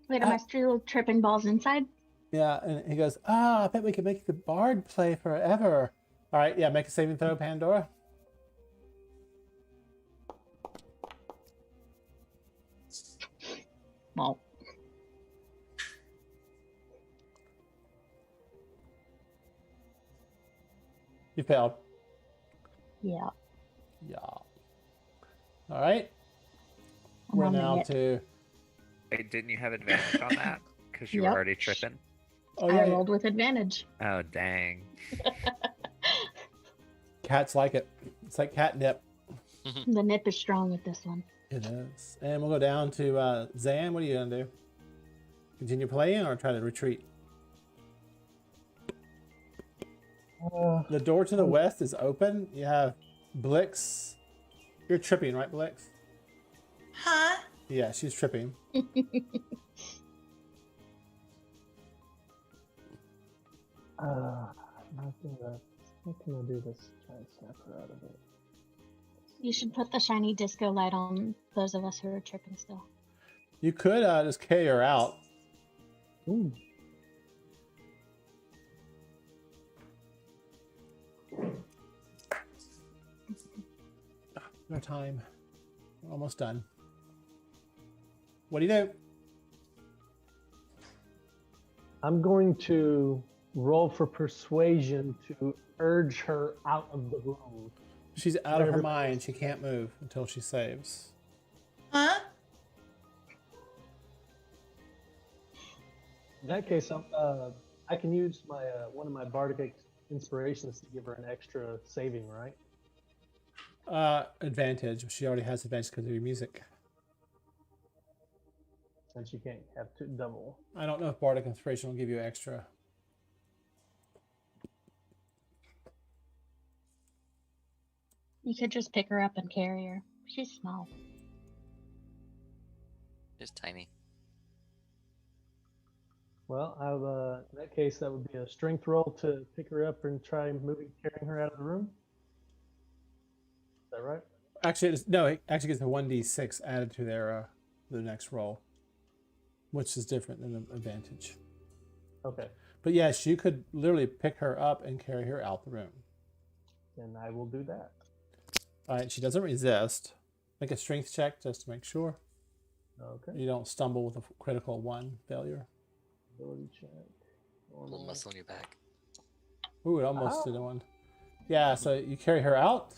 Wait, am I still tripping balls inside? Yeah, and he goes, I bet we could make the bard play forever. All right, yeah, make a saving throw, Pandora. Well, You failed. yeah. Yeah. All right. I'm We're on now it. to. Wait, didn't you have advantage on that? Because you Yep. were already tripping. Oh I yeah, rolled with advantage. Oh dang. cats like it. It's like catnip. The nip is strong with this one. It is. And we'll go down to Zan. What are you gonna do? Continue playing or try to retreat? The door to the west is open. You have Blix. You're tripping, right, Blix? Huh? Yeah, she's tripping. Nothing that. What can I do to try and snap her out of it? You should put the shiny disco light on those of us who are tripping still. You could just carry her out. Ooh. No time. We're almost done. What do you do? I'm going to roll for persuasion to urge her out of the room. She's out of her mind. She can't move until she saves. Huh? In that case, I can use my one of my bardic inspirations to give her an extra saving, right? Advantage. She already has advantage because of your music. And she can't have two double. I don't know if bardic inspiration will give you extra. You could just pick her up and carry her. She's small. Just tiny. Well, in that case, that would be a strength roll to pick her up and try carrying her out of the room. Is that right? Actually, it actually gets a 1d6 added to their the next roll, which is different than an advantage. Okay. But yes, you could literally pick her up and carry her out the room. Then I will do that. All right, she doesn't resist. Make a strength check just to make sure Okay. you don't stumble with a critical 1 failure. Ability check. Little muscle in your back. Ooh, it almost did one. Yeah, so you carry her out.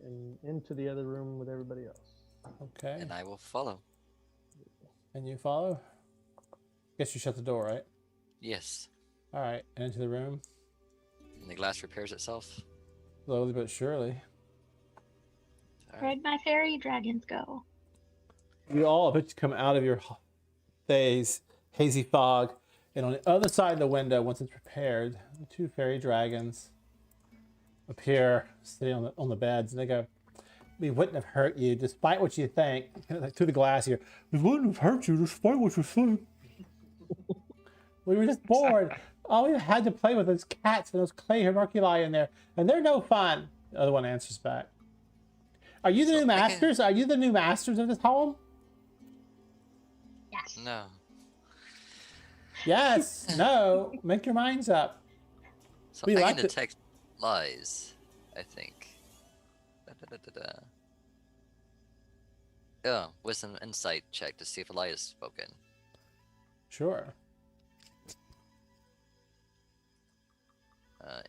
And into the other room with everybody else. Okay. And I will follow. And you follow? Guess you shut the door, right? Yes. All right, and into the room. And the glass repairs itself. Slowly but surely. All right. Where'd my fairy dragons go? You all eventually come out of your hazy fog, and on the other side of the window, once it's prepared, the 2 fairy dragons appear sitting on the beds, and they go, "We wouldn't have hurt you, despite what you think." Like through the glass here, "We wouldn't have hurt you, despite what you think. We were just bored. All we had to play with those cats and those clay homunculi in there, and they're no fun." The other one answers back, "Are you the new masters? Are you the new masters of this home?" Yes. No. Yes. No. Make your minds up. So We I like can detect lies, I think. Oh, with an insight check to see if a lie is spoken. Sure.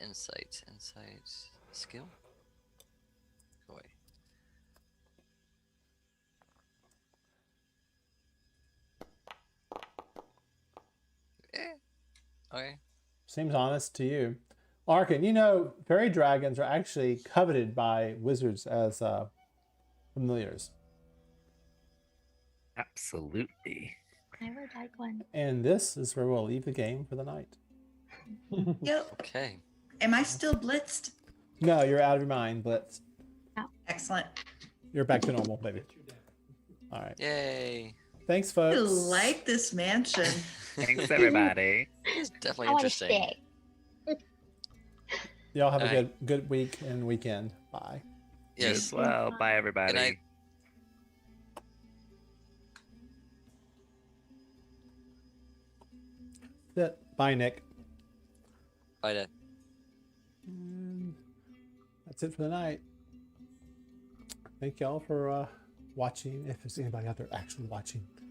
Insight skill. Go away. Okay. Seems honest to you. Arkin, you know, fairy dragons are actually coveted by wizards as familiars. Absolutely. I would like one. And this is where we'll leave the game for the night. Yep. Okay. Am I still blitzed? No, you're out of your mind, Blitz. Excellent. You're back to normal, baby. All right. Yay. Thanks, I folks. like this mansion. Thanks, everybody. It's definitely I want to interesting. stay. Y'all have a All good week and weekend. Bye. You Yes. as well. Bye, everybody. Good night. That's it. Bye, Nick. Bye, Dad. And that's it for the night. Thank y'all for watching. If there's anybody out there actually watching.